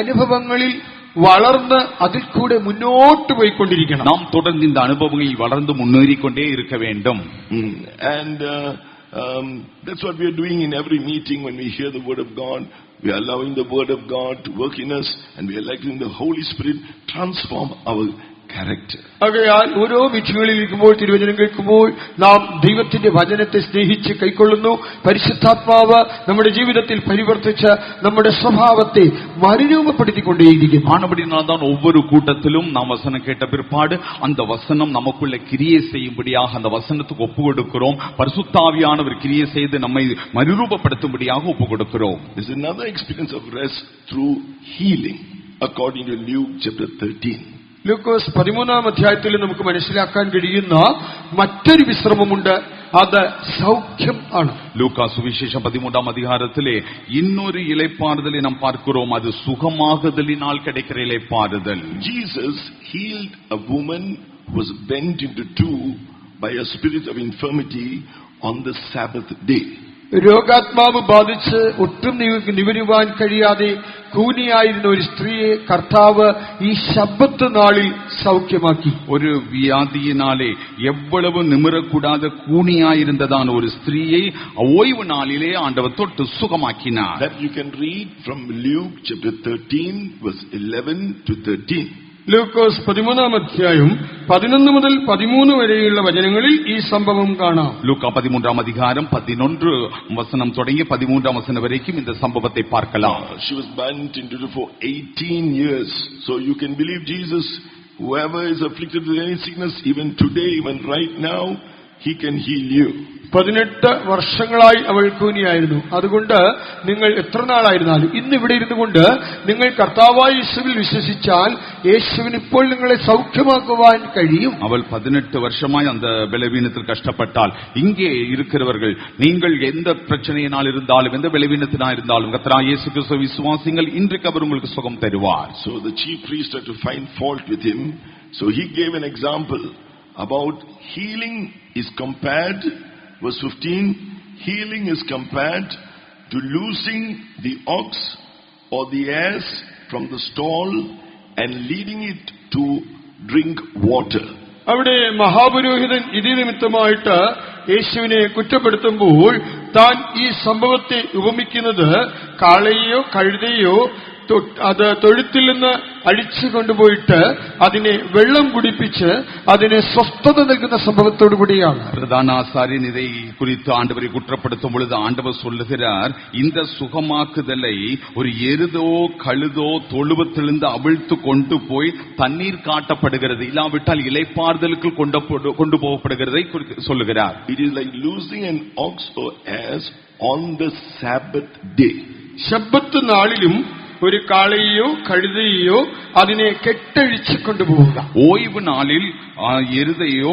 അനുഭവങ്ങളിൽ വളർന്ന് അതിൽ കൂടെ മുന്നോട്ട് പോയിക്കൊണ്ടിരിക്കണം. നാം തുടർന്ന് இந்த அனுபவங்களில் வளர்ந்து முன்னேறிக்கொண்டே இருக்க வேண்டும். And that's what we are doing in every meeting. When we hear the word of God, we are allowing the word of God to work in us, and we are letting the Holy Spirit transform our character. ആകയാൽ ഓരോ മീറ്റിങ്ങുകളിൽ ഇരിക്കുമ്പോൾ, തിരുവചനം കേൾക്കുമ്പോൾ നാം ദൈവത്തിന്റെ വചനത്തെ സ്നേഹിച്ച് കൈക്കൊള്ളുന്നു. പരിശുദ്ധാത്മാവ് നമ്മുടെ ജീവിതത്തിൽ പരിവർത്തിച്ച് നമ്മുടെ സ്വഭാവത്തെ മറുരൂപപ്പെടുത്തിക്കൊണ്ടേയിരിക്കും. ஆனபடினால்தான் ஒவ்வொரு கூட்டத்திலும் நாம் வசனம் கேட்ட பிற்பாடு அந்த வசனம் நமக்குள்ள கிரியை செய்யும்படியாக அந்த வசனத்துக்கு ஒப்பு கொடுக்கிறோம். பரிசுத்தாவியானவர் கிரியை செய்து நம்மை மறுரூபப்படுத்தும்படியாக ஒப்பு கொடுக்கிறோம். There's another experience of rest through healing according to Luke chapter 13. ലൂക്കോസ് 13-ാം നമുക്ക് മനസ്സിലാക്കാൻ കഴിയുന്ന മറ്റൊരു വിശ്രമമുണ്ട്. അത് സൗഖ്യം ആണ്. ലൂക്കാ സുവിശേഷം 13-ാം അധ്യായത്തിലെ இன்னொரு இளைப்பாறுதலை நாம் பார்க்கிறோம். அது சுகமாகுதலினால் கிடைக்கிற இளைப்பாறுதல். Jesus healed a woman who was bent into two by a spirit of infirmity on the Sabbath day. രോഗാത്മാവ് ബാധിച്ച് ഒട്ടും നിവരുവാൻ കഴിയാതെ കൂനിയായിരുന്ന ഒരു സ്ത്രീയെ കർത്താവ് ഈ ശബ്ബത്ത് നാളിൽ സൗഖ്യമാക്കി. ഒരു വ്യാധിയിനാലെ எவ்வளவு நிமிரக்கூடாத கூனியாயிருந்ததான ஒரு ஸ்திரீயை ஓய்வு நாளிலே ஆண்டவர் தொட்டு சுகமாக்கினார். That you can read from Luke chapter 13 verse 11 to 13. ലൂക്കോസ് 13-ാം അധ്യായം 11 മുതൽ 13 വരെയുള്ള വചനങ്ങളിൽ ഈ സംഭവം കാണാം. லூக்கா 13-ாம் அதிகாரம் 11 வசனம் தொடங்கி 13-ாம் வசனம் வரைக்கும் இந்த சம்பவத்தை பார்க்கலாம். She was bound into for 18 years. So you can believe Jesus, whoever is afflicted with any sickness, even today, even right now, he can heal you. 18 വർഷങ്ങളായി അവൾ കൂനിയായിരുന്നു. അതുകൊണ്ട് നിങ്ങൾ എത്ര നാളായിരുന്നാലും ഇന്ന് ഇവിടെ ഇരുന്നു കൊണ്ട് നിങ്ങൾ കർത്താവായ യേശുവിൽ വിശ്വസിച്ചാൽ യേശുവിന് ഇപ്പോൾ നിങ്ങളെ സൗഖ്യമാക്കുവാൻ കഴിയും. அவள் 18 வருஷமாய் அந்த பலவீனத்தில் கஷ்டப்பட்டால் இங்கே இருக்கிறவர்கள் நீங்கள் எந்த பிரச்சனையினால் இருந்தாலும் எந்த பலவீனத்தினால் இருந்தாலும் கர்த்தராகிய இயேசு கிறிஸ்துவை விசுவாசிங்கள், இன்றைக்கு அவர் உங்களுக்கு சுகம் தருவார். So the chief priest had to find fault with him. So he gave an example about healing is compared, verse 15, healing is compared to loosing the ox or the ass from the stall and leading it to drink water. അവിടെ മഹാപുരോഹിതൻ ഇതി നിമിത്തമായിട്ട് യേശുവിനെ കുറ്റപ്പെടുത്തുമ്പോൾ താൻ ഈ സംഭവത്തെ ഉപമിക്കുന്നത് കാളയെയോ കഴുതയോ അത് തൊഴുത്തിൽ നിന്ന് അടിച്ചു കൊണ്ടുപോയിട്ട് അതിനെ വെള്ളം കുടിപ്പിച്ച് അതിനെ സ്വസ്ഥത നൽകുന്ന സംഭവത്തോടു കൂടിയാണ്. பிரதான ஆசாரியன் இதை குறித்து ஆண்டவரை குற்றப்படுத்தும் பொழுது ஆண்டவர் சொல்லுகிறார், இந்த சுகமாக்குதலை ஒரு எருதோ கழுதோ தொழுவத்திலிருந்து அவிழ்த்து கொண்டு போய் தண்ணீர் காட்டப்படுகிறது, இல்லாவிட்டால் இலைப்பாறுதலுக்கு கொண்டு போகப்படுகிறதை சொல்லுகிறார். It is like losing an ox or ass on the Sabbath day. ശബ്ബത്ത് നാളിലും ഒരു കാളയെയോ കഴുതയെയോ അതിനെ കെട്ടഴിച്ചു കൊണ്ടുപോവുക. ഓய்வு നാളിൽ എരുതയോ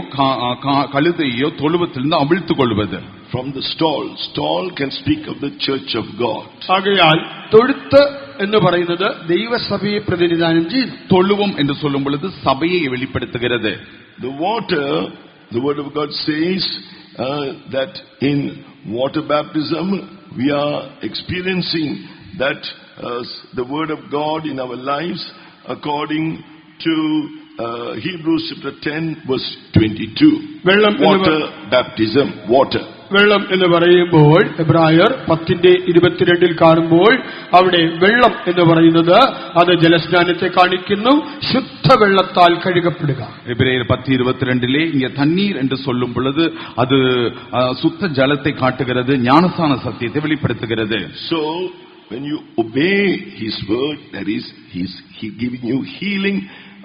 കഴുതയോ തൊഴുവത്തിലിருந்து അവിழ்ത്തുக் കൊള്ളുவது. From the stall can speak of the church of God. ആകയാൽ തൊഴുത്ത് എന്ന് പറയുന്നത് ദൈവസഭയെ പ്രതിനിധാനം ചെയ്യുന്നു. തൊഴുവം എന്ന് சொல்லும் பொழுது സഭയെ வெளிப்படுத்துகிறது. The water, the word of God says that in water baptism we are experiencing that the word of God in our lives according to Hebrews chapter 10 verse 22. Water baptism, water. വെള്ളം എന്ന് പറയുമ്പോൾ എബ്രായർ 10:22 കാണുമ്പോൾ അവിടെ വെള്ളം എന്ന് പറയുന്നത് അത് ജലസ്നാനത്തെ കാണിക്കുന്നു, ശുദ്ധവെള്ളത്താൽ കഴുകപ്പെടുക. എബ്രായർ 10:22 இங்க தண்ணீர் என்று சொல்லும் பொழுது அது சுத்த ஜலத்தை காட்டுகிறது, ஞானஸ்நான சத்தியத்தை வெளிப்படுத்துகிறது. So when you obey his word, that is he giving you healing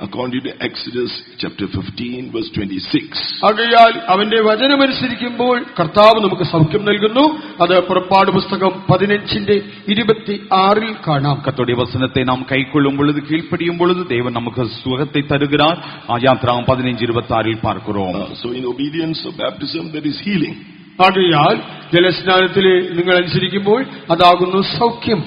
according to Exodus chapter 15 verse 26. ആകയാൽ അവന്റെ വചനമനുസരിക്കുമ്പോൾ കർത്താവ് നമുക്ക് സൗഖ്യം നൽകുന്നു. അത് പുറപ്പാട് പുസ്തകം 15:26 കാണാം. கர்த்தருடைய வசனத்தை நாம் கைக்கொள்ளும் பொழுது கீழ்ப்படியும் பொழுது தேவன் நமக்கு சுகத்தை தருகிறார். யாத்ராகமம் 15:26 பார்க்கிறோம். So in obedience of baptism there is healing. ആകയാൽ ജലസ്നാനത്തിലെ നിങ്ങൾ അനുസരിക്കുമ്പോൾ അതാകുന്നു സൗഖ്യം.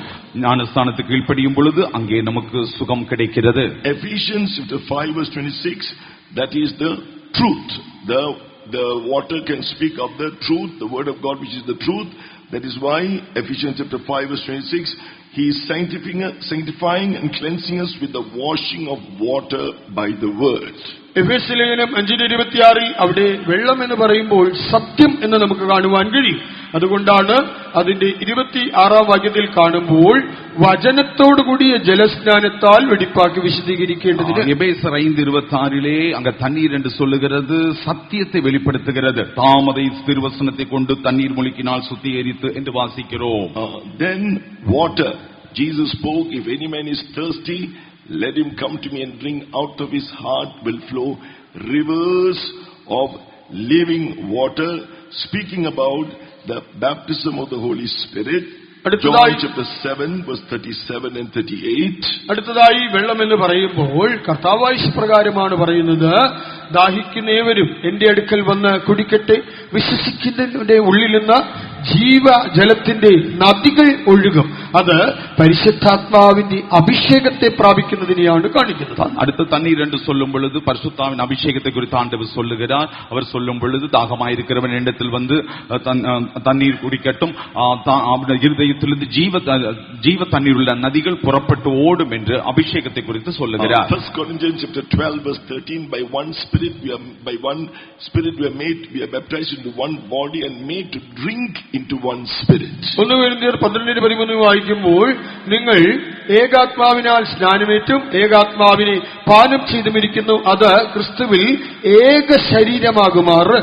ஞானஸ்தானத்துக்கு கீழ்ப்படியும் பொழுது அங்கே நமக்கு சுகம் கிடைக்கிறது. Ephesians chapter 5 verse 26, that is the truth. The water can speak of the truth, the word of God which is the truth. That is why Ephesians chapter 5 verse 26, he is sanctifying and cleansing us with the washing of water by the word. എഫേസ്യ ലേഖനം 5:26 അവിടെ വെള്ളം എന്ന് പറയുമ്പോൾ സത്യം എന്ന് നമുക്ക് കാണുവാൻ കഴിയും. അതുകൊണ്ടാണ് അതിന്റെ 26-ാം വാക്യത്തിൽ കാണുമ്പോൾ വചനത്തോടുകൂടിയ ജലസ്നാനത്താൽ വെടിപ്പാക്കി വിശദീകരിക്കേണ്ടതിന്. எபேசியர் 5:26 அங்க தண்ணீர் என்று சொல்லுகிறது சத்தியத்தை வெளிப்படுத்துகிறது. தாமதை திருவசனத்தை கொண்டு தண்ணீர் முழுக்கினால் சுத்திகரித்து என்று வாசிக்கிறோம். Then water, Jesus spoke, if any man is thirsty, let him come to me and drink. Out of his heart will flow rivers of living water, speaking about the baptism of the Holy Spirit. John chapter 7 verse 37 and 38. അടുത്തതായി വെള്ളം എന്ന് പറയുമ്പോൾ കർത്താവായ പ്രകാരമാണ് പറയുന്നത്, ദാഹിക്കുന്നേവരും എന്റെ അടുക്കൽ വന്ന് കുടിക്കട്ടെ, വിശ്വസിക്കുന്നവന്റെ ഉള്ളിൽ നിന്ന് ജീവജലത്തിന്റെ നദികൾ ഒഴുകും. അത് പരിശുദ്ധാത്മാവിന്റെ അഭിഷേകത്തെ പ്രാപിക്കുന്നതിനെയാണ് കാണിക്കുന്നത്. அடுத்து தண்ணீர் என்று சொல்லும் பொழுது பரிசுத்தாவின் அபிஷேகத்தை குறித்து ஆண்டவர் சொல்லுகிறார். அவர் சொல்லும் பொழுது தாகமாயிருக்கிறவன் என்னிடத்தில் வந்து தண்ணீர் குடிக்கட்டும், அவருடைய இருதயத்திலிருந்து ஜீவ தண்ணீர் உள்ள நதிகள் புறப்பட்டு ஓடும் என்று அபிஷேகத்தை குறித்து சொல்லுகிறார். 1 Corinthians chapter 12 verse 13, by one spirit we are made, we are baptized into one body and made to drink into one spirit. 1 Corinthians 12:13 വായിക്കുമ്പോൾ നിങ്ങൾ ഏകാത്മാവിനാൽ സ്നാനമേറ്റും ഏകാത്മാവിനെ പാനം ചെയ്തുമിരിക്കുന്നു, അത് ക്രിസ്തുവിൽ ഏക ശരീരമാകുമാറ്.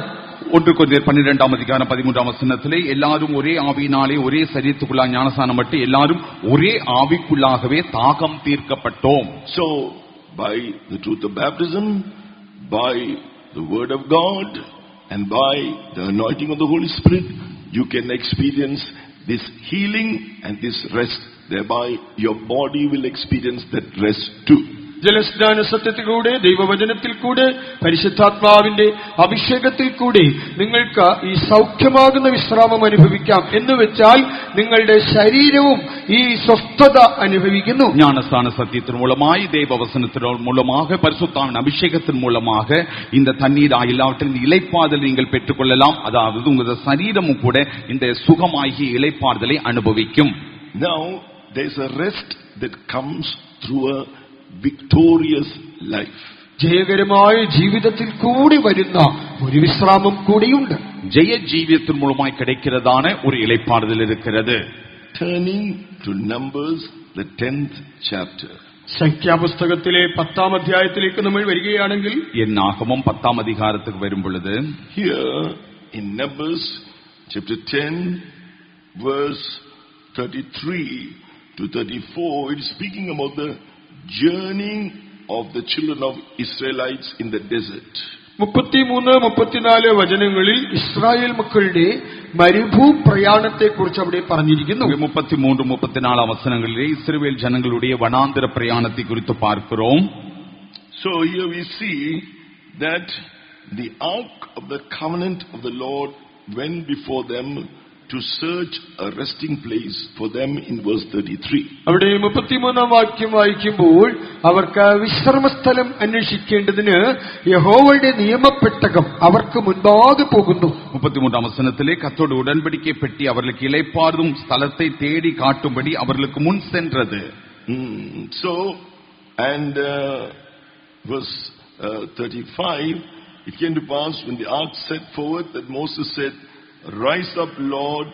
1 Corinthians 12:13 எல்லாரும் ஒரே ஆவியினாலே ஒரே சரீரத்துக்குள்ளா ஞானஸ்நானம் பட்டு எல்லாரும் ஒரே ஆவிக்குள்ளாகவே தாகம் தீர்க்கப்பட்டோம். So by the truth of baptism, by the word of God, and by the anointing of the Holy Spirit, you can experience this healing and this rest. Thereby your body will experience that rest too. ജലസ്നാന സത്യത്തിലൂടെ, ദൈവവചനത്തിൽ കൂടെ, പരിശുദ്ധാത്മാവിന്റെ അഭിഷേകത്തിൽ കൂടെ നിങ്ങൾക്ക് ഈ സൗഖ്യമാകുന്ന വിശ്രാമം അനുഭവിക്കാം. എന്ന് വെച്ചാൽ നിങ്ങളുടെ ശരീരവും ഈ സ്വസ്ഥത അനുഭവിക്കുന്നു. ஞானஸ்நான சத்தியத்தின் மூலமாய், தேவ வசனத்தின் மூலமாக, பரிசுத்தாவின் அபிஷேகத்தின் மூலமாக இந்த தண்ணீர் எல்லாவற்றின் இளைப்பாறுதலை நீங்கள் பெற்றுக்கொள்ளலாம். அதாவது உங்கள் சரீரமும் கூட இந்த சுகமாகிய இளைப்பாறுதலை அனுபவிக்கும். Now there is a rest that comes through a victorious life. ജയകരമായ ജീവിതത്തിൽ കൂടി വരുന്ന ഒരു വിശ്രാമം കൂടിയുണ്ട്. ஜெய ஜீவியத்தின் மூலமாய் கிடைக்கிறதான ஒரு இளைப்பாறுதல் இருக்கிறது. Turning to Numbers the 10th chapter. സംഖ്യാപുസ്തകത്തിലെ 10ാം അധ്യായത്തിലേക്ക് നമ്മൾ വരികയാണെങ്കിൽ, என்னாகமம் 10ஆம் அதிகாரத்துக்கு வரும் பொழுது, here in Numbers chapter 10 verse 33 to 34, it is speaking about the journeying of the children of Israelites in the desert. 33-34 വചനങ്ങളിൽ ഇസ്രായേൽ മക്കളുടെ മരുഭൂ പ്രയാണത്തെ കുറിച്ച് അവിടെ പറഞ്ഞിരിക്കുന്നു. 33-34 വചനങ്ങളിലെ ഇസ്രായേൽ ജനങ്ങളുടെ വനാന്തര പ്രയാണത്തെ കുറിച്ച് பார்க்கிறோம். So here we see that the ark of the covenant of the Lord went before them to search a resting place for them in verse 33. അവിടെ 33-ാം വാക്യം വായിക്കുമ്പോൾ അവർക്ക് വിശ്രമസ്ഥലം അന്വേഷിക്കേണ്ടതിന് യഹോവയുടെ നിയമപ്പെട്ടകം അവർക്ക് മുൻപാകെ പോകുന്നു. 33ஆம் வசனத்திலே கர்த்தருடைய உடன்படிக்கை பெட்டி அவர்களுக்கு இளைப்பாறும் ஸ்தலத்தை தேடி காட்டும்படி அவர்களுக்கு முன் சென்றது. So and verse 35, it came to pass when the ark set forward that Moses said, Rise up, Lord,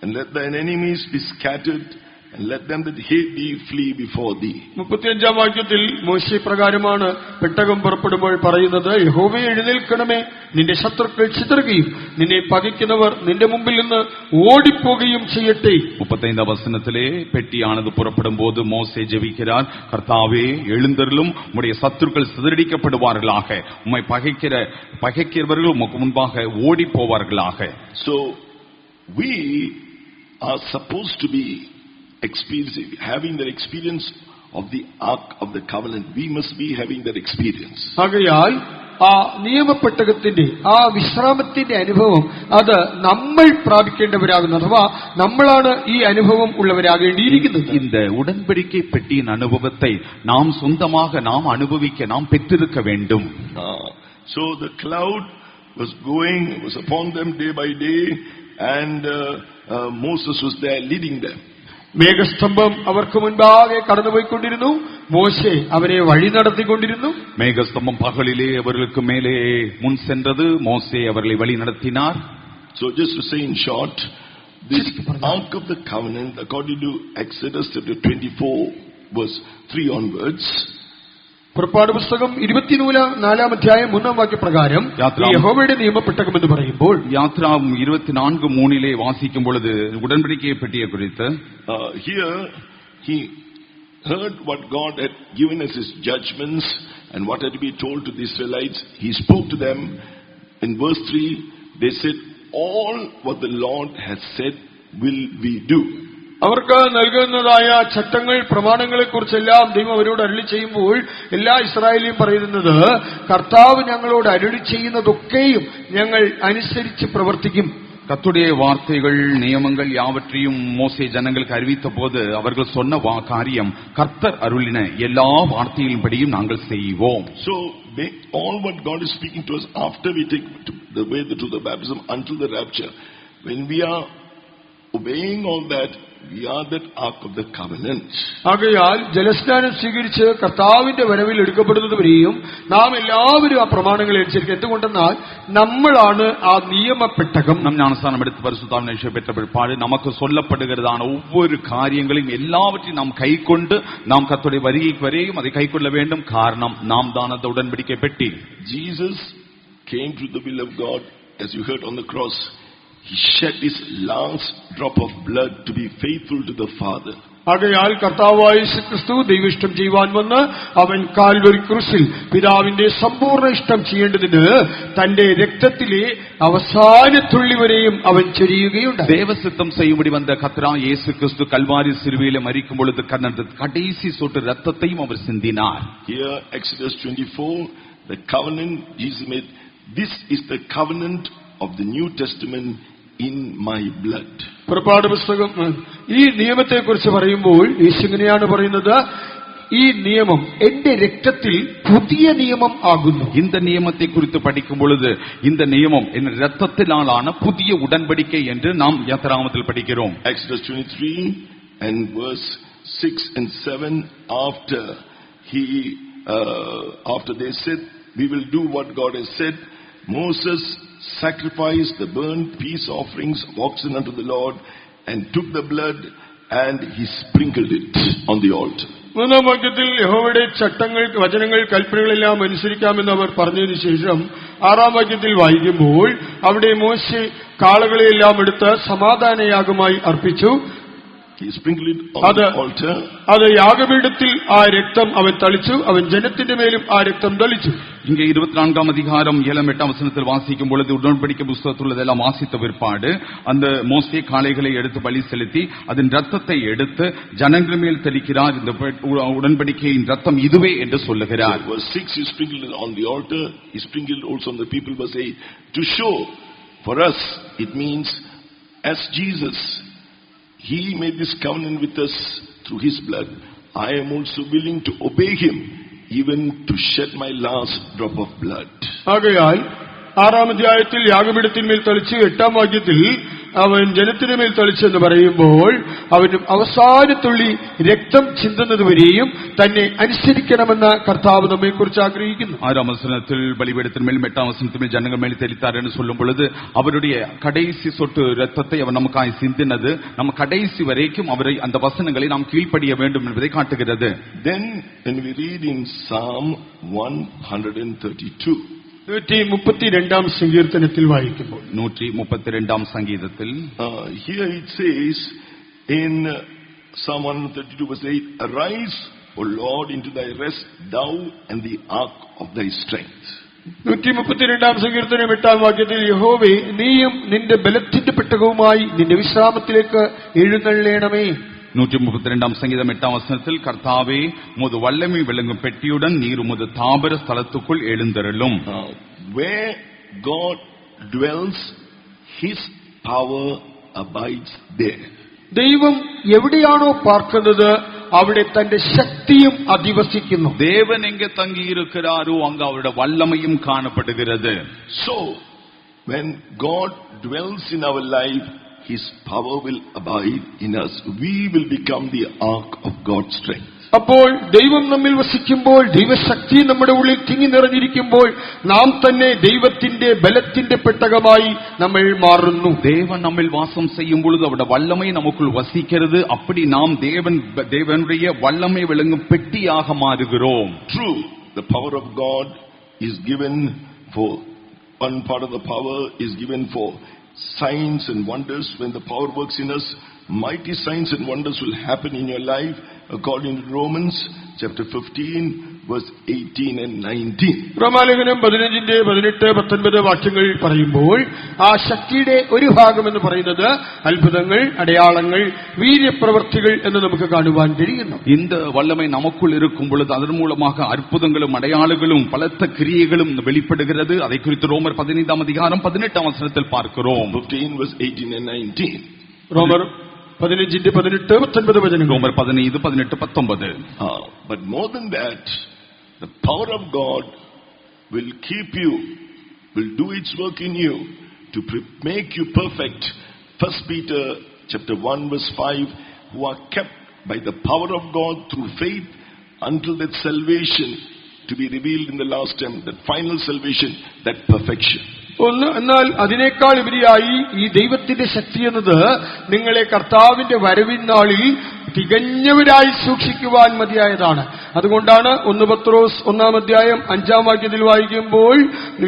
and let thine enemies be scattered, and let them that hate thee flee before thee. 35-ാം വാക്യത്തിൽ മോശെ പ്രകാരമാണ് പെട്ടകം പുറപ്പെടുമ്പോൾ പറയുന്നത്, യഹോവേ എഴുന്നേൽക്കണമേ, നിന്റെ ശത്രുക്കൾ ചിതറുകയും നിന്നെ പകയ്ക്കുന്നവർ നിന്റെ മുമ്പിൽ നിന്ന് ഓടിപ്പോകുകയും ചെയ്യട്ടെ. 35ஆம் வசனத்திலே பெட்டியானது புறப்படும் போது மோசே ஜெபிக்கிறார், கர்த்தாவே எழுந்தருளும், உம்முடைய சத்துருக்கள் சிதறடிக்கப்படுவார்களாக, உம்மை பகைக்கிறவர்கள் உமக்கு முன்பாக ஓடி போவார்களாக. So we are supposed to be having that experience of the ark of the covenant. We must be having that experience. ആകയാൽ ആ നിയമപ്പെട്ടകത്തിന്റെ ആ വിശ്രാമത്തിന്റെ അനുഭവം അത് നമ്മൾ പ്രാപിക്കേണ്ടവരാകുന്നു. അഥവാ നമ്മളാണ് ഈ അനുഭവം ഉള്ളവരാകേണ്ടിയിരിക്കുന്നത്. இந்த உடன்படிக்கை பெட்டியின் அனுபவத்தை நாம் சொந்தமாக நாம் அனுபவிக்க நாம் பெற்றிருக்க வேண்டும். So the cloud was upon them day by day, and Moses was there leading them. മേഘസ്തംഭം അവർക്ക് മുൻപാകെ കടന്നുപോയിക്കൊണ്ടിരുന്നു, മോശെ അവരെ വഴി നടത്തിക്കൊണ്ടിരുന്നു. மேகஸ்தம்பம் பகலிலே அவர்களுக்கு மேலே முன் சென்றது, மோசே அவர்களை வழி நடத்தினார். So just to say in short, this ark of the covenant, according to Exodus chapter 24 verse 3 onwards, പുറപ്പാട് പുസ്തകം 24-ാം അധ്യായം 3-ാം വാക്യപ്രകാരം യഹോവയുടെ നിയമപ്പെട്ടകം എന്ന് പറയുമ്പോൾ, യാത്രാവും 24:3 വാസിക്കും പൊழுது ഉടമ്പടിക്കയെ പെട്ടിയെ குறித்து, here he heard what God had given us his judgments and what had to be told to the Israelites. He spoke to them. In verse 3 they said, all what the Lord has said will we do. അവർക്ക് നൽകുന്നതായ ചട്ടങ്ങൾ പ്രമാണങ്ങളെ കുറിച്ചെല്ലാം ദൈവം അവരോട് അരുളി ചെയ്യുമ്പോൾ എല്ലാ ഇസ്രായേലിയും പറയുന്നത്, കർത്താവ് ഞങ്ങളോട് അരുളി ചെയ്യുന്നതൊക്കെയും ഞങ്ങൾ അനുസരിച്ച് പ്രവർത്തിക്കും. கர்த்தருடைய வார்த்தைகள் நியமங்கள் யாவற்றையும் மோசே ஜனங்களுக்கு அறிவித்த போது அவர்கள் சொன்ன காரியம் கர்த்தர் அருளின எல்லா வார்த்தைகளின்படியும் நாங்கள் செய்வோம். So all what God is speaking to us after we take the way to the baptism until the rapture, when we are obeying all that, we are that ark of the covenant. ആകയാൽ ജലസ്നാനം സ്വീകരിച്ച് കർത്താവിന്റെ വരവിൽ എടുക്കപ്പെടുന്നത് വരെയും നാം എല്ലാവരും ആ പ്രമാണങ്ങളെ അനുസരിക്കും. എന്തുകൊണ്ടെന്നാൽ നമ്മളാണ് ആ നിയമപ്പെട്ടകം. நம் ஞானஸ்நானம் எடுத்து பரிசுத்தாவின் அபிஷேகம் பெற்ற பிற்பாடு நமக்கு சொல்லப்படுகிறதான ஒவ்வொரு காரியங்களையும் எல்லாவற்றையும் நாம் கைக்கொண்டு நாம் கர்த்தருடைய வருகைக்கு வரையும் அதை கைக்கொள்ள வேண்டும். காரணம் நாம் தான் அந்த உடன்படிக்கை பெட்டி. Jesus came to the will of God, as you heard on the cross. He shed his last drop of blood to be faithful to the Father. ആകയാൽ കർത്താവായ യേശുക്രിസ്തു ദൈവിഷ്ടം ചെയ്യുവാൻ വന്ന് അവൻ കാൽവരി ക്രൂശിൽ പിതാവിന്റെ സമ്പൂർണ്ണ ഇഷ്ടം ചെയ്യേണ്ടതിന് തന്റെ രക്തത്തിലെ അവസാന തുള്ളി വരെയും അവൻ ചൊരിയുകയുണ്ട്. தேவசித்தம் செய்யும்படி வந்த கர்த்தராகிய இயேசு கிறிஸ்து கல்வாரி சிலுவையிலே மரிக்கும் பொழுது கடைசி சொட்டு இரத்தத்தையும் அவர் சிந்தினார். Here Exodus 24, the covenant Jesus made. This is the covenant of the New Testament in my blood. പുറപ്പാട് പുസ്തകം ഈ നിയമത്തെ കുറിച്ച് പറയുമ്പോൾ യേശു ഇങ്ങനെയാണ് പറയുന്നത്, ഈ നിയമം എന്റെ രക്തത്തിൽ പുതിയ നിയമം ആകുന്നു. இந்த நியமத்தை குறித்து படிக்கும் பொழுது இந்த நியமம் என் இரத்தத்தினாலான புதிய உடன்படிக்கை என்று நாம் யாத்திராகமத்தில் படிக்கிறோம். Exodus 23 and verse 6 and 7, after they said we will do what God has said, Moses sacrificed the burnt peace offerings of oxen unto the Lord and took the blood and he sprinkled it on the altar. മൂന്നാം വാക്യത്തിൽ യഹോവയുടെ ചട്ടങ്ങൾ, വചനങ്ങൾ, കൽപ്പനകളെല്ലാം അനുസരിക്കാമെന്ന് അവർ പറഞ്ഞതിനു ശേഷം ആറാം വാക്യത്തിൽ വായിക്കുമ്പോൾ അവിടെ മോശെ കാളകളെയെല്ലാം എടുത്ത് സമാധാനയാഗമായി അർപ്പിച്ചു. He sprinkled it on the altar. അത് യാഗപീഠത്തിൽ ആ രക്തം അവൻ തളിച്ചു. അവൻ ജനത്തിന്റെ മേലും ആ രക്തം തളിച്ചു. இங்கே 24ஆம் அதிகாரம் 7-8 வசனத்தில் வாசிக்கும் பொழுது உடன்படிக்கை புத்தகத்தில் உள்ளதெல்லாம் வாசித்த பிற்பாடு அந்த மோசே காளைகளை எடுத்து பலி செலுத்தி அதன் ரத்தத்தை எடுத்து ஜனங்கள் மேல் தெளிக்கிறார். இந்த உடன்படிக்கையின் ரத்தம் இதுவே என்று சொல்லுகிறார். Verse 6, he sprinkled it on the altar. He sprinkled also on the people. Verse 8, to show for us, it means as Jesus, he made this covenant with us through his blood. I am also willing to obey him, even to shed my last drop of blood. ആകയാൽ ആറാം അധ്യായത്തിൽ യാഗപീഠത്തിന്മേൽ തളിച്ച് 8ആം വാക്യത്തിൽ അവൻ ജനത്തിന് മേൽ തളിച്ചെന്ന് പറയുമ്പോൾ അവന് അവസാനത്തുള്ളി രക്തം ചിന്തുന്നതുവരെയും തന്നെ അനുസരിക്കണമെന്ന് കർത്താവ് നമ്മെ കുറിച്ച് ആഗ്രഹിക്കുന്നു. 6ஆம் வசனத்தில் பலிபீடத்தின் மேல் 8ஆம் வசனத்தின் மேல் ஜனங்கள் மேல் தெளித்தார் என்று சொல்லும் பொழுது அவருடைய கடைசி சொட்டு ரத்தத்தை அவர் நமக்காய் சிந்தினது நம்ம கடைசி வரைக்கும் அவரை அந்த வசனங்களை நாம் கீழ்ப்படிய வேண்டும் என்பதை காட்டுகிறது. Then when we read in Psalm 132, 132ஆம் സങ്കീർത്തനത്തിൽ വായിക്കുമ്പോൾ 132ஆம் சங்கீதத்தில் here it says in Psalm 132 verse 8, arise, O Lord, into thy rest, thou and the ark of thy strength. 132ആം സങ്കീർത്തനം 8ആം വാക്യത്തിൽ യഹോവേ, നീയും നിന്റെ ബലത്തിന്റെ പെട്ടകവുമായി നിന്റെ വിശ്രാമത്തിലേക്ക് എഴുന്നള്ളേണമേ. 132ஆம் சங்கீதம் 8ஆம் வசனத்தில் கர்த்தாவே, உமது வல்லமை விளங்கும் பெட்டியுடன் நீர் உமது தாபர ஸ்தலத்துக்குள் எழுந்தருளும். Where God dwells, his power abides there. ദൈവം എവിടെയാണോ പാർക്കുന്നത് അവിടെ തന്റെ ശക്തിയും അധിവസിക്കുന്നു. தேவன் எங்கே தங்கி இருக்கிறாரோ அங்கு அவருடைய வல்லமையும் காணப்படுகிறது. So when God dwells in our life, his power will abide in us. We will become the ark of God's strength. അപ്പോൾ ദൈവം നമ്മിൽ വസിക്കുമ്പോൾ, ദൈവശക്തി നമ്മുടെ ഉള്ളിൽ തിങ്ങി നിറഞ്ഞിരിക്കുമ്പോൾ നാം തന്നെ ദൈവത്തിന്റെ ബലത്തിന്റെ പെട്ടകമായി നമ്മൾ മാറുന്നു. தேவன் நம்மில் வாசம் செய்யும் பொழுது அவருடைய வல்லமை நமக்குள் வசிக்கிறது. அப்படி நாம் தேவனுடைய வல்லமை விளங்கும் பெட்டியாக மாறுகிறோம். True, the power of God is given for one part of the power is given for signs and wonders. When the power works in us, mighty signs and wonders will happen in your life according to Romans chapter 15 verse 18 and 19. റോമാലേഖനം 15 18 19 വാക്യങ്ങൾ പറയുമ്പോൾ ആ ശക്തിയുടെ ഒരു ഭാഗം എന്ന് പറയുന്നത് അത്ഭുതങ്ങൾ, അടയാളങ്ങൾ, വീര്യപ്രവർത്തികൾ എന്ന് നമുക്ക് കാണുവാൻ കഴിയുന്നു. இந்த வல்லமை நமக்குள் இருக்கும் பொழுது அதன் மூலமாக அற்புதங்களும் அடையாளங்களும் பலத்த கிரியைகளும் வெளிப்படுகிறது. அதை குறித்து ரோமர் 15 அதிகாரம் 18 வசனத்தில் பார்க்கிறோம். 15 verse 18 and 19. റോമർ 15 18 19 വചനങ്ങൾ. ரோமர் 15 18 19. But more than that, the power of God will keep you, will do its work in you to make you perfect. 1 Peter chapter 1 verse 5, who are kept by the power of God through faith until that salvation to be revealed in the last time, that final salvation, that perfection. എന്നാൽ അതിനേക്കാൾ ഉപരിയായി ഈ ദൈവത്തിന്റെ ശക്തി എന്നത് നിങ്ങളെ കർത്താവിന്റെ വരവിനാളിൽ തികഞ്ഞവരായി സൂക്ഷിക്കുവാൻ മതിയായതാണ്. അതുകൊണ്ടാണ് 1 പത്രോസ് 1 അധ്യായം 5 വാക്യത്തിൽ വായിക്കുമ്പോൾ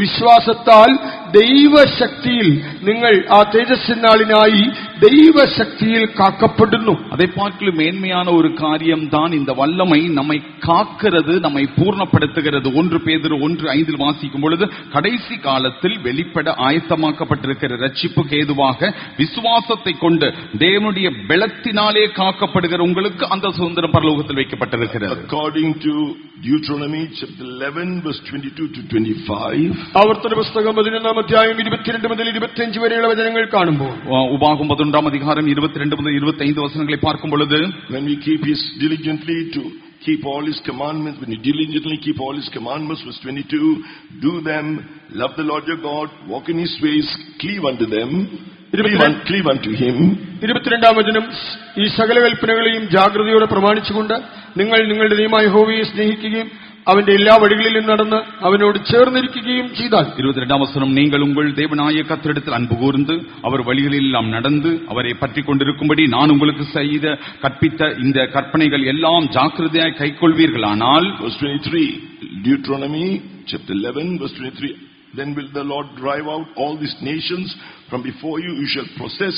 വിശ്വാസത്താൽ ദൈവശക്തിയിൽ നിങ്ങൾ ആ തേജസ്സിനാളിനായി ദൈവശക്തിയിൽ കാക്കപ്പെടുന്നു. அதை பார்க்கலும் மேன்மையான ஒரு காரியம் தான் இந்த வல்லமை நம்மை காக்கிறது, நம்மை பூர்ணப்படுத்துகிறது. 1 பேதுரு 1:5 வாசிக்கும் பொழுது கடைசி காலத்தில் வெளிப்பட ஆயத்தமாக்கப்பட்டிருக்கிற ரட்சிப்புக்கு ஏதுவாக விசுவாசத்தை கொண்டு தேவனுடைய பலத்தினாலே காக்கப்படுகிற உங்களுக்கு அந்த சுதந்திரம் பரலோகத்தில் வைக்கப்பட்டிருக்கிறது. According to Deuteronomy chapter 11 verse 22 to 25. ആവർത്തന പുസ്തകം 11 അധ്യായം 22 മുതൽ 25 വരെയുള്ള വചനങ്ങൾ കാണുമ്പോൾ உபாகம் 11 அதிகாரம் 22 முதல் 25 வசனங்களை பார்க்கும் பொழுது when we keep his diligently to keep all his commandments, when you diligently keep all his commandments, verse 22, do them, love the Lord your God, walk in his ways, cleave unto them, cleave unto him. 22 വചനം, ഈ സകല കൽപ്പനകളെയും ജാഗ്രതയോടെ പ്രമാണിച്ചുകൊണ്ട് നിങ്ങൾ നിങ്ങളുടെ ദൈവമായ യഹോവയെ സ്നേഹിക്കുകയും അവന്റെ എല്ലാ വഴികളിലും നടന്ന് അവനോട് ചേർന്നിരിക്കുകയും ചെയ്താൽ. 22 வசனம், நீங்கள் உங்கள் தேவனாய கர்த்தரிடத்தில் அன்பு கூர்ந்து அவர் வழிகளில் எல்லாம் நடந்து அவரை பற்றி கொண்டிருக்கும்படி நான் உங்களுக்கு செய்த கற்பித்த இந்த கற்பனைகள் எல்லாம் ஜாக்கிரதையாய் கைக்கொள்வீர்களானால். Verse 23, Deuteronomy chapter 11 verse 23, then will the Lord drive out all these nations from before you. You shall possess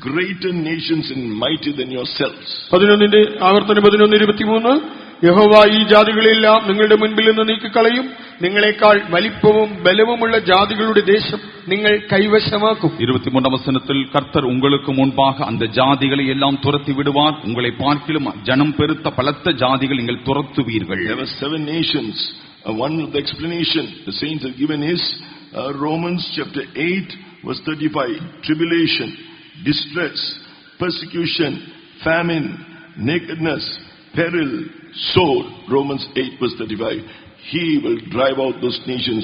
greater nations and mightier than yourselves. 11 ആവർത്തനം 11:23, യഹോവ ഈ ജാതികളെല്ലാം നിങ്ങളുടെ മുൻപിൽ നിന്ന് നീക്കിക്കളയും, നിങ്ങളെക്കാൾ വലിപ്പവും ബലവുമുള്ള ജാതികളുടെ ദേശം നിങ്ങൾ കൈവശമാക്കും. 23 வசனத்தில் கர்த்தர் உங்களுக்கு முன்பாக அந்த ஜாதிகளை எல்லாம் துரத்தி விடுவார், உங்களை பார்க்கிலும் ஜனம் பெருத்த பலத்த ஜாதிகள் நீங்கள் துரத்துவீர்கள். There were 7 nations. One of the explanation the saints have given is Romans chapter 8 verse 35, tribulation, distress, persecution, famine, nakedness, peril, sword. Romans 8 verse 35, he will drive out those nations,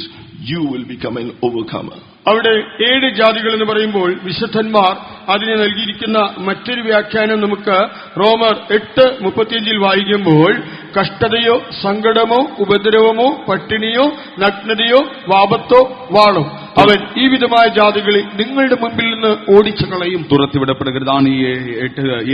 you will become an overcomer. അവിടെ 7 ജാതികൾ എന്ന് പറയുമ്പോൾ വിശുദ്ധന്മാർ അതിനെ നൽകിയിരിക്കുന്ന മറ്റൊരു വ്യാഖ്യാനം നമുക്ക് റോമർ 8:35 വായിക്കുമ്പോൾ കഷ്ടതയോ സങ്കടമോ ഉപദ്രവമോ പട്ടിണിയോ നഗ്നതയോ വാപത്തോ വാളോ അവൻ ഈ വിധമായ ജാതികളെ നിങ്ങളുടെ മുൻപിൽ നിന്ന് ഓടിച്ചു കളയും. துரத்திவிடப்படுகிறதான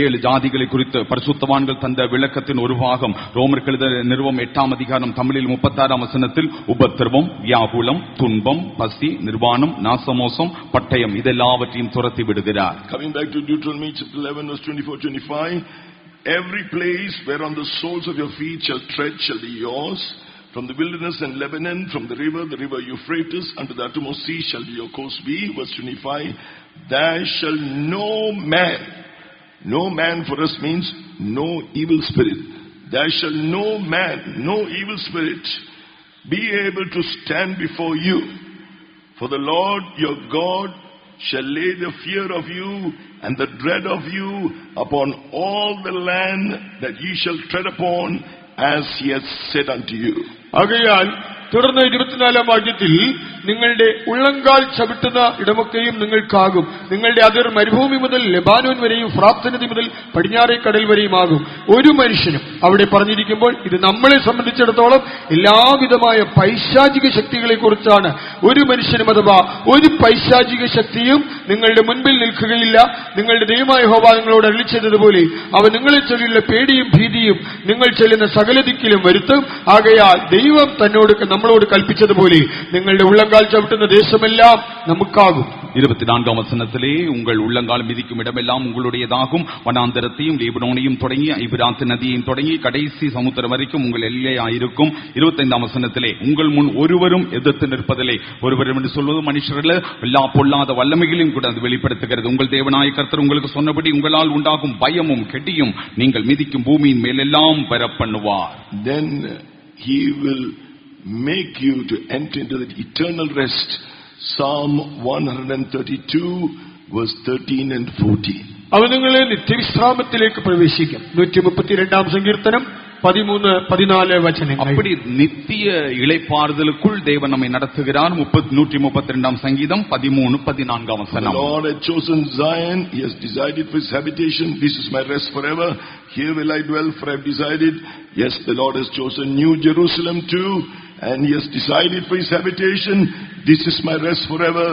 7 ஜாதிகளை குறித்து பரிசுத்தவான்கள் தந்த விளக்கத்தின் ஒரு பாகம் ரோமருக்கு எழுதிய நிருபம் 8 அதிகாரம் தமிழில் 36 வசனத்தில் உபத்திரவம், வியாகுலம், துன்பம், பசி, நிர்வாணம், நாசமோசம், பட்டயம் இதெல்லாவற்றையும் துரத்தி விடுகிறார். Coming back to Deuteronomy chapter 11 verse 24-25, every place whereon the soles of your feet shall tread shall be yours. From the wilderness and Lebanon, from the river Euphrates, unto the uttermost sea shall your coast be. Verse 25, there shall no man for us means no evil spirit. There shall no man, no evil spirit be able to stand before you. For the Lord your God shall lay the fear of you and the dread of you upon all the land that ye shall tread upon, as he has said unto you. ആകയാൽ തുടർന്ന് 24 വാക്യത്തിൽ നിങ്ങളുടെ ഉള്ളങ്കാൽ ചവിട്ടുന്ന ഇടമൊക്കെയും നിങ്ങൾക്കാകും. നിങ്ങളുടെ അതിർ മരുഭൂമി മുതൽ Lebanon വരെയും ഫ്രാത്ത് നദി മുതൽ പടിഞ്ഞാറേ കടൽ വരെയുമാകും. ഒരു മനുഷ്യനും അവിടെ പറഞ്ഞിരിക്കുമ്പോൾ ഇത് നമ്മളെ സംബന്ധിച്ചിടത്തോളം എല്ലാവിധമായ പൈശാചിക ശക്തികളെ കുറിച്ചാണ്. ഒരു മനുഷ്യനും അഥവാ ഒരു പൈശാചിക ശക്തിയും നിങ്ങളുടെ മുൻപിൽ നിൽക്കുകയില്ല. നിങ്ങളുടെ ദൈവമായ യഹോവ നിങ്ങളോട് അരുളിച്ചതുപോലെ അവൻ നിങ്ങളെ ചൊല്ലിയുള്ള പേടിയും ഭീതിയും നിങ്ങൾ ചെല്ലുന്ന സകല ദിക്കിലും വരുത്തും. ആകയാൽ ദൈവം നമ്മളോട് കൽപ്പിച്ചതുപോലെ നിങ്ങളുടെ ഉള്ളങ്കാൽ ചവിട്ടുന്ന ദേശമെല്ലാം നമുക്കാകും. 24ஆம் வசனத்திலே உங்கள் உள்ளங்கால் மிதிக்கும் இடமெல்லாம் உங்களுடையதாகும், வனாந்தரத்தையும் லீபனோனையும் தொடங்கி ஐபிராத் நதியையும் தொடங்கி கடைசி சமுத்திரம் வரைக்கும் உங்கள் எல்லையாயிருக்கும். 25ஆம் வசனத்திலே உங்கள் முன் ஒருவரும் எதிர்த்து நிற்பதில்லை. ஒருவரும் என்று சொல்வது மனுஷர்கள எல்லா பொல்லாத வல்லமைகளையும் கூட அது வெளிப்படுத்துகிறது. உங்கள் தேவனாய கர்த்தர் உங்களுக்கு சொன்னபடி உங்களால் உண்டாகும் பயமும் கெட்டியும் நீங்கள் மிதிக்கும் பூமியின் மேலெல்லாம் பெறப்பண்ணுவார். Then he will make you to enter into the eternal rest. Psalm 132 verse 13 and 14. അവൻ നിങ്ങളെ നിത്യവിശ്രാമത്തിലേക്ക് പ്രവേശിക്കും. 132ആം സങ്കീർത്തനം 13-14 വചനങ്ങൾ. அப்படி நித்திய இளைப்பாறுதலுக்குள் தேவன் நம்மை நடத்துகிறார். 132ஆம் சங்கீதம் 13-14 வசனம். The Lord has chosen Zion, he has decided for his habitation. This is my rest forever. Here will I dwell, for I have decided. Yes, the Lord has chosen New Jerusalem too, and he has decided for his habitation. This is my rest forever.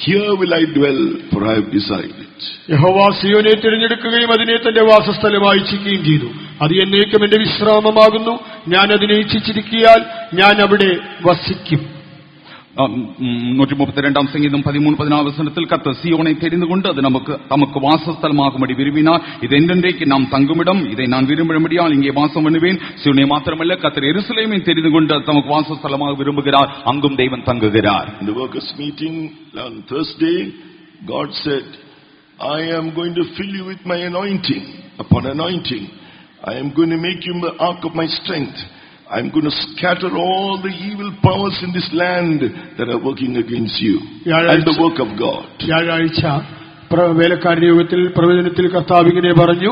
Here will I dwell, for I have decided. യഹോവ സിയോനെ തിരഞ്ഞെടുക്കുകയും അതിനെ തന്റെ വാസസ്ഥലമായി ഇച്ഛിക്കുകയും ചെയ്തു. അത് എന്നേക്കും എന്റെ വിശ്രാമമാകുന്നു. ഞാൻ അതിനെ ഇച്ഛിച്ചിരിക്കിയാൽ ഞാൻ അവിടെ വസിക്കും. 132ஆம் சங்கீதம் 13-14 வசனத்தில் கர்த்தர் சீயோனை தெரிந்து கொண்டு அது நமக்கு வாசஸ்தலமாகும்படி விரும்பினார். இது என்றென்றைக்கு நாம் தங்குமிடம், இதை நான் விரும்பும்படியால் இங்கே வாசம் பண்ணுவேன். சீயோனை மாத்திரமல்ல, கர்த்தர் எருசலேமை தெரிந்து கொண்டு அது நமக்கு வாசஸ்தலமாக விரும்புகிறார். அங்கும் தெய்வம் தங்குகிறார். In the workers' meeting on Thursday, God said, I am going to fill you with my anointing. Upon anointing, I am going to make you the ark of my strength. I am going to scatter all the evil powers in this land that are working against you and the work of God. വ്യാഴാഴ്ച വേലക്കാരുടെ യോഗത്തിൽ പ്രവചനത്തിൽ കർത്താവ് ഇങ്ങനെ പറഞ്ഞു,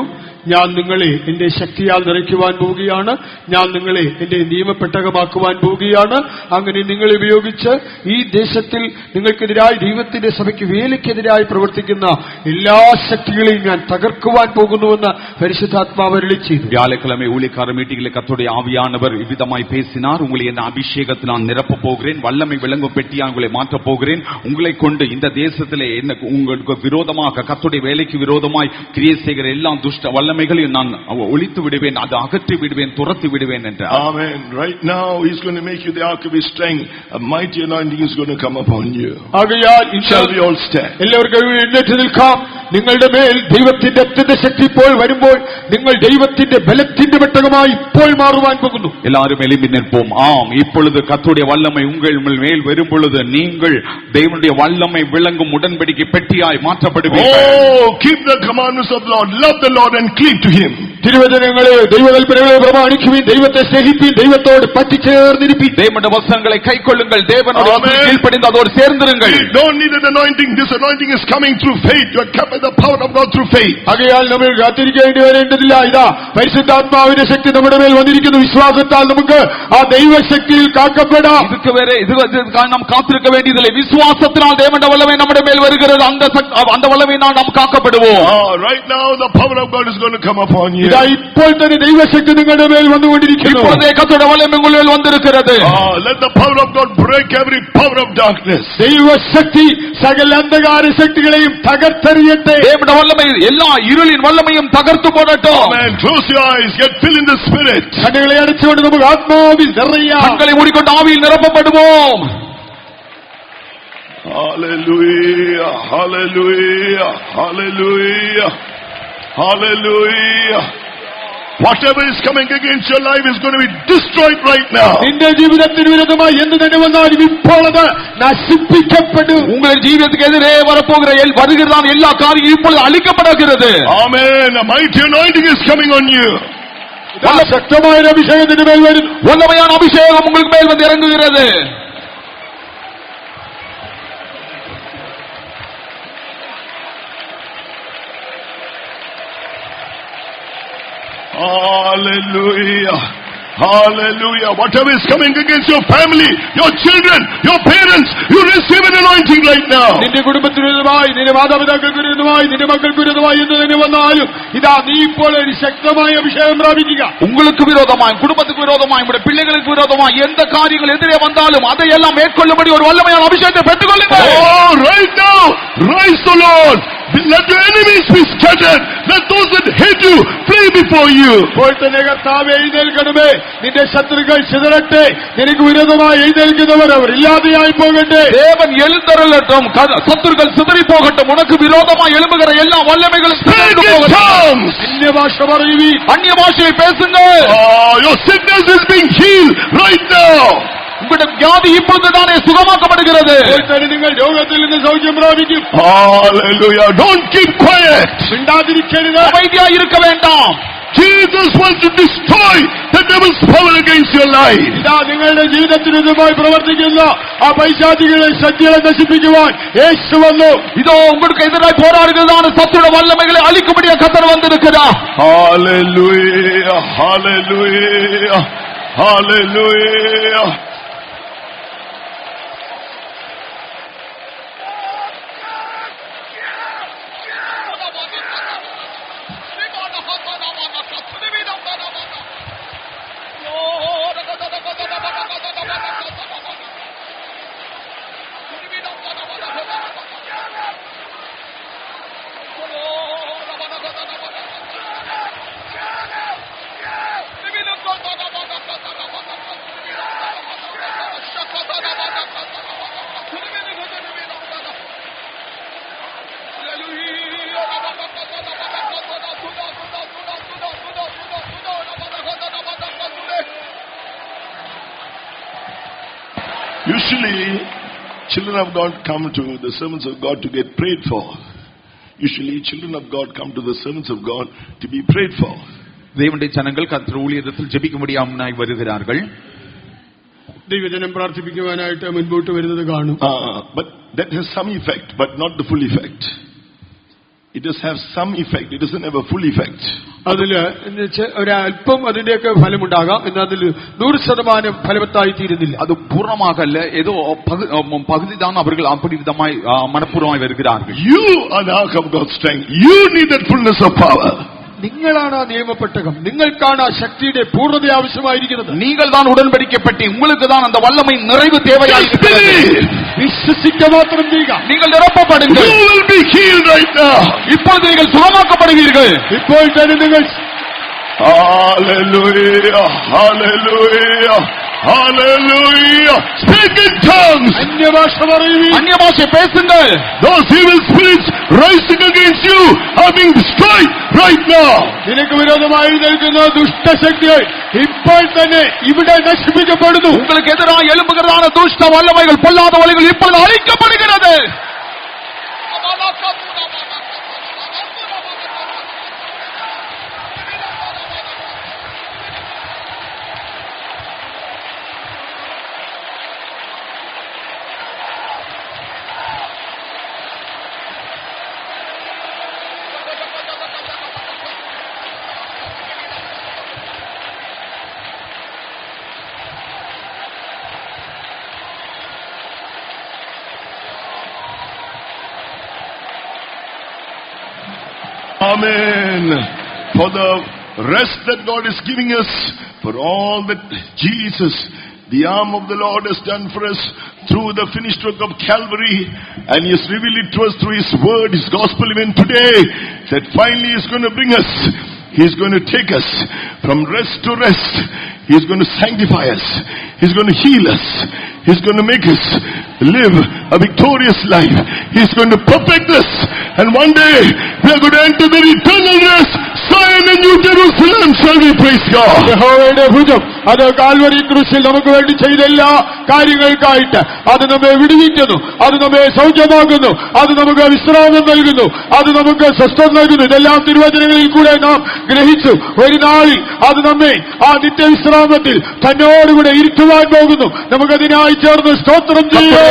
ഞാൻ നിങ്ങളെ എന്റെ ശക്തിയാൽ നിറയ്ക്കുവാൻ പോവുകയാണ്, ഞാൻ നിങ്ങളെ എന്റെ നിയമപ്പെട്ടകമാക്കുവാൻ പോവുകയാണ്. അങ്ങനെ നിങ്ങളെ ഉപയോഗിച്ച് ഈ ദേശത്തിൽ നിങ്ങൾക്കെതിരായി ദൈവത്തിന്റെ സഭയ്ക്ക് വേലയ്ക്കെതിരായി പ്രവർത്തിക്കുന്ന എല്ലാ ശക്തികളെയും ഞാൻ തകർക്കുവാൻ പോകുന്നുവെന്ന് പരിശുദ്ധാത്മാവ് അരുളി ചെയ്തു. வியாழக்கிழமை ஊழியக்கார மீட்டிங்கிலே கர்த்தருடைய ஆவியானவர் இவ்விதமாய் பேசினார். உங்களை என் அபிஷேகத்தில் நான் நிரப்ப போகிறேன், வல்லமை விளங்கும் பெட்டியா உங்களை மாற்றப் போகிறேன். உங்களை கொண்டு இந்த தேசத்திலே உங்களுக்கு விரோதமாக கர்த்தருடைய வேலைக்கு விரோதமாய் கிரியை செய்கிற எல்லா துஷ்ட வல்லமைகளையும் நான் ஒழித்து விடுவேன், அதை அகற்றி விடுவேன், துரத்தி விடுவேன் என்றார். Amen. Right now he's going to make you the ark of his strength. A mighty anointing is going to come upon you. ആകയാൽ Shall we all stand? എല്ലാവർക്കും എഴുന്നേറ്റ് നിൽക്കാം. നിങ്ങളുടെ മേൽ ദൈവത്തിന്റെ അത്യന്ത ശക്തി ഇപ്പോൾ വരുമ്പോൾ നിങ്ങൾ ദൈവത്തിന്റെ ബലത്തിന്റെ പെട്ടകമായി ഇപ്പോൾ മാറുവാൻ പോകുന്നു. எல்லாரும் எழும்பி நிற்போம். ஆம், இப்பொழுது கர்த்தருடைய வல்லமை உங்கள் மேல் வரும் பொழுது நீங்கள் தேவனுடைய வல்லமை விளங்கும் உடன்படிக்கை பெட்டியாய் மாற்றப்படுவீர்கள். Oh, keep the commandments of the Lord, love the Lord and cleave to him. തിരുവചനങ്ങളെ ദൈവകൽപ്പനകളെ പ്രമാണിക്കുവിൻ, ദൈവത്തെ സ്നേഹിപ്പിൻ, ദൈവത്തോട് പറ്റിച്ചേർന്നിരിപ്പിൻ. தேவனுடைய வசனங்களை கைக்கொள்ளுங்கள், தேவனோடு கீழ்ப்படிந்து அதோடு சேர்ந்திருங்கள். You don't need an anointing. This anointing is coming through faith. You are kept by the power of God through faith. ആകയാൽ നമ്മൾ കാത്തിരിക്കേണ്ടി വരേണ്ടതില്ല. ഇതാ പരിശുദ്ധാത്മാവിന്റെ ശക്തി നമ്മുടെ മേൽ വന്നിരിക്കുന്നു. വിശ്വാസത്താൽ നമുക്ക് ആ ദൈവശക്തിയിൽ കാക്കപ്പെടാം. இதுக்காக நாம் காத்திருக்க வேண்டியதில்லை. விசுவாசத்தினால் தேவனுடைய வல்லமை நம்முடைய மேல் வருகிறது. அந்த வல்லமையினால் நாம் காக்கப்படுவோம். Right now the power of God is going to come upon you. ഇതാ ഇപ്പോൾ തന്നെ ദൈവശക്തി നിങ്ങളുടെ മേൽ വന്നുകൊണ്ടിരിക്കുന്നു. இப்பொழுதே கர்த்தருடைய வல்லமை உங்கள் மேல் வந்திருக்கிறது. Let the power of God break every power of darkness. ദൈവശക്തി സകല അന്ധകാര ശക്തികളെയും തകർത്തെറിയട്ടെ. தேவனுடைய வல்லமை எல்லா இருளின் வல்லமையும் தகர்த்து போடட்டும். Amen. Close your eyes, get filled in the spirit. കണ്ണുകളെ അടച്ചുകൊണ്ട് നമുക്ക് ആത്മാവിൽ നിറയാം. கண்களை மூடிக்கொண்டு ஆவியில் நிரப்பப்படுவோம். Hallelujah, hallelujah, hallelujah, hallelujah. Whatever is coming against your life is going to be destroyed right now. നിന്റെ ജീവിതത്തിന് വിരുദ്ധമായി എന്ത് തന്നെ വന്നാലും ഇപ്പോൾ അത് നശിപ്പിക്കപ്പെടും. உங்கள் ஜீவிதத்துக்கு எதிரே வரப்போகிற வருகிறதான எல்லா காரியங்களும் இப்பொழுது அழிக்கப்படுகிறது. Amen. A mighty anointing is coming on you. ശക്തമായ അഭിഷേകം നിന്റെ മേൽ വരും. വല്ലമயான அபிஷேகம் உங்களுக்கு மேல் வந்து இறங்குகிறது. Hallelujah. Hallelujah. Whatever is coming against your family, your children, your parents, you receive an anointing right now. നിന്റെ കുടുംബത്തിന് വിരുദ്ധമായി, നിന്റെ മാതാപിതാക്കൾക്ക് വിരുദ്ധമായി, നിന്റെ മക്കൾക്ക് വിരുദ്ധമായി എന്ന് തന്നെ വന്നാലും ഇതാ നീ ഇപ്പോൾ ഒരു ശക്തമായ അഭിഷേകം പ്രാപിക്കുക. உங்களுக்கு விரோதமாய், குடும்பத்துக்கு விரோதமாய், உங்களுடைய பிள்ளைகளுக்கு விரோதமாய் எந்த காரியங்கள் எதிரே வந்தாலும் அதையெல்லாம் மேற்கொள்ளும்படி ஒரு வல்லமையான அபிஷேகத்தை பெற்றுக்கொள்ளுங்கள். Oh, right now, rise the Lord. Let your enemies be scattered. Let those that hate you flee before you. ഇപ്പോൾ തന്നെ കർത്താവേ എഴുന്നേൽക്കണമേ, നിന്റെ ശത്രുക്കൾ ചിതറട്ടെ, നിനക്ക് വിരോധമായി എഴുന്നേൽക്കുന്നവർ അവർ ഇല്ലാതെയായി പോകട്ടെ. தேவன் எழுந்தருளட்டும், சத்துருக்கள் சிதறி போகட்டும், உனக்கு விரோதமாய் எழும்புகிற எல்லா வல்லமைகளும் சிதறி போகட்டும். അന്യഭാഷ പറയുവീൻ, அந்நிய பாஷையை பேசுங்கள். Your sickness is being healed right now. உங்களுடைய வியாதி இப்பொழுதுதானே சுகமாக்கப்படுகிறது. നിങ്ങൾ രോഗത്തിൽ നിന്ന് സൗഖ്യം പ്രാപിക്കും. Hallelujah. Don't keep quiet. മിണ്ടാതിരിക്കരുത്. அமைதியாய் இருக்க வேண்டாம். Jesus wants to destroy the devil's power against your life. ഇതാ നിങ്ങളുടെ ജീവിതത്തിനുമായി പ്രവർത്തിക്കുന്ന ആ പൈശാചികളെ ശക്തികളെ നശിപ്പിക്കുവാൻ യേശു വന്നു. இதோ உங்களுக்கு எதிராய் போராடுகிறதான சத்துருடைய வல்லமைகளை அழிக்கும்படியாக கர்த்தர் வந்திருக்கிறார். Hallelujah. Hallelujah. Hallelujah. Usually, children of God come to the servants of God to get prayed for. Usually, children of God come to the servants of God to be prayed for. தேவனுடைய ஜனங்கள் கர்த்தர் ஊழியத்தில் ஜெபிக்கும்படியாய் வருகிறார்கள். ദൈവജനം പ്രാർത്ഥിപ്പിക്കുവാനായിട്ട് മുൻപോട്ട് വരുന്നത് കാണും. But that has some effect, but not the full effect. It does have some effect. It doesn't have a full effect. അതില് ഒരല്പം അതിന്റെയൊക്കെ ഫലമുണ്ടാകാം, എന്നാൽ അതിൽ 100% ഫലവത്തായി തീരുന്നില്ല. அது பூர்ணமாகல்ல, ஏதோ பகுதி தான் அவர்கள் அப்படி விதமாய் மனப்பூர்வமாய் வருகிறார்கள். You are the ark of God's strength. You need that fullness of power. നിങ്ങളാണ് ആ നിയമപ്പെട്ടകം, നിങ്ങൾക്കാണ് ആ ശക്തിയുടെ പൂർണ്ണത ആവശ്യമായിരിക്കുന്നത്. நீங்கள் தான் உடன்படிக்கப்பட்டு உங்களுக்கு தான் அந்த வல்லமை நிறைவு தேவையாயிருக்கிறது. വിശ്വസിക്കുക മാത്രം ചെയ്യുക. நீங்கள் நிரப்பப்படுங்கள். You will be healed right now. இப்பொழுது நீங்கள் சுகமாக்கப்படுவீர்கள். ഇപ്പോൾ തന്നെ നിങ്ങൾ Hallelujah. Hallelujah. Hallelujah. Speak in tongues. അന്യഭാഷ പറയുവീൻ. அந்நிய பாஷை பேசுங்கள். Those evil spirits rising against you are being destroyed right now. നിനക്ക് വിരോധമായി നിൽക്കുന്ന ദുഷ്ടശക്തികൾ ഇപ്പോൾ തന്നെ ഇവിടെ നശിപ്പിക്കപ്പെടുന്നു. உங்களுக்கு எதிராக எழும்புகிறதான துஷ்ட வல்லமைகள், பொல்லாத வழிகள் இப்பொழுது அழிக்கப்படுகிறது. Amen. For the rest that God is giving us, for all that Jesus, the arm of the Lord, has done for us through the finished work of Calvary, and He has revealed it to us through His word, His gospel even today, that finally He is going to bring us. He is going to take us from rest to rest. He is going to sanctify us. He is going to heal us. He is going to make us live a victorious life. He is going to perfect us. And one day, we are going to enter the eternal rest. Zion and New Jerusalem shall we praise God. യഹോവയുടെ ഭുജം അത് Calvary ക്രൂശിൽ നമുക്ക് വേണ്ടി ചെയ്ത എല്ലാ കാര്യങ്ങൾക്കായിട്ട് അത് നമ്മെ വിടുവിക്കുന്നു, അത് നമ്മെ സൗഖ്യമാക്കുന്നു, അത് നമുക്ക് വിശ്രാമം നൽകുന്നു, അത് നമുക്ക് സ്വസ്ഥത നൽകുന്നു. ഇതെല്ലാം തിരുവചനങ്ങളിൽ കൂടെ നാം ഗ്രഹിച്ചു. ഒരു നാളിൽ അത് നമ്മെ ആ നിത്യവിശ്രാമത്തിൽ തന്നോടുകൂടെ ഇരുത്തുവാൻ പോകുന്നു. നമുക്കതിനായി ചേർന്ന് സ്തോത്രം ചെയ്യാം.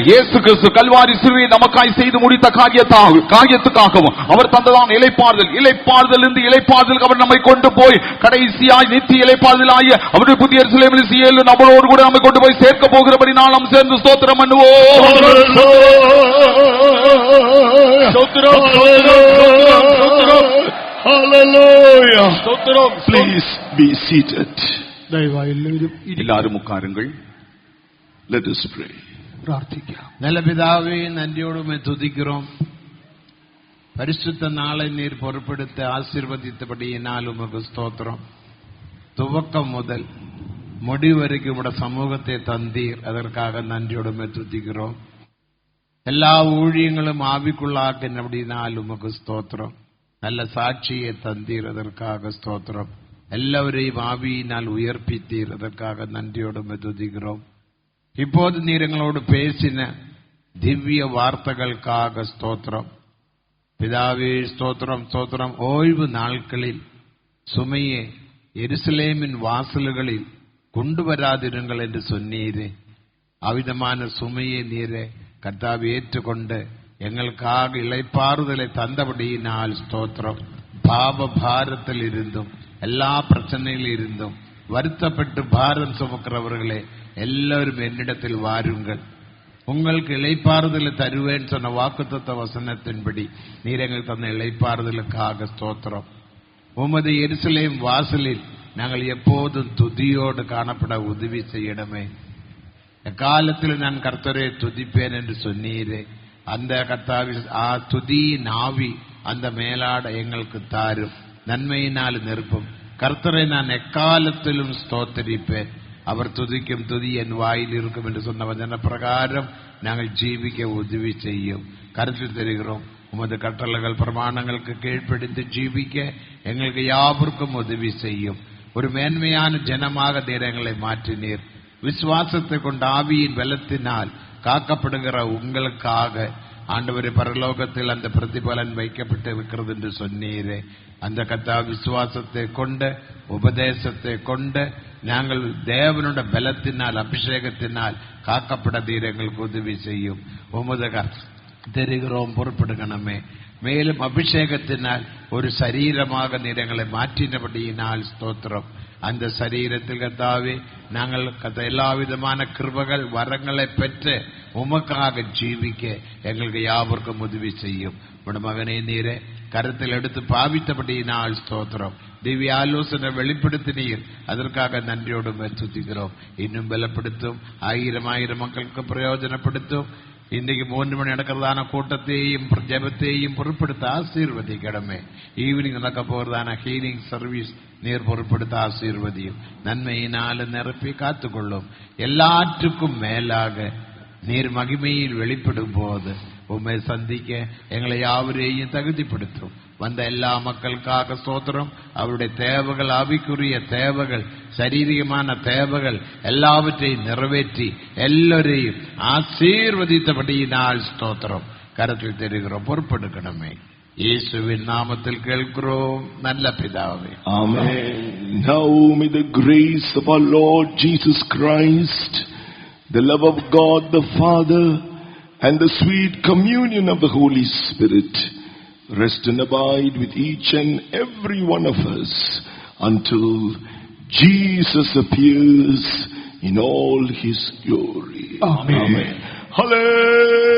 இயேசு கிறிஸ்து கல்வாரி சிலுவையை நமக்காய் செய்து முடித்த காரியத்துக்காகவும் அவர் தந்ததான் இளைப்பாறுதல் இருந்து இளைப்பாறுதலுக்கு அவர் நம்மை கொண்டு போய் கடைசியாய் நித்திய இளைப்பாறுதலாகிய அவருடைய புதிய எருசலேமில் சியோனில் நம்மளோடு கூட நம்மை கொண்டு போய் சேர்க்க போகிறபடி நாம் சேர்ந்து ஸ்தோத்திரம் பண்ணுவோம். Hallelujah. Please be seated. எல்லாரும் உட்காருங்கள். Let us pray. പ്രാർത്ഥിക്കാം. நல்ல பிதாவே, நன்றியோடு துதிக்கிறோம். பரிசுத்த நாளை நீர் பொறுப்பெடுத்து ஆசீர்வதித்தபடியினால் உமக்கு ஸ்தோத்திரம். துவக்கம் முதல் முடிவரைக்கும் உடைய சமூகத்தை தந்தீர், அதற்காக நன்றியோடு துதிக்கிறோம். எல்லா ஊழியங்களும் ஆவிக்குள்ளாக்கினபடினால் உமக்கு ஸ்தோத்திரம். நல்ல சாட்சியை தந்தீர், அதற்காக ஸ்தோத்திரம். எல்லாவரையும் ஆவியினால் உயர்ப்பித்தீர், அதற்காக நன்றியோடு துதிக்கிறோம். இப்போது நீர் எங்களோடு பேசின திவ்ய வார்த்தைகளுக்காக ஸ்தோத்திரம். பிதாவே ஸ்தோத்திரம், ஸ்தோத்திரம். ஓய்வு நாட்களில் சுமையே எருசலேமின் வாசல்களில் கொண்டு வராதிருங்கள் என்று சொன்னீரே. அவிதமான சுமையை நீரே கர்த்தாவே ஏற்றுக்கொண்டு எங்களுக்காக இளைப்பாறுதலை தந்தபடியினால் ஸ்தோத்திரம். பாவ பாரத்தில் இருந்தும் எல்லா பிரச்சனையில் இருந்தும் வருத்தப்பட்டு பாரம் சுமக்கிறவர்களே எல்லாரும் என்னிடத்தில் வாருங்கள், உங்களுக்கு இளைப்பாறுதலை தருவேன் சொன்ன வாக்குத்தத்த வசனத்தின்படி நீர் எங்களுக்கு தந்த இளைப்பாறுதலுக்காக ஸ்தோத்திரம். உமது எருசலேம் வாசலில் நாங்கள் எப்போதும் துதியோடு காணப்பட உதவி செய்யணுமே. எக்காலத்தில் நான் கர்த்தரை துதிப்பேன் என்று சொன்னீரே. அந்த கர்த்தாவில் ஆ துதியின் ஆவி அந்த மேலாட எங்களுக்கு தாரும், நன்மையினால் நிரப்பும். கர்த்தரை நான் எக்காலத்திலும் ஸ்தோத்தரிப்பேன், அவர் துதிக்கும் துதி என் வாயில் இருக்கும் என்று சொன்ன வசன பிரகாரம் நாங்கள் ஜீவிக்க உதவி செய்யும். கருத்தில் தருகிறோம். உமது கட்டளைகள் பிரமாணங்களுக்கு கீழ்ப்படிந்து ஜீவிக்க எங்களுக்கு யாவருக்கும் உதவி செய்யும். ஒரு மேன்மையான ஜனமாக நீர் எங்களை மாற்றினீர். விசுவாசத்தை கொண்ட ஆவியின் பலத்தினால் காக்கப்படுகிற உங்களுக்காக ஆண்டவரே பரலோகத்தில் அந்த பிரதிபலன் வைக்கப்பட்டு இருக்கிறது என்று சொன்னீரே. அந்த கர்த்தா விசுவாசத்தை கொண்ட உபதேசத்தை கொண்ட நாங்கள் தேவனுடைய பலத்தினால் அபிஷேகத்தினால் காக்கப்பட நீர் எங்களுக்கு உதவி செய்யும். உமது தெரிகிறோம், பொறுப்படுகணுமே. மேலும் அபிஷேகத்தினால் ஒரு சரீரமாக நீர் எங்களை மாற்றினபடியினால் ஸ்தோத்திரம். அந்த சரீரத்தில் கர்த்தாவே நாங்கள் எல்லா விதமான கிருபைகள் வரங்களை பெற்று உமக்காக ஜீவிக்க எங்களுக்கு யாவருக்கும் உதவி செய்யும். உடைய மகனே நீரே கருத்தில் எடுத்து பாவித்தபடியினால் ஸ்தோத்திரம். திவ்ய ஆலோசனை வெளிப்படுத்தினீர், அதற்காக நன்றியோடு துதிக்கிறோம். இன்னும் பலப்படுத்தும், ஆயிரம் மக்களுக்கு பிரயோஜனப்படுத்தும். இன்றைக்கு 3 மணி நடக்கிறதான கூட்டத்தையும் ஜெபத்தையும் பொருட்படுத்த ஆசீர்வதிக்கணுமே. ஈவினிங் நடக்க போறதான ஹீலிங் சர்வீஸ் நீர் பொருட்படுத்த ஆசீர்வதியும். நன்மையினால் நிரப்பி காத்துக்கொள்ளும். எல்லாற்றுக்கும் மேலாக நீர் மகிமையில் வெளிப்படும் போது உம்மை சந்திக்க எங்களை யாவரையும் தகுதிப்படுத்தும். வந்த எல்லா மக்களுக்காக ஸ்தோத்திரம். அவருடைய தேவைகள், ஆவிக்குரிய தேவைகள், சரீரமான தேவைகள் எல்லாவற்றையும் நிறைவேற்றி எல்லோரையும் ஆசீர்வதித்தபடியினால் ஸ்தோத்திரம். கருத்தில் தெரிகிறோம், பொறுப்பெடுக்கணுமே. இயேசுவின் நாமத்தில் கேட்கிறோம் நல்ல பிதாவே, ஆமென். Now may the grace of our Lord Jesus Christ, the love of God the Father, and the sweet communion of the Holy Spirit rest and abide with each and every one of us until Jesus appears in all his glory. Amen. Amen. Hallelujah.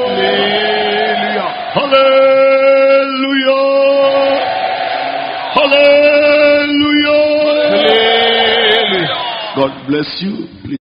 Hallelujah. Hallelujah. Hallelujah. God bless you. Please.